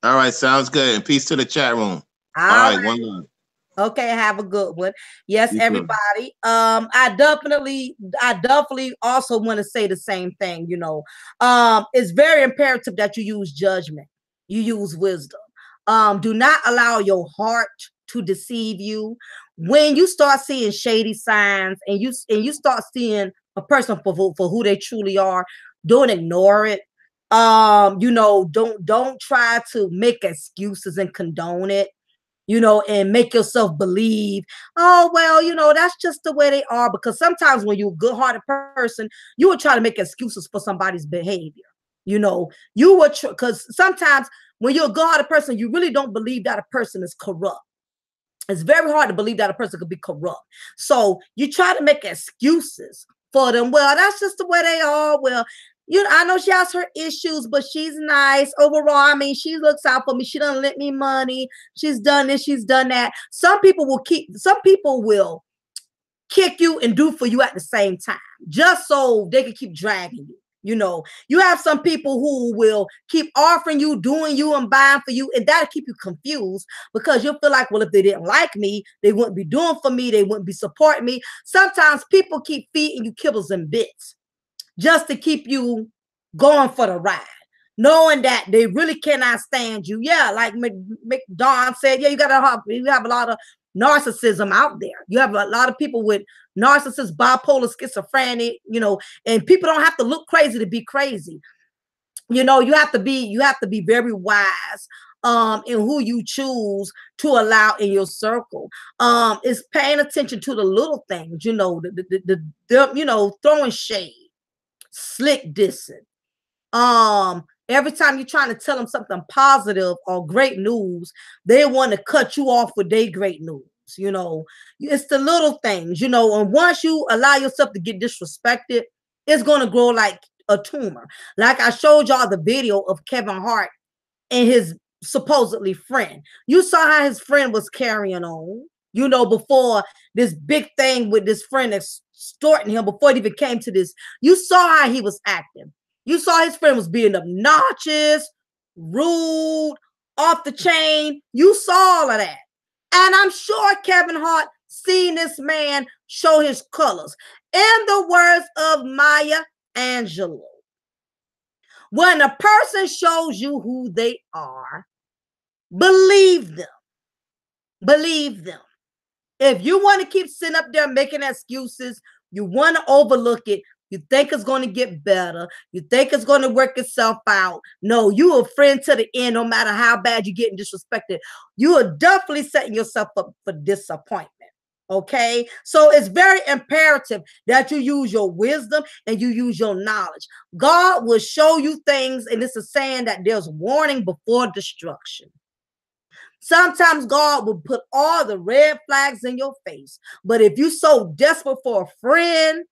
All right, sounds good. And peace to the chat room. All right, one love. Okay, have a good one. Yes, everybody. I definitely also want to say the same thing. It's very imperative that you use judgment. You use wisdom. Do not allow your heart to deceive you. When you start seeing shady signs and you start seeing a person for who they truly are, don't ignore it. Don't try to make excuses and condone it. And make yourself believe, oh, well, that's just the way they are. Because sometimes when you're a good-hearted person, you will try to make excuses for somebody's behavior. You would, because sometimes when you're a good-hearted person, you really don't believe that a person is corrupt. It's very hard to believe that a person could be corrupt. So you try to make excuses for them. Well, that's just the way they are. Well, I know she has her issues, but she's nice overall. I mean, she looks out for me. She doesn't lend me money. She's done this. She's done that. Some people will kick you and do for you at the same time, just so they can keep dragging you. You have some people who will keep offering you, doing you, and buying for you, and that'll keep you confused because you'll feel like, well, if they didn't like me, they wouldn't be doing for me. They wouldn't be supporting me. Sometimes people keep feeding you kibbles and bits just to keep you going for the ride, knowing that they really cannot stand you. Yeah, like McDon said, yeah, you have a lot of narcissism out there. You have a lot of people with narcissist, bipolar, schizophrenic, and people don't have to look crazy to be crazy. You have to be very wise in who you choose to allow in your circle. Is paying attention to the little things, the throwing shade, slick dissing. Every time you're trying to tell them something positive or great news, they want to cut you off with their great news. It's the little things, and once you allow yourself to get disrespected, it's going to grow like a tumor. Like I showed y'all the video of Kevin Hart and his supposedly friend. You saw how his friend was carrying on, before this big thing with this friend extorting him, before it even came to this. You saw how he was acting. You saw his friend was being obnoxious, rude, off the chain. You saw all of that. And I'm sure Kevin Hart seen this man show his colors. In the words of Maya Angelou, When a person shows you who they are, believe them. Believe them. If you want to keep sitting up there making excuses, you want to overlook it, you think it's going to get better, you think it's going to work itself out. No, you a friend to the end, no matter how bad you're getting disrespected. You are definitely setting yourself up for disappointment. Okay, so it's very imperative that you use your wisdom and you use your knowledge. God will show you things, and it's a saying that there's warning before destruction. Sometimes God will put all the red flags in your face. But if you're so desperate for a friend,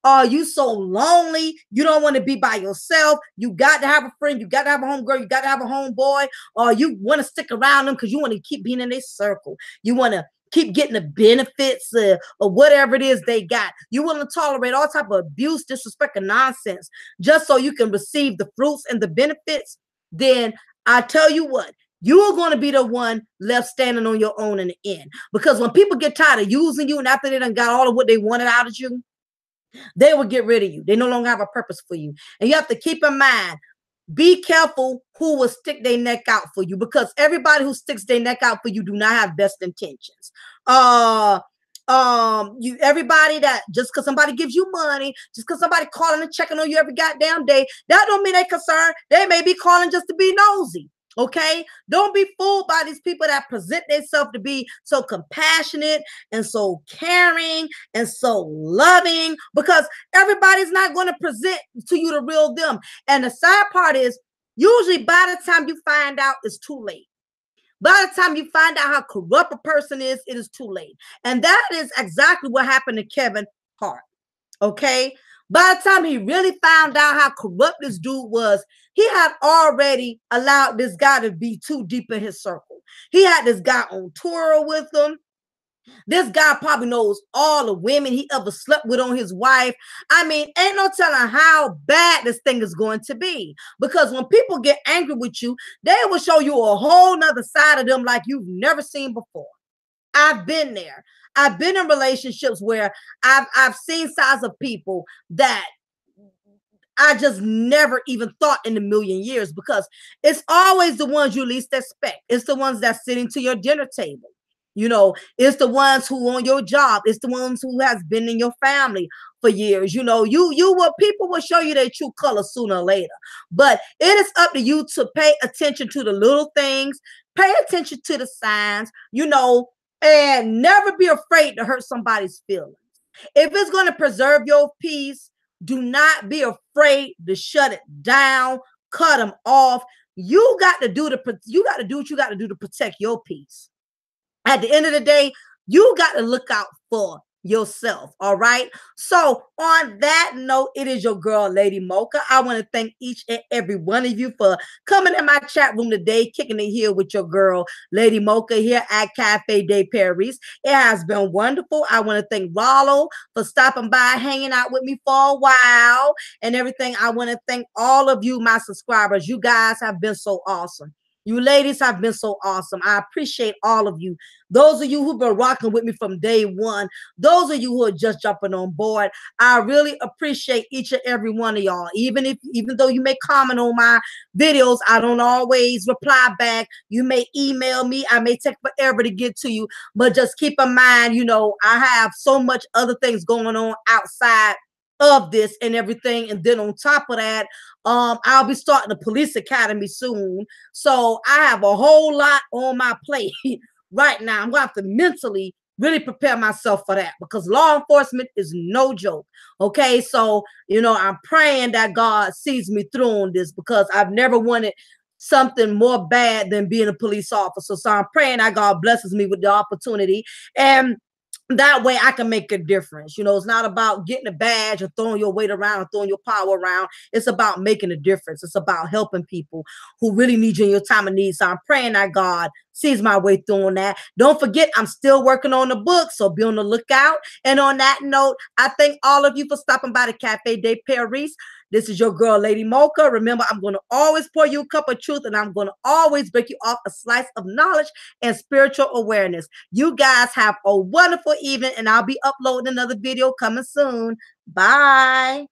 or you so lonely, you don't want to be by yourself, you got to have a friend, you got to have a homegirl, you got to have a homeboy, or you want to stick around them because you want to keep being in their circle. You want to keep getting the benefits or whatever it is they got. You want to tolerate all type of abuse, disrespect, and nonsense just so you can receive the fruits and the benefits. Then I tell you what, you are going to be the one left standing on your own in the end. Because when people get tired of using you and after they done got all of what they wanted out of you, they will get rid of you. They no longer have a purpose for you. And you have to keep in mind, be careful who will stick their neck out for you, because everybody who sticks their neck out for you do not have best intentions. Everybody that just because somebody gives you money, just because somebody calling and checking on you every goddamn day, that don't mean they concerned. They may be calling just to be nosy. Okay, don't be fooled by these people that present themselves to be so compassionate and so caring and so loving, because everybody's not going to present to you the real them. And the sad part is, usually by the time you find out, it's too late. By the time you find out how corrupt a person is, it is too late. And that is exactly what happened to Kevin Hart. Okay, by the time he really found out how corrupt this dude was, he had already allowed this guy to be too deep in his circle. He had this guy on tour with him. This guy probably knows all the women he ever slept with on his wife. I mean, ain't no telling how bad this thing is going to be. Because when people get angry with you, they will show you a whole nother side of them like you've never seen before. I've been there. I've been in relationships where I've seen sides of people that I just never even thought in a million years, because it's always the ones you least expect. It's the ones that's sitting to your dinner table. You know, it's the ones who on your job. It's the ones who has been in your family for years. You know, people will show you their true color sooner or later. But it is up to you to pay attention to the little things, pay attention to the signs, you know, and never be afraid to hurt somebody's feelings. If it's going to preserve your peace, do not be afraid to shut it down, cut them off. You got to do what you got to do to protect your peace. At the end of the day, you got to look out for yourself. All right. So on that note, it is your girl, Lady Mocha. I want to thank each and every one of you for coming in my chat room today, kicking it here with your girl, Lady Mocha, here at Cafe de Paris. It has been wonderful. I want to thank Rollo for stopping by, hanging out with me for a while and everything. I want to thank all of you, my subscribers. You guys have been so awesome. You ladies have been so awesome. I appreciate all of you. Those of you who've been rocking with me from day one, those of you who are just jumping on board, I really appreciate each and every one of y'all. Even though you may comment on my videos, I don't always reply back. You may email me. I may take forever to get to you, but just keep in mind, you know, I have so much other things going on outside of this and everything. And then on top of that, I'll be starting the police academy soon. So I have a whole lot on my plate right now. I'm gonna have to mentally really prepare myself for that, because law enforcement is no joke. Okay, so you know, I'm praying that God sees me through on this, because I've never wanted something more bad than being a police officer. So I'm praying that God blesses me with the opportunity, and that way I can make a difference. You know, it's not about getting a badge or throwing your weight around or throwing your power around. It's about making a difference. It's about helping people who really need you in your time of need. So I'm praying that God sees my way through on that. Don't forget, I'm still working on the book, so be on the lookout. And on that note, I thank all of you for stopping by the Cafe de Paris. This is your girl, Lady Mocha. Remember, I'm going to always pour you a cup of truth, and I'm going to always break you off a slice of knowledge and spiritual awareness. You guys have a wonderful evening, and I'll be uploading another video coming soon. Bye.